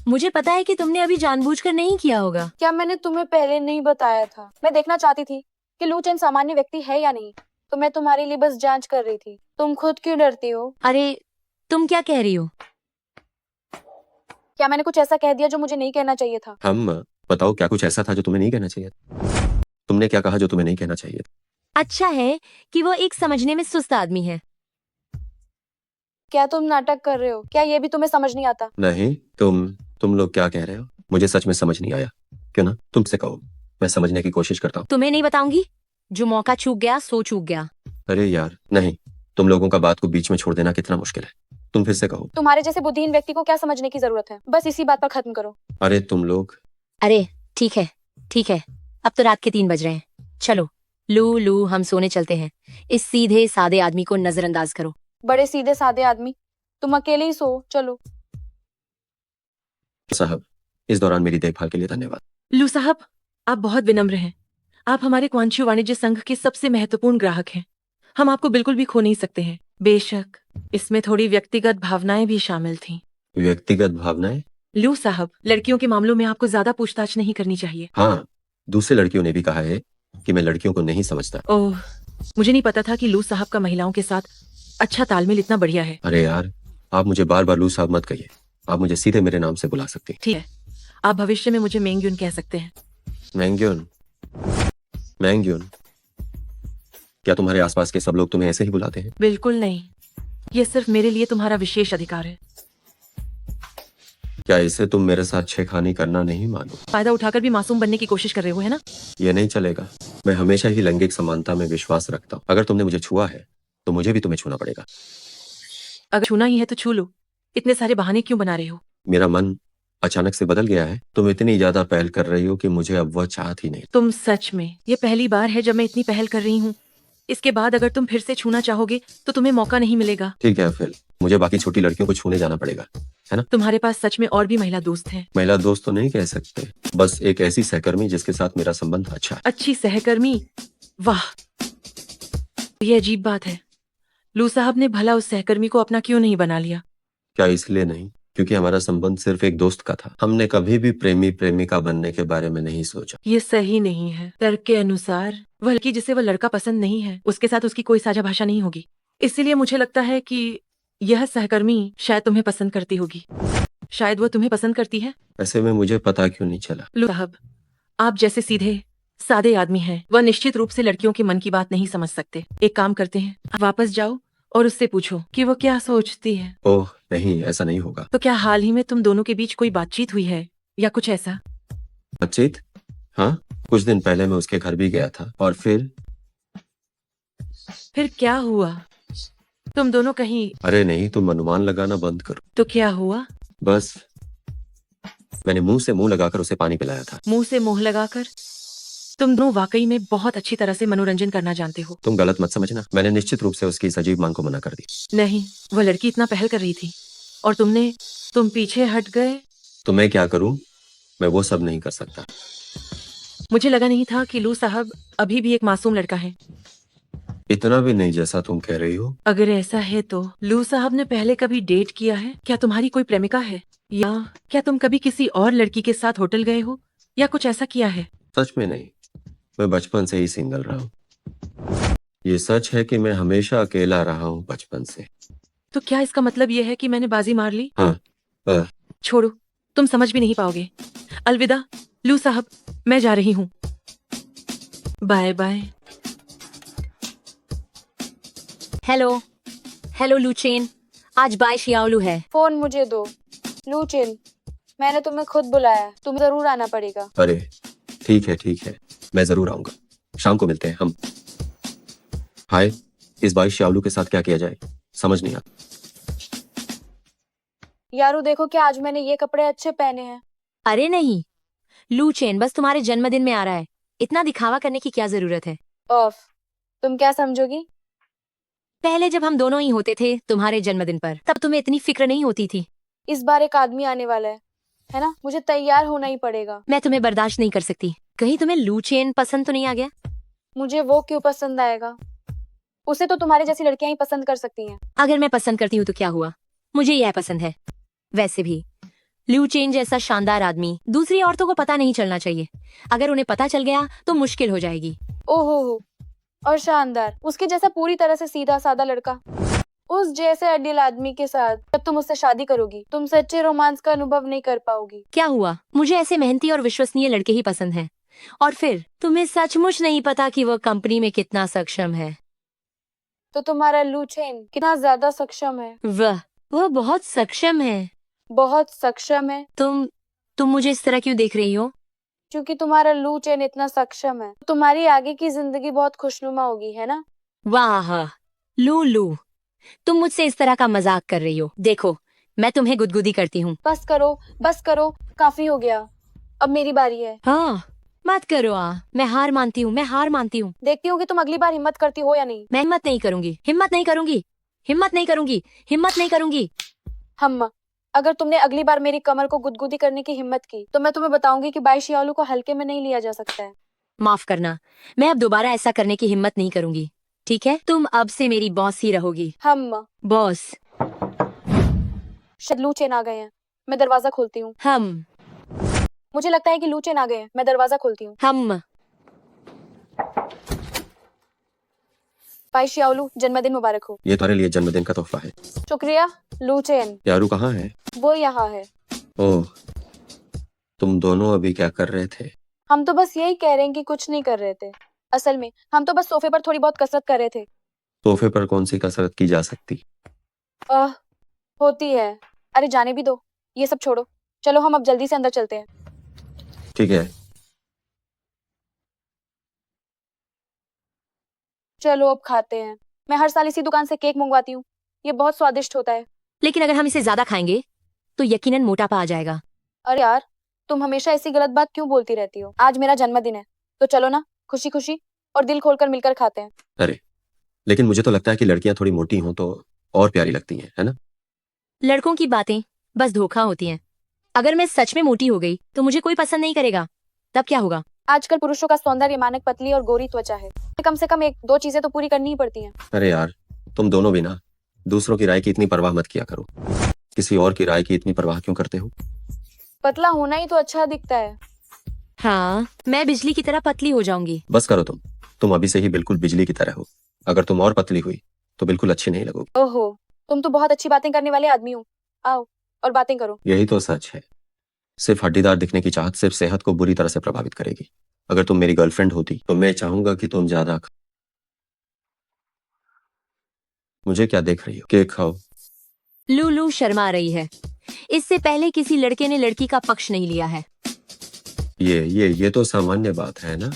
मुझे पता है कि तुमने अभी जानबूझकर नहीं किया होगा। क्या मैंने तुम्हें पहले नहीं बताया था? मैं देखना चाहती थी कि लूचेन सामान्य व्यक्ति है या नहीं, तो मैं तुम्हारे लिए बस जांच कर रही थी। तुम खुद क्यों डरती हो? अरे तुम क्या कह रही हो? क्या मैंने कुछ ऐसा कह दिया जो मुझे नहीं कहना चाहिए था? हम बताओ, क्या कुछ ऐसा था जो तुम्हें नहीं कहना चाहिए? तुमने क्या कहा जो तुम्हें नहीं कहना चाहिए? अच्छा है कि वो एक समझने में सुस्त आदमी है। क्या तुम नाटक कर रहे हो? क्या ये भी तुम्हें समझ नहीं आता? नहीं, तुम लोग क्या कह रहे हो? मुझे सच में समझ नहीं आया। क्यों ना तुमसे कहो, मैं समझने की कोशिश करता हूँ। तुम्हें नहीं बताऊंगी। जो मौका चूक गया सो चूक गया। अरे यार नहीं, तुम लोगों का बात को बीच में छोड़ देना कितना मुश्किल है। तुम फिर से कहो। तुम्हारे जैसे बुद्धिहीन व्यक्ति को क्या समझने की जरूरत है, बस इसी बात पर खत्म करो। अरे तुम लोग। अरे ठीक है ठीक है, अब तो रात के 3 बज रहे हैं। चलो लू लू हम सोने चलते हैं। इस सीधे सादे आदमी को नजरअंदाज करो। बड़े सीधे साधे आदमी, तुम अकेले ही सो, चलो। साहब, इस दौरान मेरी देखभाल के लिए धन्यवाद। लू साहब, आप बहुत विनम्र हैं। आप हमारे क्वांचू वाणिज्य संघ के सबसे महत्वपूर्ण ग्राहक हैं। हम आपको बिल्कुल भी खो नहीं सकते हैं। बेशक इसमें थोड़ी व्यक्तिगत भावनाएं भी शामिल थीं। व्यक्तिगत भावनाएं? लू साहब, लड़कियों के मामलों में आपको ज्यादा पूछताछ नहीं करनी चाहिए। हाँ, दूसरे लड़कियों ने भी कहा है कि मैं लड़कियों को नहीं समझता। ओह, मुझे नहीं पता था कि लू साहब का महिलाओं के साथ अच्छा तालमेल इतना बढ़िया है। अरे यार, आप मुझे बार बार लू साहब मत कहिए। आप मुझे सीधे मेरे नाम से बुला सकती हैं। ठीक है, आप भविष्य में मुझे मेंग्यून कह सकते हैं। मैंग्यून? मैंग्यून? क्या तुम्हारे आसपास के सब लोग तुम्हें ऐसे ही बुलाते हैं? बिल्कुल नहीं, ये सिर्फ मेरे लिए तुम्हारा विशेष अधिकार है। क्या इसे तुम मेरे साथ छेड़खानी करना नहीं मानो? फायदा उठाकर भी मासूम बनने की कोशिश कर रहे हो, है ना? ये नहीं चलेगा। मैं हमेशा ही लैंगिक समानता में विश्वास रखता हूँ। अगर तुमने मुझे छुआ है तो मुझे भी तुम्हें छूना पड़ेगा। अगर छूना ही है तो छू लो। इतने सारे बहाने क्यों बना रहे हो? मेरा मन अचानक से बदल गया है। तुम इतनी ज्यादा पहल कर रही हो कि मुझे अब वह चाहत ही नहीं। तुम सच में, ये पहली बार है जब मैं इतनी पहल कर रही हूँ। इसके बाद अगर तुम फिर से छूना चाहोगे तो तुम्हें मौका नहीं मिलेगा। ठीक है, फिर मुझे बाकी छोटी लड़कियों को छूने जाना पड़ेगा, है ना? तुम्हारे पास सच में और भी महिला दोस्त हैं? महिला दोस्त तो नहीं कह सकते, बस एक ऐसी सहकर्मी जिसके साथ मेरा संबंध अच्छा है। अच्छी सहकर्मी? वाह, ये अजीब बात है। लू साहब ने भला उस सहकर्मी को अपना क्यों नहीं बना लिया? क्या इसलिए नहीं क्योंकि हमारा संबंध सिर्फ एक दोस्त का था? हमने कभी भी प्रेमी प्रेमिका बनने के बारे में नहीं सोचा। ये सही नहीं है। तर्क के अनुसार वह लड़की जिसे वह लड़का पसंद नहीं है, उसके साथ उसकी कोई साझा भाषा नहीं होगी। इसीलिए मुझे लगता है कि यह सहकर्मी शायद तुम्हें पसंद करती होगी। शायद वो तुम्हें पसंद करती है। ऐसे में मुझे पता क्यों नहीं चला? लू साहब, आप जैसे सीधे सादे आदमी हैं, वह निश्चित रूप से लड़कियों के मन की बात नहीं समझ सकते। एक काम करते हैं, आप वापस जाओ और उससे पूछो कि वो क्या सोचती है। ओह नहीं, ऐसा नहीं होगा। तो क्या हाल ही में तुम दोनों के बीच कोई बातचीत हुई है या कुछ ऐसा? बातचीत? हाँ, कुछ दिन पहले मैं उसके घर भी गया था। और फिर क्या हुआ? तुम दोनों कहीं? अरे नहीं, तुम अनुमान लगाना बंद करो। तो क्या हुआ? बस मैंने मुंह से मुंह लगाकर उसे पानी पिलाया था। मुंह से मुंह लगाकर? तुम दोनों वाकई में बहुत अच्छी तरह से मनोरंजन करना जानते हो। तुम गलत मत समझना, मैंने निश्चित रूप से उसकी सजीव मांग को मना कर दी। नहीं, वह लड़की इतना पहल कर रही थी और तुम पीछे हट गए। तो मैं क्या करूं? मैं वो सब नहीं कर सकता। मुझे लगा नहीं था कि लू साहब अभी भी एक मासूम लड़का है। इतना भी नहीं जैसा तुम कह रही हो। अगर ऐसा है तो लू साहब ने पहले कभी डेट किया है? क्या तुम्हारी कोई प्रेमिका है? या क्या तुम कभी किसी और लड़की के साथ होटल गए हो या कुछ ऐसा किया है? सच में नहीं, मैं बचपन से ही सिंगल रहा हूँ। ये सच है कि मैं हमेशा अकेला रहा हूँ बचपन से। तो क्या इसका मतलब ये है कि मैंने बाजी मार ली? हाँ। छोड़ो, तुम समझ भी नहीं पाओगे। अलविदा लू साहब, मैं जा रही हूँ। Bye bye. Hello hello Luchen, आज बाय शियाओलू है। फोन मुझे दो। लूचेन, मैंने तुम्हें खुद बुलाया, तुम्हें जरूर आना पड़ेगा। अरे ठीक है, मैं जरूर आऊंगा। शाम को मिलते हैं हम। हाय, इस बाई श्यावलू के साथ क्या किया जाए समझ नहीं आता। यारू देखो क्या आज मैंने ये कपड़े अच्छे पहने हैं। अरे नहीं लूचेन, बस तुम्हारे जन्मदिन में आ रहा है, इतना दिखावा करने की क्या जरूरत है? ऑफ, तुम क्या समझोगी? पहले जब हम दोनों ही होते थे तुम्हारे जन्मदिन पर, तब तुम्हें इतनी फिक्र नहीं होती थी। इस बार एक आदमी आने वाला है ना? मुझे तैयार होना ही पड़ेगा। मैं तुम्हें बर्दाश्त नहीं कर सकती। कहीं तुम्हें लूचेन पसंद तो नहीं आ गया? मुझे वो क्यों पसंद आएगा? उसे तो तुम्हारी जैसी लड़कियां ही पसंद कर सकती हैं। अगर मैं पसंद करती हूँ तो क्या हुआ? मुझे यह पसंद है। वैसे भी लूचेन जैसा शानदार आदमी दूसरी औरतों को पता नहीं चलना चाहिए। अगर उन्हें पता चल गया तो मुश्किल हो जाएगी। ओहो, और शानदार, उसके जैसा पूरी तरह से सीधा साधा लड़का, उस जैसे अडिल आदमी के साथ जब तुम उससे शादी करोगी, तुम सच्चे रोमांस का अनुभव नहीं कर पाओगी। क्या हुआ? मुझे ऐसे मेहनती और विश्वसनीय लड़के ही पसंद हैं। और फिर तुम्हें सचमुच नहीं पता कि वह कंपनी में कितना सक्षम है। तो तुम्हारा लूचेन कितना ज्यादा सक्षम है? वह बहुत सक्षम है। बहुत सक्षम है। तुम मुझे इस तरह क्यों देख रही हो? क्योंकि तुम्हारा लू चेन इतना सक्षम है, तुम्हारी आगे की जिंदगी बहुत खुशनुमा होगी, है ना? वाह लू, तुम मुझसे इस तरह का मजाक कर रही हो। देखो मैं तुम्हें गुदगुदी करती हूँ। बस करो, काफी हो गया। अब मेरी बारी है। हाँ मत करो मैं हार मानती हूँ, मैं हार मानती हूँ। देखती हूँ कि तुम अगली बार हिम्मत करती हो या नहीं। मैं हिम्मत नहीं करूंगी, हिम्मत नहीं करूंगी, हिम्मत नहीं करूंगी, हिम्मत नहीं करूंगी। हम अगर तुमने अगली बार मेरी कमर को गुदगुदी करने की हिम्मत की तो मैं तुम्हें बताऊंगी कि बाई शियालू को हल्के में नहीं लिया जा सकता है। माफ करना, मैं अब दोबारा ऐसा करने की हिम्मत नहीं करूंगी। ठीक है, तुम अब से मेरी बॉस ही रहोगी। हम बॉस। शायद लू चेन आ गए हैं, मैं दरवाजा खोलती हूँ। हम मुझे लगता है कि लू चेन आ गए हैं, मैं दरवाजा खोलती हूँ। हम बाई शियालू, जन्मदिन मुबारक हो। ये तुम्हारे लिए जन्मदिन का तोहफा है। शुक्रिया लू चेन। यारू कहाँ है? वो यहाँ है। ओह, तुम दोनों अभी क्या कर रहे थे? हम तो बस यही कह रहे हैं कि कुछ नहीं कर रहे थे। असल में हम तो बस सोफे पर थोड़ी बहुत कसरत कर रहे थे। सोफे पर कौन सी कसरत की जा सकती? होती है। अरे जाने भी दो, ये सब छोड़ो, चलो हम अब जल्दी से अंदर चलते हैं। ठीक है। चलो अब खाते हैं। मैं हर साल इसी दुकान से केक मंगवाती हूँ, ये बहुत स्वादिष्ट होता है। लेकिन अगर हम इसे ज्यादा खाएंगे तो यकीनन मोटापा आ जाएगा। अरे यार, तुम हमेशा ऐसी गलत बात क्यों बोलती रहती हो? आज मेरा जन्मदिन है, तो चलो ना, खुशी खुशी और दिल खोलकर मिलकर खाते हैं। अरे लेकिन मुझे तो लगता है कि लड़कियां थोड़ी मोटी हों तो और प्यारी लगती हैं, है ना? लड़कों की बातें बस धोखा होती हैं। अगर मैं सच में मोटी हो गई तो मुझे कोई पसंद नहीं करेगा, तब क्या होगा? आजकल पुरुषों का सौंदर्य मानक पतली और गोरी त्वचा है। कम से कम एक दो चीजें तो पूरी करनी ही पड़ती हैं। अरे यार, तुम दोनों भी ना दूसरों की राय की इतनी परवाह मत किया करो। किसी और की राय की इतनी परवाह क्यों करते हो? पतला होना ही तो अच्छा दिखता है। हाँ, मैं बिजली की तरह पतली हो जाऊंगी। बस करो तुम अभी से ही बिल्कुल बिजली की तरह हो। अगर तुम और पतली हुई तो बिल्कुल अच्छी नहीं लगोगी। ओहो, तुम तो बहुत अच्छी बातें करने वाले आदमी हो। आओ और बातें करो। यही तो सच है। सिर्फ हड्डीदार दिखने की चाहत सिर्फ सेहत को बुरी तरह से प्रभावित करेगी। अगर तुम मेरी गर्लफ्रेंड होती तो मैं चाहूंगा कि तुम ज्यादा मुझे क्या देख रही हो? केक खाओ। लूलू शर्मा रही है। इससे पहले किसी लड़के ने लड़की का पक्ष नहीं लिया है। ये तो सामान्य बात है ना।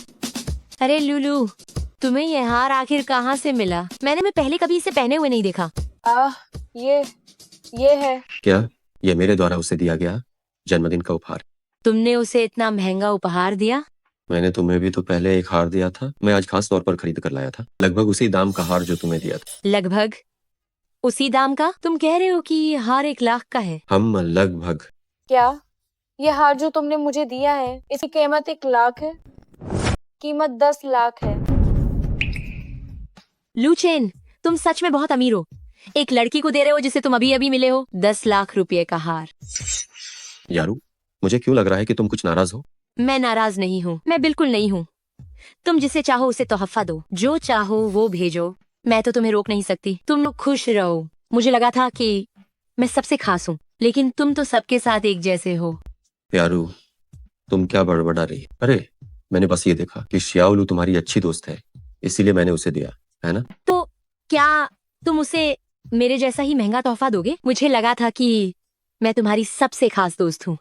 अरे लूलू, तुम्हें ये हार आखिर कहाँ से मिला? मैं पहले कभी इसे पहने हुए नहीं देखा। ये है। क्या ये मेरे द्वारा उसे दिया गया जन्मदिन का उपहार? तुमने उसे इतना महंगा उपहार दिया? मैंने तुम्हें भी तो पहले एक हार दिया था। मैं आज खास तौर पर खरीद कर लाया था। लगभग उसी दाम का हार जो तुम्हें दिया था। लगभग उसी दाम का? तुम कह रहे हो कि ये हार 1 लाख का है? हम लगभग। क्या ये हार जो तुमने मुझे दिया है इसकी कीमत 1 लाख है? कीमत 10 लाख है। लूचेन, तुम सच में बहुत अमीर हो। एक लड़की को दे रहे हो जिसे तुम अभी अभी मिले हो 10 लाख रुपए का हार। यारू, मुझे क्यों लग रहा है कि तुम कुछ नाराज हो? मैं नाराज नहीं हूँ, मैं बिल्कुल नहीं हूँ। तुम जिसे चाहो उसे तोहफा दो, जो चाहो वो भेजो। मैं तो तुम्हें रोक नहीं सकती। तुम लोग खुश रहो। मुझे लगा था कि मैं सबसे खास हूँ, लेकिन तुम तो सबके साथ एक जैसे हो। यारू, तुम क्या बड़बड़ा रही? अरे मैंने बस ये देखा कि श्याओलू तुम्हारी अच्छी दोस्त है, इसीलिए मैंने उसे दिया, है ना? तो क्या तुम उसे मेरे जैसा ही महंगा तोहफा दोगे? मुझे लगा था कि मैं तुम्हारी सबसे खास दोस्त हूँ।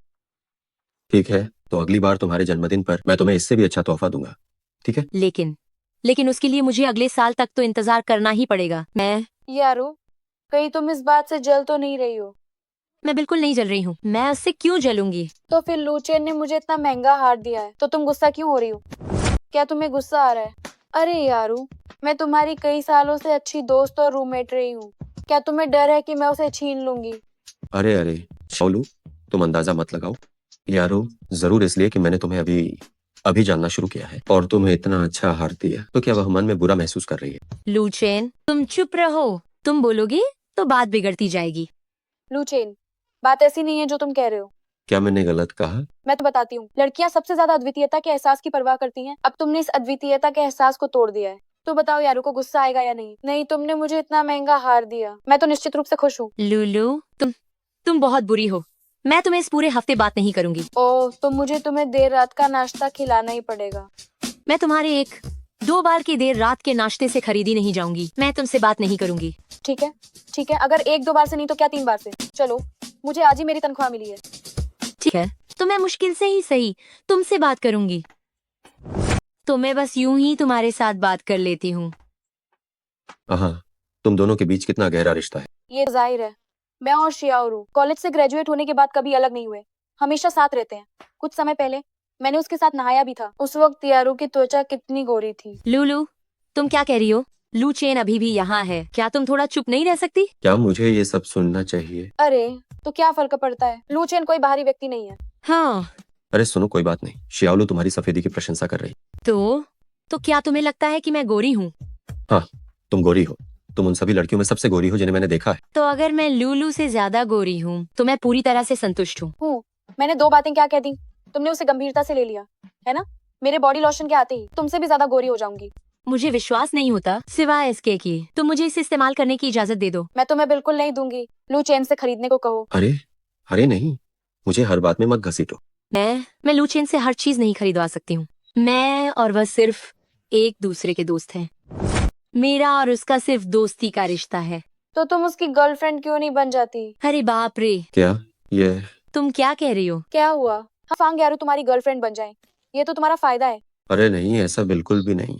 ठीक है, तो अगली बार तुम्हारे जन्मदिन पर मैं तुम्हें इससे भी अच्छा तोहफा दूंगा, ठीक है? लेकिन उसके लिए मुझे अगले साल तक तो इंतजार करना ही पड़ेगा। यारो, कहीं तुम इस बात से जल तो नहीं रही हो? मैं बिल्कुल नहीं जल रही हूँ। मैं उससे क्यों जलूंगी? तो फिर लूचेन ने मुझे इतना महंगा हार दिया है तो तुम गुस्सा क्यों हो रही हो? क्या तुम्हें गुस्सा आ रहा है? अरे यारू, मैं तुम्हारी कई सालों से अच्छी दोस्त और रूममेट रही हूँ। क्या तुम्हें डर है कि मैं उसे छीन लूंगी? अरे श्याओलू, तुम अंदाजा मत लगाओ। यारू, जरूर इसलिए कि मैंने तुम्हें अभी जानना शुरू किया है और तुम्हें इतना अच्छा हार दिया तो क्या वह मन में बुरा महसूस कर रही है? लूचेन, तुम चुप रहो। तुम बोलोगे तो बात बिगड़ती जाएगी। लूचेन, बात ऐसी नहीं है जो तुम कह रहे हो। क्या मैंने गलत कहा? मैं तो बताती हूँ, लड़कियां सबसे ज्यादा अद्वितीयता के एहसास की परवाह करती हैं। अब तुमने इस अद्वितीयता के एहसास को तोड़ दिया है, तो बताओ यारू को गुस्सा आएगा या नहीं? नहीं, तुमने मुझे इतना महंगा हार दिया। मैं तो निश्चित रूप से खुश हूँ। लूलू, तुम बहुत बुरी हो। मैं तुम्हें इस पूरे हफ्ते बात नहीं करूंगी। ओह, तो मुझे तुम्हें देर रात का नाश्ता खिलाना ही पड़ेगा। मैं तुम्हारे 1-2 बार की देर रात के नाश्ते से खरीदी नहीं जाऊंगी। मैं तुमसे बात नहीं करूंगी। ठीक है, अगर 1-2 बार से नहीं तो क्या 3 बार से? चलो, मुझे आज ही मेरी तनख्वाह मिली है। ठीक है, तो मैं मुश्किल से ही सही तुमसे बात करूंगी। तो मैं बस यूं ही तुम्हारे साथ बात कर लेती हूँ। हाँ, तुम दोनों के बीच कितना गहरा रिश्ता है। ये जाहिर है। मैं और शियाओरू कॉलेज से ग्रेजुएट होने के बाद कभी अलग नहीं हुए, हमेशा साथ रहते हैं। कुछ समय पहले मैंने उसके साथ नहाया भी था। उस वक्त यारू की त्वचा कितनी गोरी थी। लूलू, तुम क्या कह रही हो? लू चेन अभी भी यहाँ है, क्या तुम थोड़ा चुप नहीं रह सकती? क्या मुझे ये सब सुनना चाहिए? अरे तो क्या फर्क पड़ता है, लू चेन कोई बाहरी व्यक्ति नहीं है। हाँ, अरे सुनो, कोई बात नहीं। शियाओलू तुम्हारी सफेदी की प्रशंसा कर रही। तो क्या तुम्हें लगता है कि मैं गोरी हूँ? हाँ, तुम गोरी हो। तुम उन सभी लड़कियों में सबसे गोरी हो जिन्हें मैंने देखा है। तो अगर मैं लूलू से ज्यादा गोरी हूँ तो मैं पूरी तरह से संतुष्ट हूँ। मैंने 2 बातें क्या कह दी, तुमने उसे गंभीरता से ले लिया है ना। मेरे बॉडी लोशन के आते ही तुमसे भी ज्यादा गोरी हो जाऊंगी। मुझे विश्वास नहीं होता सिवाय इसके की तुम मुझे इसे इस्तेमाल करने की इजाजत दे दो। मैं तुम्हें बिल्कुल नहीं दूंगी। लू चेन से खरीदने को कहो। अरे नहीं, मुझे हर बात में मत घसीटो। मैं लू चेन से हर चीज नहीं खरीदवा सकती हूँ। मैं और वह सिर्फ एक दूसरे के दोस्त हैं। मेरा और उसका सिर्फ दोस्ती का रिश्ता है। तो तुम उसकी गर्लफ्रेंड क्यों नहीं बन जाती? अरे बाप रे, क्या ये? तुम क्या कह रही हो? क्या हुआ? हाँ, फांग यारू तुम्हारी गर्लफ्रेंड बन जाए, ये तो तुम्हारा फायदा है। अरे नहीं, ऐसा बिल्कुल भी नहीं।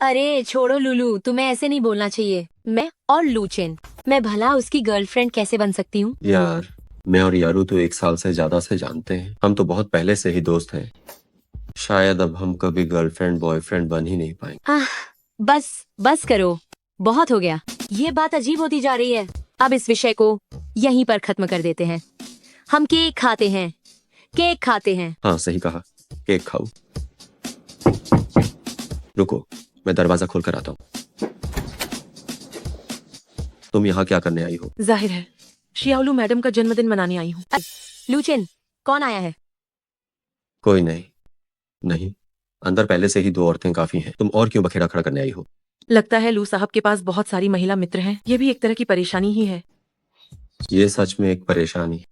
अरे छोड़ो लूलू, तुम्हें ऐसे नहीं बोलना चाहिए। मैं और लू चेन, मैं भला उसकी गर्लफ्रेंड कैसे बन सकती हूँ? यार, मैं और यारू तो 1 साल से ज्यादा से जानते हैं। हम तो बहुत पहले से ही दोस्त हैं। शायद अब हम कभी गर्लफ्रेंड बॉयफ्रेंड बन ही नहीं पाएंगे। बस करो, बहुत हो गया। ये बात अजीब होती जा रही है। अब इस विषय को यहीं पर खत्म कर देते हैं। हम केक खाते हैं। हाँ, सही कहा, केक खाओ। रुको, मैं दरवाजा खोल कर आता हूँ। तुम यहाँ क्या करने आई हो? जाहिर है शियाओलू मैडम का जन्मदिन मनाने आई हूँ। लू चेन, कौन आया है? कोई नहीं, अंदर पहले से ही 2 औरतें काफी हैं। तुम और क्यों बखेड़ा खड़ा करने आई हो? लगता है लू साहब के पास बहुत सारी महिला मित्र हैं। ये भी एक तरह की परेशानी ही है। ये सच में एक परेशानी।